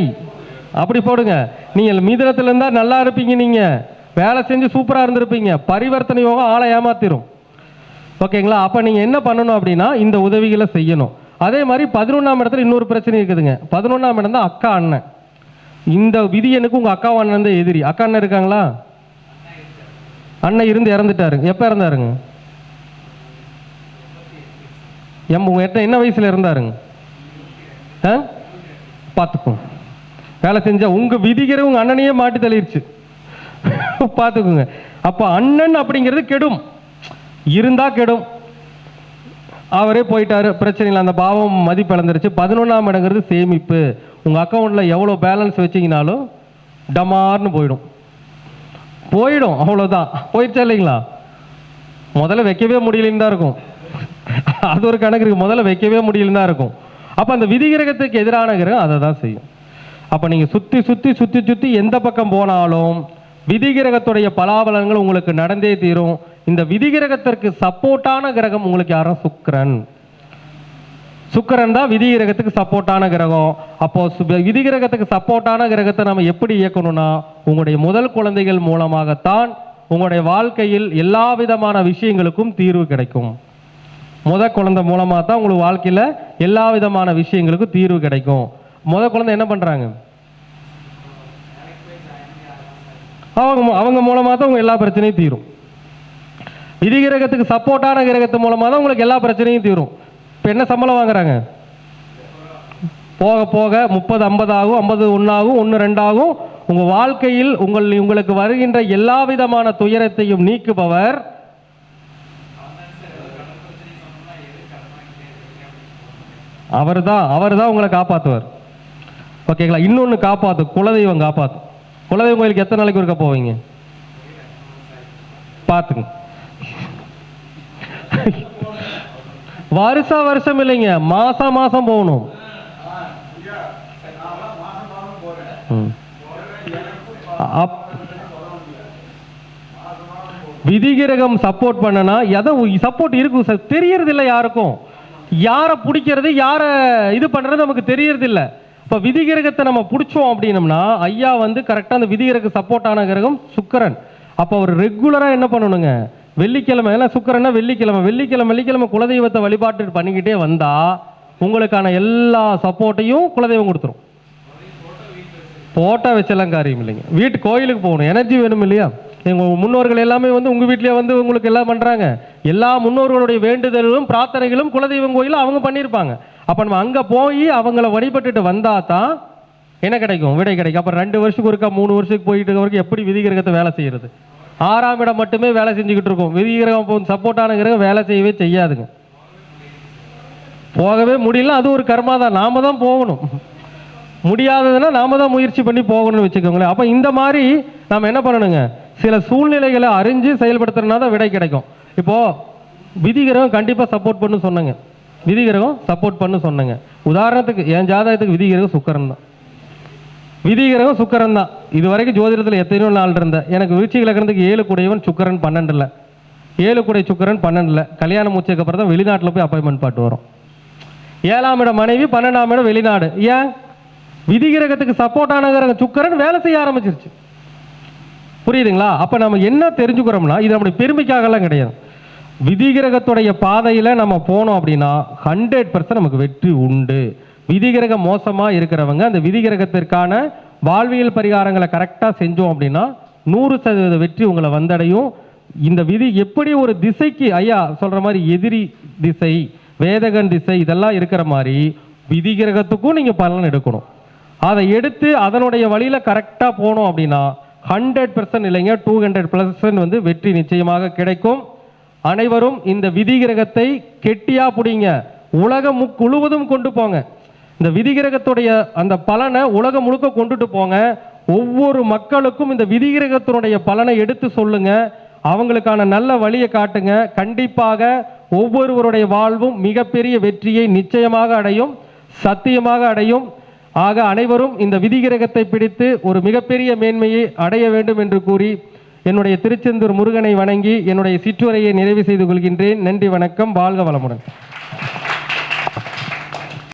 அப்படி போடுங்க. நீங்கள் மிதுனத்துல இருந்தா நல்லா இருப்பீங்க, நீங்க வேலை செஞ்சு சூப்பரா இருந்திருப்பீங்க. பரிவர்த்தனை யோகம் ஆளை ஏமாத்திரும். ஓகேங்களா? அப்ப நீங்க என்ன பண்ணணும் அப்படின்னா இந்த உதவிகளை செய்யணும். அதே மாதிரி 11ஆம் இடத்துல இன்னொரு பிரச்சனை இருக்குதுங்க. 11ஆம் இடம் தான் அக்கா அண்ணன். இந்த விதியனுக்கு உங்க அக்கா அண்ணன் தான் எதிரி. அக்கா அண்ணன் இருக்காங்களா? அண்ணன் இருந்து இறந்துட்டாரு. எப்போ இறந்தாருங்க? என்ன வயசுல இருந்தாருங்க? பார்த்துக்கோங்க. வேலை செஞ்சா உங்க விதிகிற உங்க அண்ணனையே மாட்டி தள்ளிருச்சு. பார்த்துக்குங்க. அப்போ அண்ணன் அப்படிங்கிறது கெடும், இருந்தா கெடும். அவரே போயிட்டாரு, பிரச்சனை இல்லை, அந்த பாவம் மதிப்பு இழந்துருச்சு. 11ஆம் இடங்கிறது சேமிப்பு. உங்க அக்கௌண்ட்ல எவ்வளோ பேலன்ஸ் வச்சிங்கனாலும் டமார்னு போயிடும். அவ்வளோதான். போயிடுச்சா இல்லைங்களா? முதல்ல வைக்கவே முடியலன்னு தான் இருக்கும். அது ஒரு கணக்கு இருக்கு. முதல்ல வைக்கவே முடியலன்னு தான் இருக்கும். அப்போ அந்த விதிகிரகத்துக்கு எதிரான கிரகம் அதை தான் செய்யும். அப்போ நீங்கள் சுற்றி சுற்றி சுற்றி சுற்றி எந்த பக்கம் போனாலும் விதிகிரகத்துடைய பலாபலன்கள் உங்களுக்கு நடந்தே தீரும். இந்த விதிகிரகத்திற்கு சப்போர்ட்டான கிரகம் உங்களுக்கு யாரும் சுக்கிரன் தான் விதிகிரகத்துக்கு சப்போர்ட்டான கிரகம். அப்போ விதிகிரகத்துக்கு சப்போர்ட்டான கிரகத்தை நம்ம எப்படி இயக்கணும்னா, உங்களுடைய முதல் குழந்தைகள் மூலமாகத்தான் உங்களுடைய வாழ்க்கையில் எல்லா விதமான விஷயங்களுக்கும் தீர்வு கிடைக்கும். முதல் குழந்தை மூலமாக தான் உங்களுக்கு வாழ்க்கையில் எல்லா விதமான விஷயங்களுக்கும் தீர்வு கிடைக்கும். முதல் குழந்தை என்ன பண்ணுறாங்க? அவங்க மூலமாக தான் உங்க எல்லா பிரச்சனையும் தீரும். விதிகிரகத்துக்கு சப்போர்ட்டான கிரகத்து மூலமாக தான் உங்களுக்கு எல்லா பிரச்சனையும் தீரும். இப்போ என்ன சம்பளம் வாங்குறாங்க? போக போக 30 50 ஆகும், 50 1 ஆகும், 1 2 ஆகும். உங்கள் வாழ்க்கையில் உங்களுக்கு வருகின்ற எல்லா விதமான துயரத்தையும் நீக்குபவர் அவர் தான் உங்களை காப்பாற்றுவார். ஓகேங்களா? இன்னொன்று காப்பாற்று, குலதெய்வம் காப்பாற்றும். குலதெய்வம் கோயிலுக்கு எத்தனை நாளைக்கு ஒருக்கா போவீங்க? பார்த்துங்க. வருஷம் இல்லைங்க, மாசம் போகணும். விதிகிரகம் சப்போர்ட் பண்ணனா எதை சப்போர்ட் இருக்கும் தெரியறது இல்லை யாருக்கும். யாரை பிடிக்கிறது, யாரை இது பண்றது நமக்கு தெரியறது இல்லை. இப்போ விதிகிரகத்தை நம்ம பிடிச்சோம் அப்படின்னம்னா, ஐயா கரெக்டாக அந்த விதிகிரக சப்போர்ட்டான கிரகம் சுக்கிரன். அப்போ அவர் ரெகுலராக என்ன பண்ணணுங்க? வெள்ளிக்கிழமை, ஏன்னா சுக்கிரன்னா வெள்ளிக்கிழமை குலதெய்வத்தை வழிபாட்டு பண்ணிக்கிட்டே வந்தா உங்களுக்கான எல்லா சப்போர்ட்டையும் குலதெய்வம் கொடுத்துரும். போட்டா வச்செல்லாம் காரியம் இல்லைங்க. கோயிலுக்கு போகணும், எனர்ஜி வேணும் இல்லையா? எங்கள் முன்னோர்கள் எல்லாமே உங்கள் வீட்டிலே உங்களுக்கு எல்லாம் பண்ணுறாங்க. எல்லா முன்னோர்களுடைய வேண்டுதலும் பிரார்த்தனைகளும் குலதெய்வம் கோயிலும் அவங்க பண்ணியிருப்பாங்க. அப்போ நம்ம அங்கே போய் அவங்கள வழிபட்டுட்டு வந்தால் தான் என்ன கிடைக்கும்? விடை கிடைக்கும். அப்புறம் 2 வருஷத்துக்கு ஒருக்கா 3 வருஷத்துக்கு போயிட்டு இருக்க வரைக்கும் எப்படி விதிகிரகத்தை வேலை செய்யறது? 6ஆம் இடம் மட்டுமே வேலை செஞ்சுக்கிட்டு இருக்கும். விதிகிரகம் சப்போர்ட்டான கிரகம் வேலை செய்யவே செய்யாதுங்க. போகவே முடியல, அது ஒரு கர்மா தான். நாம தான் போகணும். முடியாததுன்னா நாம தான் முயற்சி பண்ணி போகணும்னு வச்சுக்கோங்களேன். அப்போ இந்த மாதிரி நாம் என்ன பண்ணணுங்க? சில சூழ்நிலைகளை அறிஞ்சு செயல்படுத்துறதுனா தான் விடை கிடைக்கும். இப்போ விதிகிரகம் கண்டிப்பாக சப்போர்ட் பண்ணு சொன்னங்க. விதிகிரகம் சப்போர்ட் பண்ணு சொன்னங்க. உதாரணத்துக்கு என் ஜாதகத்துக்கு விதிகிரகம் சுக்கிரன் தான். விதிகிரகம் சுக்கிரன் தான். இது வரைக்கும் ஜோதிடத்தில் எத்தனையோ நாள் இருந்தேன். எனக்கு விருச்சிக லக்னத்துக்கு 7 கூடையவன் சுக்கிரன் 12 7 கூடை சுக்கிரன் 12 கல்யாணம் முடிச்சதுக்கு அப்புறம் தான் வெளிநாட்டில் போய் அப்பாயின்மெண்ட் பாட்டு வரும். 7ஆம் இடம் மனைவி, 12ஆம் இடம் வெளிநாடு. ஏன்? விதிகிரகத்துக்கு சப்போர்ட்டான கிரகம் சுக்கிரன் வேலை செய்ய ஆரம்பிச்சிருச்சு. புரியுதுங்களா? அப்ப நம்ம என்ன தெரிஞ்சுக்கிறோம்னா, இது நம்முடைய பெருமைக்காகலாம் கிடையாது. விதிகிரகத்துடைய பாதையில நம்ம போனோம் அப்படின்னா 100% நமக்கு வெற்றி உண்டு. விதிகிரகம் மோசமா இருக்கிறவங்க அந்த விதிகிரகத்திற்கான வாழ்வியல் பரிகாரங்களை கரெக்டா செஞ்சோம் அப்படின்னா 100% வெற்றி உங்களை வந்தடையும். இந்த விதி எப்படி ஒரு திசைக்கு ஐயா சொல்ற மாதிரி எதிரி திசை, வேதகன் திசை இதெல்லாம் இருக்கிற மாதிரி விதிகிரகத்துக்கும் நீங்க பலன் எடுக்கணும். அதை எடுத்து அதனுடைய வழியில கரெக்டா போனோம் அப்படின்னா 100% இல்லைங்க 200% வெற்றி நிச்சயமாக கிடைக்கும். அனைவரும் இந்த விதிகிரகத்தை கெட்டியா பிடிங்க. உலகம் முழுவதும் கொண்டு போங்க. இந்த விதிகிரகத்துடைய அந்த பலனை உலகம் முழுக்க கொண்டுட்டு போங்க. ஒவ்வொரு மக்களுக்கும் இந்த விதிகிரகத்தினுடைய பலனை எடுத்து சொல்லுங்க. அவங்களுக்கான நல்ல வழியை காட்டுங்க. கண்டிப்பாக ஒவ்வொருவருடைய வாழ்வும் மிகப்பெரிய வெற்றியை நிச்சயமாக அடையும், சத்தியமாக அடையும். ஆக அனைவரும் இந்த விதிகிரகத்தை பிடித்து ஒரு மிகப்பெரிய மேன்மையை அடைய வேண்டும் என்று கூறி என்னுடைய திருச்செந்தூர் முருகனை வணங்கி என்னுடைய சிற்றுரையை நிறைவு செய்து கொள்கின்றேன். நன்றி, வணக்கம், வாழ்க வளமுடன்.